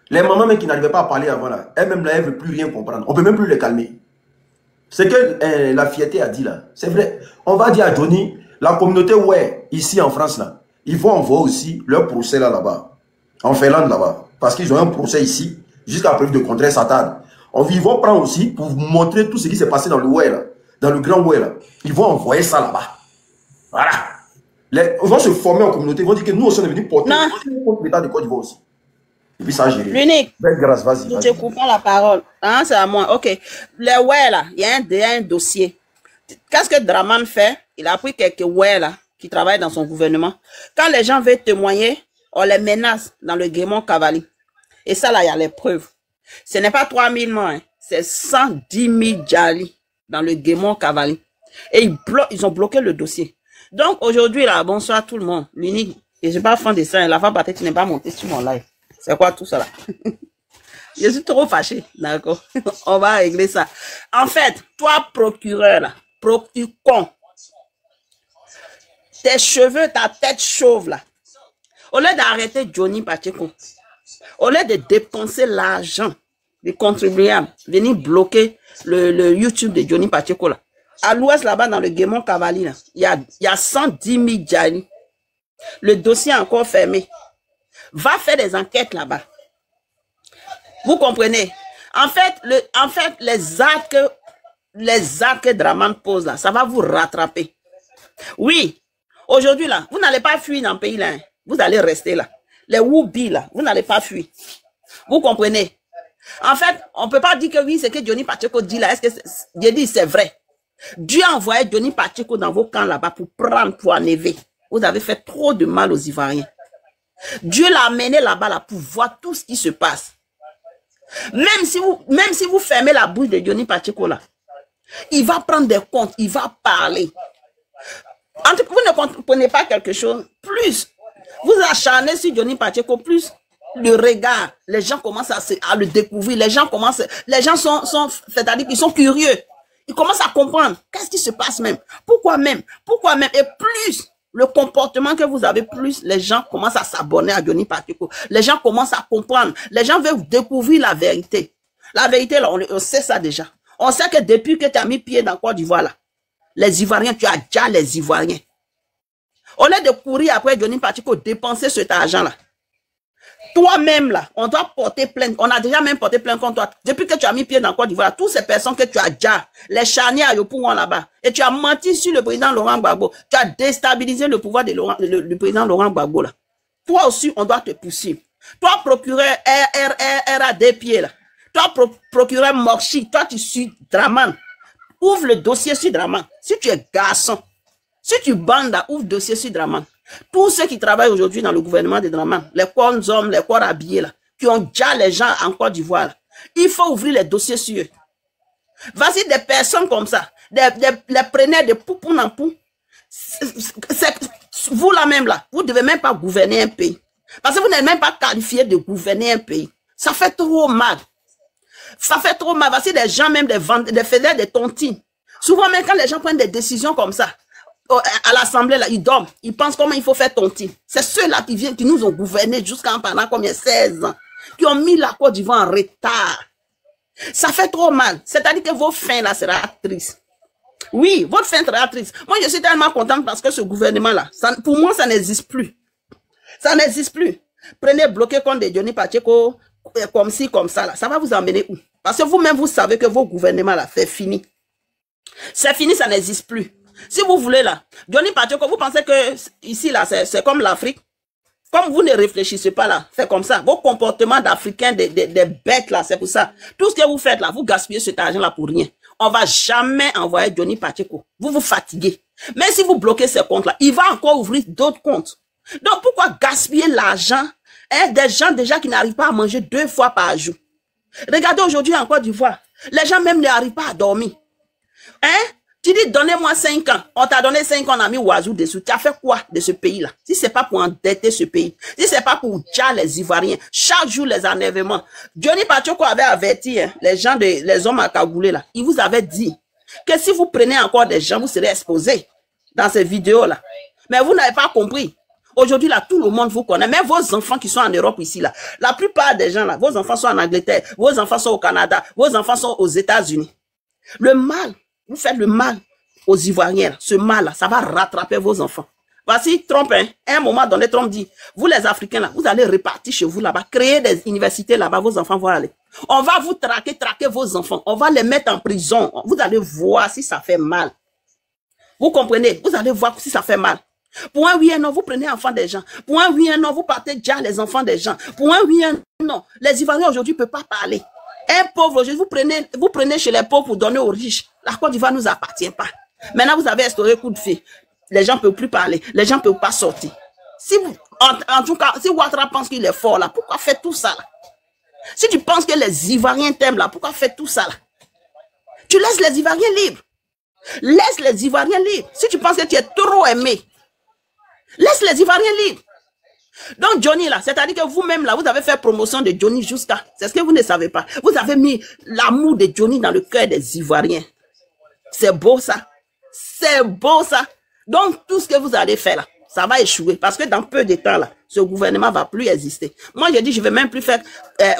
Les mamans même qui n'arrivaient pas à parler avant, là, elles-mêmes là, elles ne veulent plus rien comprendre. On ne peut même plus les calmer. Ce que la fierté a dit là, c'est vrai. On va dire à Johnny, la communauté, ouais, ici en France, là, ils vont envoyer aussi leur procès là-bas, en Finlande là-bas. Parce qu'ils ont un procès ici, jusqu'à preuve de contraire, Satan. Ils vont prendre aussi, pour vous montrer tout ce qui s'est passé dans le ouais, là, dans le grand ouais, là. Ils vont envoyer ça là-bas. Voilà. Ils vont se former en communauté, ils vont dire que nous aussi on est venus porter contre l'État de Côte d'Ivoire aussi. Et puis ça, j'ai L'unique. Grâce, vas-y. Je te comprends la parole. Hein, c'est à moi. Ok. Le ouais là, il y a un dossier. Qu'est-ce que Draman fait? Il a pris quelques ouais là qui travaillent dans son gouvernement. Quand les gens veulent témoigner, on les menace dans le Guémon Cavali. Et ça là, il y a les preuves. Ce n'est pas 3000 morts, hein. C'est 110 000 Djali dans le Guémon Cavali. Et ils ont bloqué le dossier. Donc aujourd'hui là, bonsoir tout le monde. L'unique. Et je ne suis pas fan de ça. La fois passée, tu n'es pas monté sur mon live. C'est quoi tout ça là? Je suis trop fâché, d'accord? On va régler ça. En fait, toi, procureur là, con, tes cheveux, ta tête chauve là, au lieu d'arrêter Johnny Pacheco, au lieu de dépenser l'argent des contribuables, venir bloquer le YouTube de Johnny Pacheco là, à l'ouest là-bas dans le Guémon Cavali là, il y a 110 000 Djali. Le dossier est encore fermé. Va faire des enquêtes là-bas. Vous comprenez? En fait, les actes que Draman pose là, ça va vous rattraper. Oui, aujourd'hui là, vous n'allez pas fuir dans le pays là. Hein. Vous allez rester là. Les Woubi là, vous n'allez pas fuir. Vous comprenez? En fait, on ne peut pas dire que oui, c'est que Johnny Pacheco dit là. Est-ce que j'ai dit c'est vrai? Dieu a envoyé Johnny Pacheco dans vos camps là-bas pour prendre, pour enlever. Vous avez fait trop de mal aux Ivoiriens. Dieu l'a amené là-bas là, pour voir tout ce qui se passe. Même si vous fermez la bouche de Johnny Pacheco là, il va prendre des comptes, il va parler. En tout cas, vous ne comprenez pas quelque chose. Plus vous acharnez sur Johnny Pacheco, plus le regard, les gens commencent à le découvrir. Les gens sont c'est-à-dire qu'ils sont curieux. Ils commencent à comprendre qu'est-ce qui se passe même. Pourquoi même? Et plus le comportement que vous avez, plus les gens commencent à s'abonner à Johnny Pacheco. Les gens commencent à comprendre. Les gens veulent découvrir la vérité. La vérité, là, on sait ça déjà. On sait que depuis que tu as mis pied dans Côte d'Ivoire, là, les Ivoiriens, tu as déjà les Ivoiriens. Au lieu de courir après Johnny Pacheco, dépenser cet argent-là. Toi-même, là, on doit porter plainte. On a déjà même porté plainte contre toi. Depuis que tu as mis pied dans Côte d'Ivoire, toutes ces personnes que tu as déjà, les charnières au pouvoir là-bas, et tu as menti sur le président Laurent Gbagbo, tu as déstabilisé le pouvoir du président Laurent Gbagbo, là. Toi aussi, on doit te pousser. Toi, procureur RAD pieds, là. Toi, procureur Morchi, toi, tu suis Draman. Ouvre le dossier sur Draman. Si tu es garçon, si tu bandes, là, ouvre le dossier sur Draman. Tous ceux qui travaillent aujourd'hui dans le gouvernement de Draman, les corps hommes, les corps habillés, là, qui ont déjà les gens en Côte d'Ivoire, il faut ouvrir les dossiers sur eux. Vas-y, des personnes comme ça, les prenez de poupou en pou. Vous là même là, vous ne devez même pas gouverner un pays. Parce que vous n'êtes même pas qualifié de gouverner un pays. Ça fait trop mal. Ça fait trop mal. Voici des gens même, des fédères, des tontines. Souvent même quand les gens prennent des décisions comme ça, à l'Assemblée, là, ils dorment. Ils pensent comment il faut faire tontine. C'est ceux-là qui nous ont gouverné jusqu'à pendant combien 16 ans. Qui ont mis la Côte d'Ivoire en retard. Ça fait trop mal. C'est-à-dire que vos fins là sera triste. Oui, votre fin sera triste. Moi, je suis tellement contente parce que ce gouvernement-là, pour moi, ça n'existe plus. Ça n'existe plus. Prenez bloqué contre des Johnny Pacheco, comme ci, comme ça, là. Ça va vous emmener où? Parce que vous-même, vous savez que vos gouvernements, là, c'est fini. C'est fini, ça n'existe plus. Si vous voulez, là, Johnny Pacheco, vous pensez que ici, là, c'est comme l'Afrique? Comme vous ne réfléchissez pas, là, c'est comme ça. Vos comportements d'Africains, des bêtes, là, c'est pour ça. Tout ce que vous faites, là, vous gaspillez cet argent-là pour rien. On va jamais envoyer Johnny Pacheco. Vous vous fatiguez. Mais si vous bloquez ces comptes-là, il va encore ouvrir d'autres comptes. Donc, pourquoi gaspiller l'argent des gens déjà qui n'arrivent pas à manger 2 fois par jour? Regardez aujourd'hui en Côte d'Ivoire. Les gens même n'arrivent pas à dormir. Hein? Tu dis, donnez-moi 5 ans. On t'a donné 5 ans, on a mis Ouazou dessous. Tu as fait quoi de ce pays-là? Si c'est pas pour endetter ce pays, si c'est pas pour dire les Ivoiriens, chaque jour les enlèvements. Johnny Pacheco avait averti les gens, les hommes à cagoulé là. Il vous avait dit que si vous prenez encore des gens, vous serez exposés dans ces vidéos-là. Mais vous n'avez pas compris. Aujourd'hui, là, tout le monde vous connaît. Même vos enfants qui sont en Europe ici, là. La plupart des gens, là, vos enfants sont en Angleterre, vos enfants sont au Canada, vos enfants sont aux États-Unis. Le mal, vous faites le mal aux Ivoiriens. Ce mal-là, ça va rattraper vos enfants. Voici Trump, hein, à un moment donné, Trump dit, vous les Africains, là, vous allez répartir chez vous là-bas, créer des universités là-bas, vos enfants vont aller. On va vous traquer vos enfants. On va les mettre en prison. Vous allez voir si ça fait mal. Vous comprenez? Vous allez voir si ça fait mal. Pour un oui et non, vous prenez enfants des gens. Pour un oui et non, vous partez déjà les enfants des gens. Pour un oui et non, les Ivoiriens aujourd'hui ne peuvent pas parler. Un pauvre aujourd'hui, vous prenez chez les pauvres pour donner aux riches. La Côte d'Ivoire ne nous appartient pas. Maintenant, vous avez instauré coup de fil. Les gens ne peuvent plus parler. Les gens ne peuvent pas sortir. Si vous, en tout cas, si Ouattara pense qu'il est fort là, pourquoi faire tout ça là? Si tu penses que les Ivoiriens t'aiment là, pourquoi faire tout ça là? Tu laisses les Ivoiriens libres. Laisse les Ivoiriens libres. Si tu penses que tu es trop aimé, laisse les Ivoiriens libres. Donc Johnny là, c'est-à-dire que vous-même là, vous avez fait promotion de Johnny jusqu'à... C'est ce que vous ne savez pas. Vous avez mis l'amour de Johnny dans le cœur des Ivoiriens. C'est beau ça. C'est beau ça. Donc tout ce que vous allez faire là, ça va échouer. Parce que dans peu de temps là, ce gouvernement va plus exister. Moi j'ai dit, je vais même plus faire,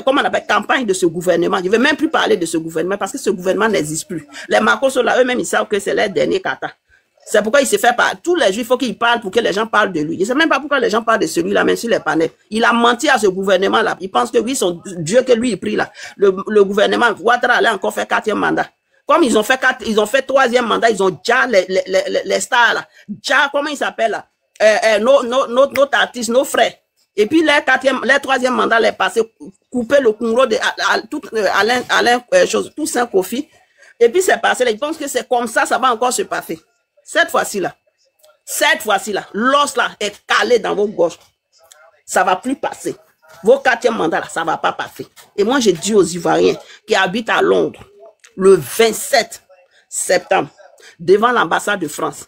comment on appelle, campagne de ce gouvernement. Je vais même plus parler de ce gouvernement parce que ce gouvernement n'existe plus. Les Marcos sont là, eux-mêmes ils savent que c'est leur dernier kata. C'est pourquoi il se fait par tous les jours, il faut qu'il parle pour que les gens parlent de lui. Je ne sais même pas pourquoi les gens parlent de celui-là, même sur les panels. Il a menti à ce gouvernement-là. Il pense que oui, son Dieu que lui il prie là. Le gouvernement, Ouattara allait encore faire 4e mandat. Comme ils ont fait 3e mandat, ils ont déjà les stars là. Déjà, comment ils s'appellent là? Nos artistes, nos frères. Et puis les 3e mandat, les passé, couper le Congo de Alain Toussaint Kofi. Et puis c'est passé là. Ils pensent que c'est comme ça, ça va encore se passer. Cette fois-ci là, l'os là est calé dans vos gorges. Ça va plus passer. Vos 4e mandat là, ça va pas passer. Et moi, j'ai dit aux Ivoiriens qui habitent à Londres, le 27 septembre, devant l'ambassade de France,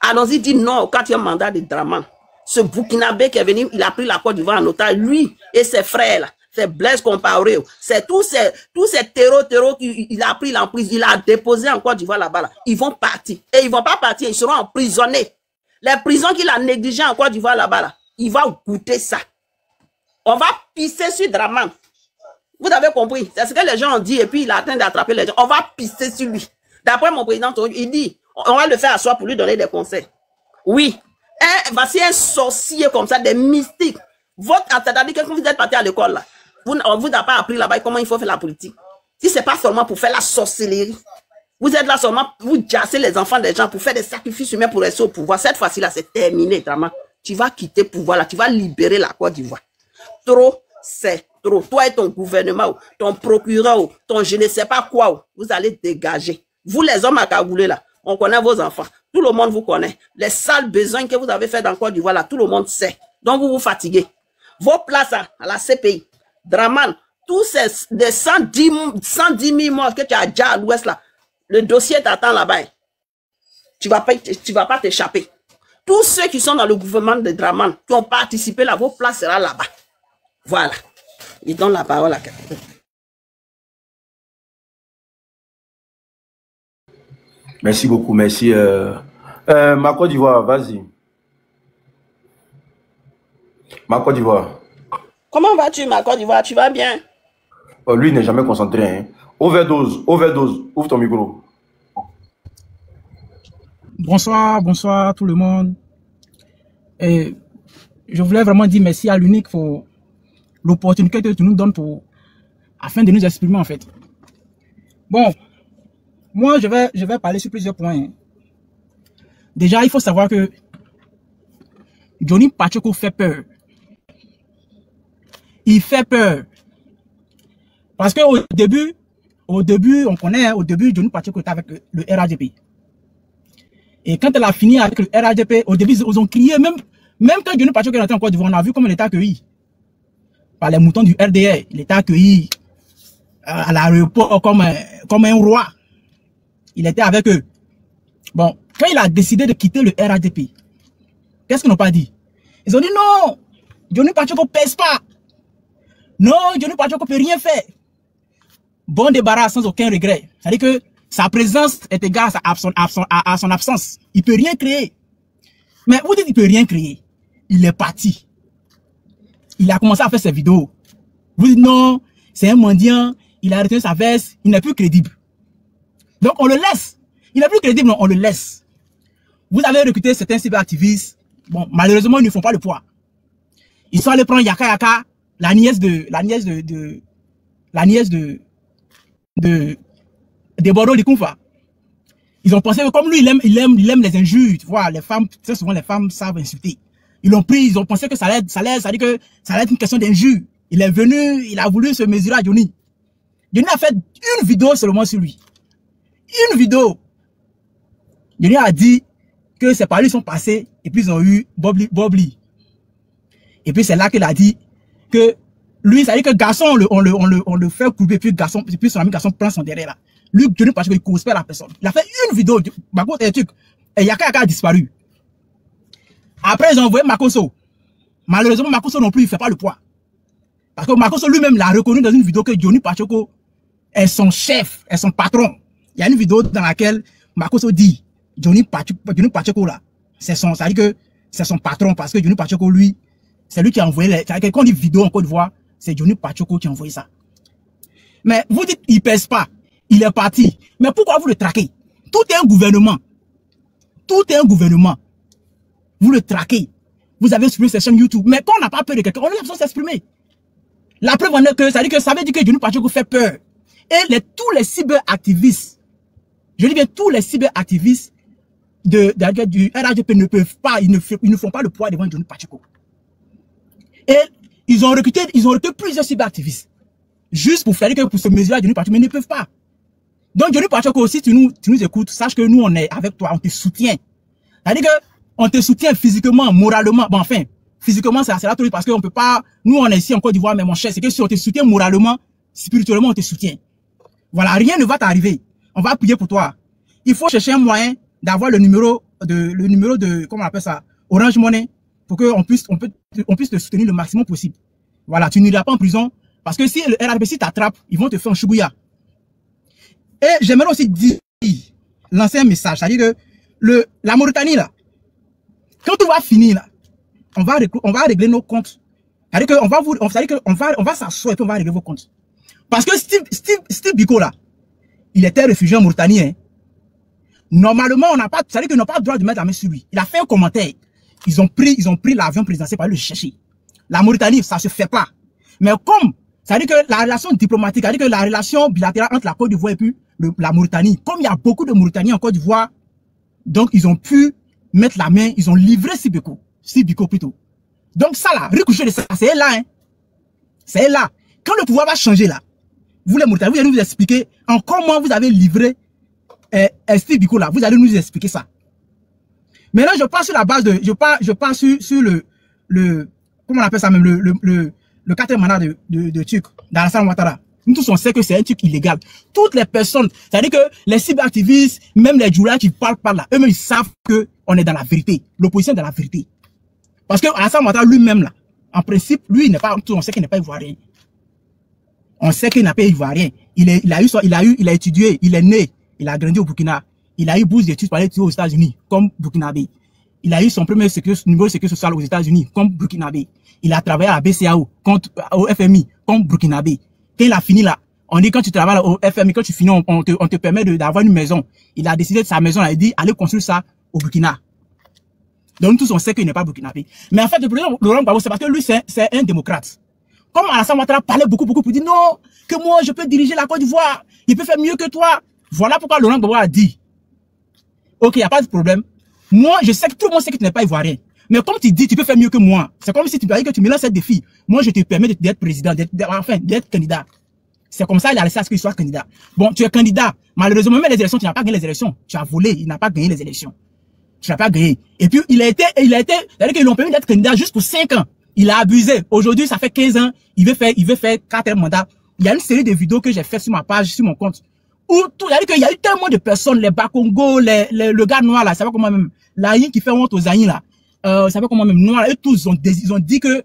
allons-y dire non au 4e mandat de Dramane. Ce Burkinabé qui est venu, il a pris la Côte d'Ivoire en otage, lui et ses frères là. C'est Blaise Compaoré, c'est tous ces terreaux qu'il a pris l'emprise, il a déposé en Côte d'Ivoire là-bas. Là. Ils vont partir. Et ils vont pas partir, ils seront emprisonnés. Les prisons qu'il a négligées en Côte d'Ivoire là-bas, là, il va goûter ça. On va pisser sur Dramane. Vous avez compris? C'est ce que les gens ont dit et puis il a atteint d'attraper les gens. On va pisser sur lui. D'après mon président, il dit, on va le faire asseoir pour lui donner des conseils. Oui. Voici un sorcier comme ça, des mystiques. C'est-à-dire que quand vous êtes parti à l'école là, on vous a pas appris là-bas comment il faut faire la politique. Si c'est pas seulement pour faire la sorcellerie, vous êtes là seulement pour jasser les enfants des gens, pour faire des sacrifices humains pour rester au pouvoir. Cette fois-ci là, c'est terminé, vraiment. Tu vas quitter le pouvoir là, tu vas libérer la Côte d'Ivoire. Trop, c'est trop. Toi et ton gouvernement, ton procureur, ton je ne sais pas quoi, vous allez dégager. Vous les hommes à cagoulé là, on connaît vos enfants. Tout le monde vous connaît. Les sales besoins que vous avez fait dans la Côte d'Ivoire là, tout le monde sait. Donc vous vous fatiguez. Vos places à la CPI, Dramane, tous ces 110 000 morts que tu as déjà à l'ouest là, le dossier t'attend là-bas. Tu vas pas t'échapper. Tous ceux qui sont dans le gouvernement de Dramane, qui ont participé là, vos places seront là-bas. Voilà. Ils donnent la parole à quelqu'un. Merci beaucoup, merci. Ma Côte d'Ivoire, vas-y. Ma Côte d'Ivoire. Comment vas-tu, ma Côte d'Ivoire? Tu vas bien? Oh, lui, il n'est jamais concentré. Hein. Overdose. Ouvre ton micro. Bonsoir tout le monde. Et je voulais vraiment dire merci à l'UNIC pour l'opportunité que tu nous donnes afin de nous exprimer en fait. Bon, moi je vais parler sur plusieurs points. Déjà, il faut savoir que Johnny Pacheco fait peur. Il fait peur. Parce qu'au début, on connaît, au début, Johnny Pacheco était avec le RADP. Et quand elle a fini avec le RADP, au début, ils ont crié, même quand Johnny Pacheco est rentré en Côte d'Ivoire, on a vu comment il était accueilli par les moutons du RDR. Il était accueilli à l'aéroport comme un roi. Il était avec eux. Bon, quand il a décidé de quitter le RADP, qu'est-ce qu'ils n'ont pas dit? Ils ont dit non, Johnny Pacheco pèse pas. Non, Johnny Pacheco peut rien faire. Bon débarras sans aucun regret. C'est-à-dire que sa présence est égale à son absence. Il peut rien créer. Mais vous dites qu'il peut rien créer. il est parti. Il a commencé à faire ses vidéos. Vous dites non, c'est un mendiant, il a retenu sa veste, il n'est plus crédible. Donc on le laisse. Il n'est plus crédible, non, on le laisse. Vous avez recruté certains cyberactivistes. Bon, malheureusement, ils ne font pas le poids. Ils sont allés prendre Yaka Yaka, la nièce de Bordeaux Likunfa. Ils ont pensé que comme lui, il aime les injures, tu vois, les femmes, très souvent les femmes savent insulter. Ils l'ont pris, ils ont pensé que ça allait être une question d'injure. Il est venu, il a voulu se mesurer à Johnny. Johnny a fait une vidéo seulement sur lui. Une vidéo. Johnny a dit que ses parents sont passés et puis ils ont eu Bobli. Et puis c'est là qu'il a dit que lui, ça veut dire que garçon, on le fait couper, puis garçon, puis son ami garçon prend son derrière là. Lui, Johnny parce qu'il cause pas la personne. Il a fait une vidéo, et Yaka Yaka a disparu. Après, ils ont envoyé Makoso. Malheureusement, Makoso non plus, il fait pas le poids. Parce que Makoso lui-même l'a reconnu dans une vidéo que Johnny Pachoko est son chef, est son patron. Il y a une vidéo dans laquelle Makoso dit Johnny Pachoko là, ça veut dire que c'est son patron parce que Johnny Pachoko lui, c'est lui qui a envoyé quand on dit vidéo en Côte d'Ivoire, c'est Johnny Pachoko qui a envoyé ça. Mais vous dites il pèse pas, il est parti. Mais pourquoi vous le traquez? Tout est un gouvernement. Tout est un gouvernement. Vous le traquez. Vous avez supprimé cette chaîne YouTube. Mais quand on n'a pas peur de quelqu'un, on a l'impression de s'exprimer. La preuve en est que ça veut dire que Johnny Pachoko fait peur. Et tous les cyberactivistes, je dis bien tous les cyberactivistes du RHDP ne peuvent pas, ils ne font pas le poids devant Johnny Pachoko. Et ils ont recruté plusieurs cyberactivistes. Juste pour faire pour se mesurer à Johnny Pachoko, mais ils ne peuvent pas. Donc Johnny Pachoko, si tu nous écoutes, sache que nous on est avec toi, on te soutient. C'est-à-dire que on te soutient physiquement, moralement, bon enfin, physiquement c'est là parce qu'on peut pas, nous on est ici en Côte d'Ivoire, mais mon cher, c'est que si on te soutient moralement, spirituellement on te soutient. Voilà, rien ne va t'arriver. On va prier pour toi. Il faut chercher un moyen d'avoir le numéro de, comment on appelle ça, Orange Money, pour qu'on puisse te soutenir le maximum possible. Voilà, tu n'iras pas en prison, parce que si le RHDP t'attrape, ils vont te faire un choubouya. Et j'aimerais aussi lancer un message, c'est-à-dire que la Mauritanie là, quand tout va finir là, on va régler nos comptes. C'est-à-dire qu'on va s'asseoir et puis on va régler vos comptes. Parce que Steve Biko là, il était réfugié en Mauritanie. Hein. Normalement, c'est-à-dire qu'ils n'ont pas le droit de mettre la main sur lui. Il a fait un commentaire. Ils ont pris l'avion présidentiel pour aller le chercher. La Mauritanie, ça se fait pas. Mais comme, c'est-à-dire que la relation diplomatique, c'est-à-dire que la relation bilatérale entre la Côte d'Ivoire et puis la Mauritanie, comme il y a beaucoup de Mauritaniens en Côte d'Ivoire, donc ils ont pu mettre la main, ils ont livré Steve Biko plutôt. Donc ça là, recoucher de ça, c'est là, hein. C'est là. Quand le pouvoir va changer là, vous les Mauritaniens, vous allez nous expliquer en comment vous avez livré Steve Biko là, vous allez nous expliquer ça. Maintenant, je passe sur la base de, je passe sur le, comment on appelle ça même, le quatrième mandat de Tuc, d'Alassane Ouattara. Nous tous on sait que c'est un truc illégal. Toutes les personnes, c'est-à-dire que les cyberactivistes, même les djoulas qui parlent par là, eux-mêmes ils savent que on est dans la vérité. L'opposition est dans la vérité. Parce que Alassane Ouattara lui-même là, en principe, lui il n'est pas, on sait qu'il n'est pas ivoirien. On sait qu'il n'est pas ivoirien. Il a étudié, il est né, il a grandi au Burkina. Il a eu bourse d'études pour aller étudier aux États-Unis, comme Burkinabé. Il a eu son premier numéro de sécurité sociale aux États-Unis, comme Burkinabé. Il a travaillé à la BCAO, au FMI, comme Burkinabé. Quand il a fini là, on dit quand tu travailles au FMI, quand tu finis, on te permet d'avoir une maison. Il a décidé de sa maison, il a dit, allez construire ça au Burkina. Donc tous on sait qu'il n'est pas Burkinabé. Mais en fait, le président Laurent Gbagbo, c'est parce que lui, c'est un démocrate. Comme Alassane Ouattara parlait beaucoup, pour dire non, que moi, je peux diriger la Côte d'Ivoire, il peut faire mieux que toi. Voilà pourquoi Laurent Gbagbo a dit, ok, il n'y a pas de problème. Moi, je sais que tout le monde sait que tu n'es pas ivoirien. Mais comme tu dis, tu peux faire mieux que moi. C'est comme si tu parlais que tu me lances un défi. Moi, je te permets d'être président, d'être candidat. C'est comme ça, il a laissé à ce qu'il soit candidat. Bon, tu es candidat. Malheureusement, même les élections, tu n'as pas gagné les élections. Tu as volé, il n'a pas gagné les élections. Tu n'as pas gagné. Et puis, c'est-à-dire qu'ils l'ont permis d'être candidat juste pour 5 ans. Il a abusé. Aujourd'hui, ça fait 15 ans. Il veut faire 4 mandats. Il y a une série de vidéos que j'ai fait sur ma page, sur mon compte. C'est-à-dire qu'il y a eu tellement de personnes, les Bakongo, le gars noir là, ça va comment même, l'Aïn qui fait honte aux Aïn là, ça va comment même, noir, eux tous, ils ont dit que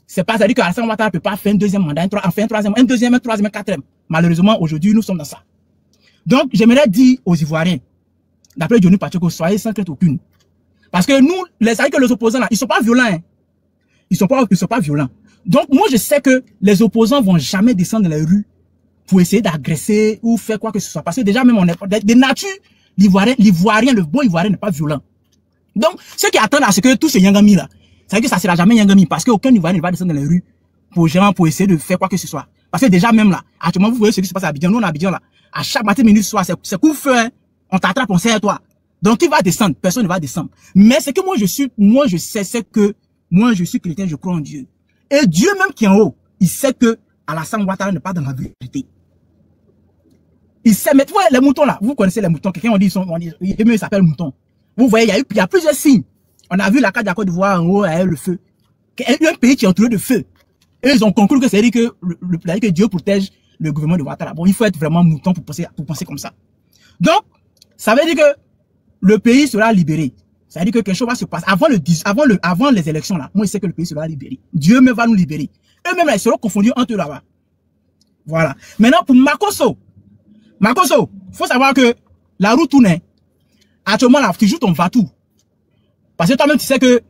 c'est pas, c'est-à-dire que Alassane Ouattara peut pas faire un deuxième mandat, un deuxième, un troisième, un quatrième. Malheureusement, aujourd'hui, nous sommes dans ça. Donc, j'aimerais dire aux Ivoiriens, d'après Johnny Pachoko, soyez sans crainte aucune. Parce que nous, c'est-à-dire que les opposants là, ils sont pas violents, hein. ils sont pas violents. Donc, moi, je sais que les opposants vont jamais descendre dans les rues pour essayer d'agresser ou faire quoi que ce soit. Parce que déjà, même on est de nature, l'ivoirien, le bon ivoirien n'est pas violent. Donc, ceux qui attendent à ce que tous ces Yangami là, ça veut dire que ça sera jamais Yangami parce qu'aucun ivoirien ne va descendre dans les rues pour essayer de faire quoi que ce soit. Parce que déjà, même là, actuellement, vous voyez ce qui se passe à Abidjan. Nous, on a Abidjan là. À chaque matin, minute, soir, c'est coup-feu, hein. On t'attrape, on sait à toi. Donc, qui va descendre? Personne ne va descendre. Mais c'est que moi, je sais, c'est que moi, je suis chrétien, je crois en Dieu. Et Dieu même qui est en haut, il sait que Alassane Ouattara n'est pas dans la vérité. Il sait, mais tu vois, les moutons là, vous connaissez les moutons, quelqu'un on dit, ils s'appellent moutons. Vous voyez, il y a plusieurs signes. On a vu la carte de la Côte d'Ivoire en haut, avec le feu. Un pays qui est entouré de feu. Et ils ont conclu que c'est dit que Dieu protège le gouvernement de Ouattara. Bon, il faut être vraiment mouton pour penser comme ça. Donc, ça veut dire que le pays sera libéré. Ça veut dire que quelque chose va se passer. Avant les élections là, moi je sais que le pays sera libéré. Dieu même va nous libérer. Eux-mêmes là, ils seront confondus entre eux là-bas. Voilà. Maintenant, pour Makosso, faut savoir que la route tourne. Actuellement là, tu joues ton va-tout. Parce que toi-même tu sais que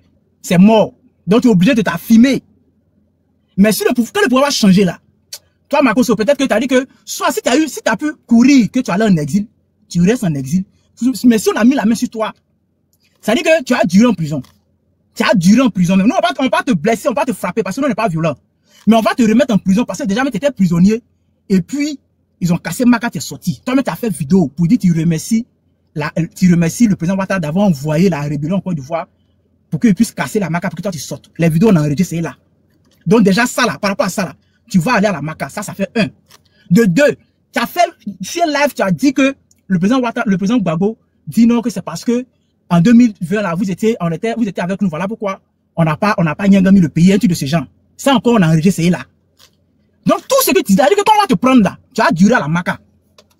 c'est mort. Donc tu es obligé de t'affirmer. Mais si quand le pouvoir va changer là, toi Makosso, peut-être que tu as dit que, soit si tu as pu courir, que tu allais en exil, tu restes en exil. Mais si on a mis la main sur toi, ça dit que tu as duré en prison. Tu as duré en prison. Nous, on va pas te blesser, on va pas te frapper parce que nous, on n'est pas violent. Mais on va te remettre en prison parce que déjà, tu étais prisonnier. Et puis, ils ont cassé Maka, tu es sorti. Toi-même, tu as fait vidéo pour dire que tu remercies le président Ouattara d'avoir envoyé la rébellion en Côte d'Ivoire pour qu'il puisse casser la Maka pour que toi, tu sortes. Les vidéos, on a enregistré, c'est là. Donc, déjà, ça là, par rapport à ça là, tu vas aller à la Maka. Ça fait 1. De 2, tu as fait, sur live, tu as dit que le président Ouattara, le président Gbagbo dit non, que c'est parce que en 2020, là, vous étiez avec nous. Voilà pourquoi on n'a pas Nyangami le pays, un truc de ce genre. Ça encore, on a enregistré, c'est là. Donc, tout ce que tu dis, c'est-à-dire que quand on va te prendre là, tu vas durer à la Maka.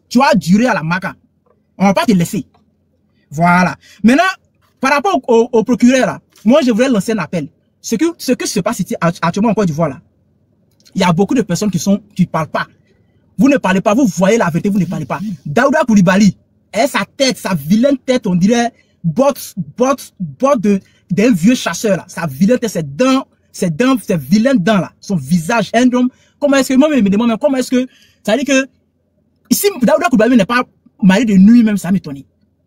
Tu vas durer à la Maka. On va pas te laisser. Voilà. Maintenant, par rapport au procureur là, moi, je voudrais lancer un appel. Ce qui se passe ici, actuellement en Côte d'Ivoire là, il y a beaucoup de personnes qui parlent pas. Vous ne parlez pas, vous voyez la vérité, vous ne parlez pas. Daouda Coulibaly, sa tête, sa vilaine tête, on dirait, bot d'un vieux chasseur là. Sa vilaine tête, ses vilaines dents là. Son visage, comment est-ce que, moi, je me demande, comment est-ce que, ça veut dire que, si Daouda Coulibaly n'est pas marié de nuit même, ça m'étonne.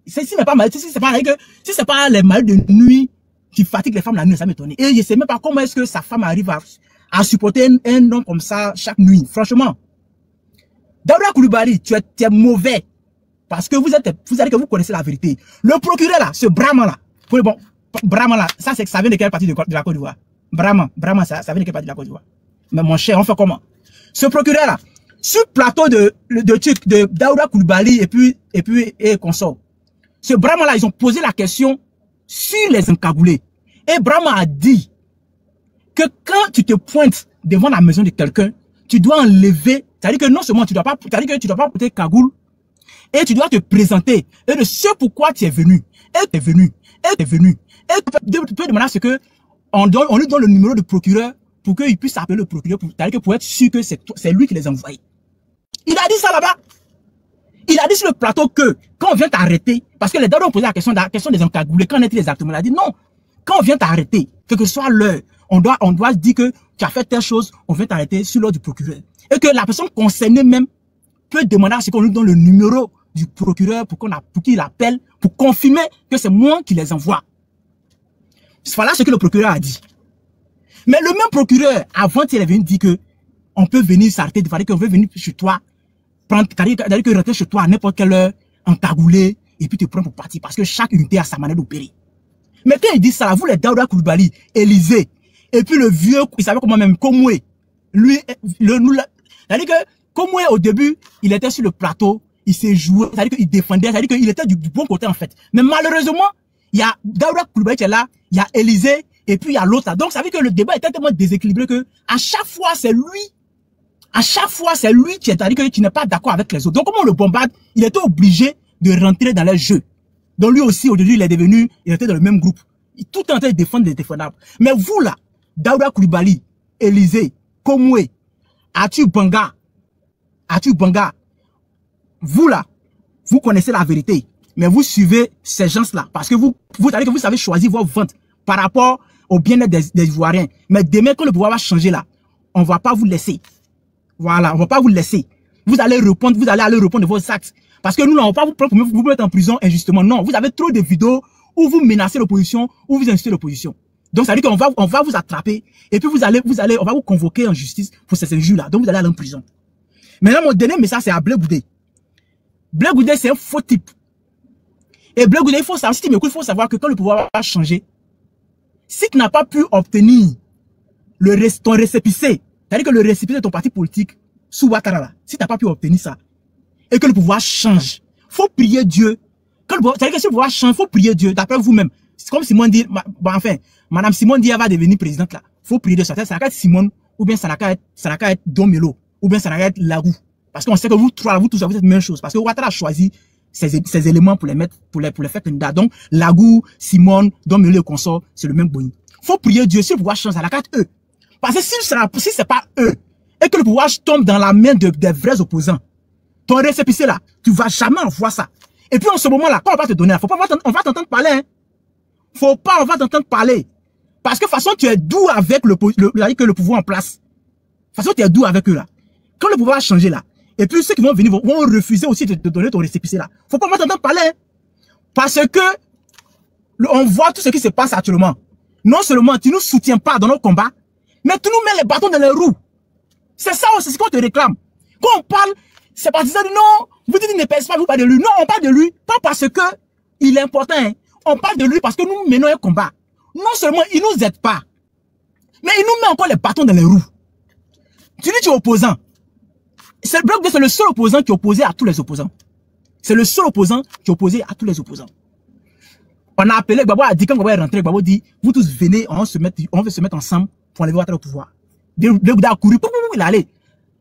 Si c'est pas les maris de nuit qui fatiguent les femmes la nuit, ça m'étonne. Et je sais même pas comment est-ce que sa femme arrive à supporter un homme comme ça chaque nuit. Franchement. Daouda Coulibaly, tu es mauvais. Parce que vous allez que vous connaissez la vérité. Le procureur là, ce Brahman là. Bon, Brahman là, ça vient de quelle partie de la Côte d'Ivoire? Brahman, ça vient de quelle partie de la Côte d'Ivoire? Mais mon cher, on fait comment? Ce procureur là, sur le plateau de Daouda Coulibaly et consort. Ce Brahman là, ils ont posé la question sur les encagoulés. Et Brahman a dit que quand tu te pointes devant la maison de quelqu'un, tu dois enlever, c'est-à-dire que non seulement tu dois pas porter cagoule, et tu dois te présenter, et de ce pourquoi tu es venu, et tu es venu, et tu peux demander à ce que, on lui donne le numéro de procureur, pour qu'il puisse appeler le procureur, c'est-à-dire que pour être sûr que c'est lui qui les a envoyés. Il a dit ça là-bas. Il a dit sur le plateau que, quand on vient t'arrêter, parce que les dames ont posé la question des encagoulés, quand on est exactement, il a dit non, quand on vient t'arrêter, quelle que soit l'heure, on doit dire que tu as fait telle chose, on vient t'arrêter sur l'ordre du procureur. Et que la personne concernée même peut demander à ce qu'on lui donne le numéro du procureur pour qu'il appelle, pour confirmer que c'est moi qui les envoie. Voilà ce que le procureur a dit. Mais le même procureur, avant il est venu dire que on peut venir s'arrêter, qu'on veut venir chez toi, c'est-à-dire que rentrer chez toi à n'importe quelle heure, encagoulé, et puis te prendre pour partir, parce que chaque unité a sa manière d'opérer. Mais quand il dit ça, vous les Daouda Coulibaly, Élysée, et puis le vieux, il savait comment même, Komoué, lui, c'est-à-dire que Komoué au début, il était sur le plateau, il s'est joué, c'est-à-dire qu'il défendait, c'est-à-dire qu'il était du bon côté en fait. Mais malheureusement, il y a Daouda Coulibaly qui est là, il y a Élysée, et puis il y a l'autre là. Donc ça veut dire que le débat était tellement déséquilibré que à chaque fois c'est lui qui est, c'est-à-dire que tu n'es pas d'accord avec les autres. Donc comment on le bombarde, il était obligé de rentrer dans les jeux. Donc lui aussi aujourd'hui il était dans le même groupe. Tout en train de défendre les défendables. Mais vous là, Daouda Coulibaly, Élysée, Komoué, Atu Banga, vous là, vous connaissez la vérité, mais vous suivez ces gens-là parce que vous savez choisir vos ventes par rapport au bien-être des Ivoiriens. Mais demain, quand le pouvoir va changer là, on va pas vous laisser. Voilà, on va pas vous laisser. Vous allez répondre, vous allez aller répondre de vos actes. Parce que nous, on va pas vous mettre en prison injustement. Non, vous avez trop de vidéos où vous menacez l'opposition, où vous insultez l'opposition. Donc, ça veut dire qu'on va vous attraper, et puis on va vous convoquer en justice pour ces injures-là. Donc, vous allez aller en prison. Maintenant, mon dernier message, c'est à Blé Goudé. Blé Goudé, c'est un faux type. Et Blé Goudé, il faut savoir, si tu m'écoutes, il faut savoir que quand le pouvoir va changer, si tu n'as pas pu obtenir ton récépissé, c'est-à-dire que le récépissé de ton parti politique, sous Ouattara, là, si tu n'as pas pu obtenir ça, et que le pouvoir change, faut prier Dieu. C'est-à-dire que si le pouvoir change, faut prier Dieu, d'après vous-même. C'est comme Simone dit, enfin, Madame Simone dit, elle va devenir présidente là. Faut prier de ça. Ça n'a qu'à être Simone, ou bien ça n'a qu'à être Domelo, ou bien ça n'a qu'à être Lagou. Parce qu'on sait que vous trois, vous tous, vous êtes la même chose. Parce que Ouattara a choisi ces éléments pour les mettre, pour les faire candidat. Donc, Lagou, Simone, Domelo et consort, c'est le même boni. Faut prier Dieu, si le pouvoir change, ça n'a qu'à être eux. Parce que si c'est pas eux, et que le pouvoir tombe dans la main des vrais opposants, ton récépissé là, tu vas jamais en voir ça. Et puis en ce moment-là, quand on va te donner, on va t'entendre parler, hein. On va t'entendre parler. Parce que de toute façon, tu es doux avec le pouvoir en place. De toute façon, tu es doux avec eux là. Quand le pouvoir va changer là, et puis ceux qui vont venir vont refuser aussi de te donner ton récépissé là. On va t'entendre parler, hein. Parce que on voit tout ce qui se passe actuellement. Non seulement tu nous soutiens pas dans nos combats, mais tu nous mets les bâtons dans les roues. C'est ça aussi, c'est ce qu'on te réclame. Quand on parle, c'est parce que non, vous dites ne pèse pas, vous parlez de lui. Non, on parle de lui, pas parce que il est important, hein. On parle de lui parce que nous menons un combat. Non seulement il nous aide pas, mais il nous met encore les bâtons dans les roues. Tu dis que tu es opposant. C'est le seul opposant qui est opposé à tous les opposants. C'est le seul opposant qui est opposé à tous les opposants. On a appelé, Gbagbo a dit, quand Gbagbo est rentré, Gbagbo dit, vous tous venez, on veut se mettre ensemble pour enlever Ouattara au pouvoir. Blé-Goudé a couru, il est allé.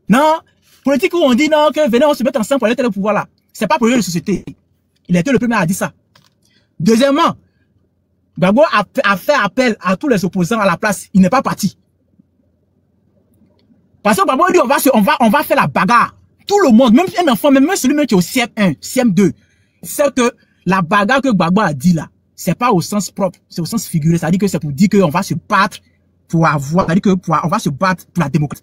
Non, politique où on dit non, que venez, on se met ensemble pour enlever le pouvoir là. C'est pas pour la société. Il a été le premier à dire ça. Deuxièmement, Gbagbo a fait appel à tous les opposants à la place. Il n'est pas parti. Parce que Gbagbo dit on va faire la bagarre. Tout le monde, même un enfant, même celui qui est au CM1, CM2, c'est que la bagarre que Gbagbo a dit là, c'est pas au sens propre, c'est au sens figuré. C'est-à-dire que c'est pour dire qu'on va se battre pour avoir, c'est-à-dire que on va se battre pour la démocratie,